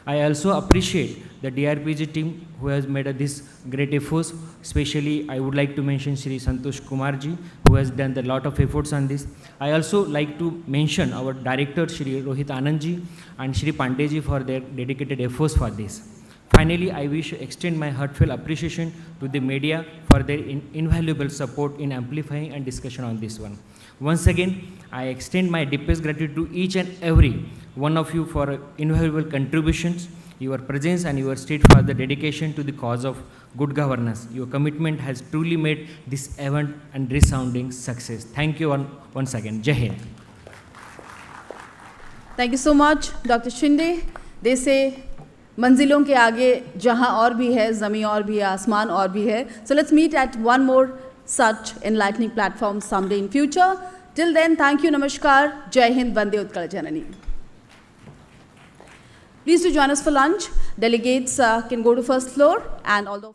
I also appreciate the DRPG team who has made this great efforts. Especially, I would like to mention Shri Santosh Kumar ji, who has done a lot of efforts on this. I also like to mention our director Shri Rohit Anand ji and Shri Pandey ji for their dedicated efforts for this. Finally, I wish to extend my heartfelt appreciation to the media for their invaluable support in amplifying and discussion on this one. Once again, I extend my deepest gratitude to each and every one of you for invaluable contributions, your presence and your steadfast dedication to the cause of good governance. Your commitment has truly made this event a resounding success. Thank you once again. Jai Hind. Thank you so much, Dr. Shinde. They say, मंजिलों के आगे जहां और भी है, ज़मीं और भी है, आसमान और भी है. So let's meet at one more such enlightening platform someday in future. Till then, thank you, namaskar, Jai Hind, Vande Utkal Janani. Please do join us for lunch. Delegates can go to first floor, and all the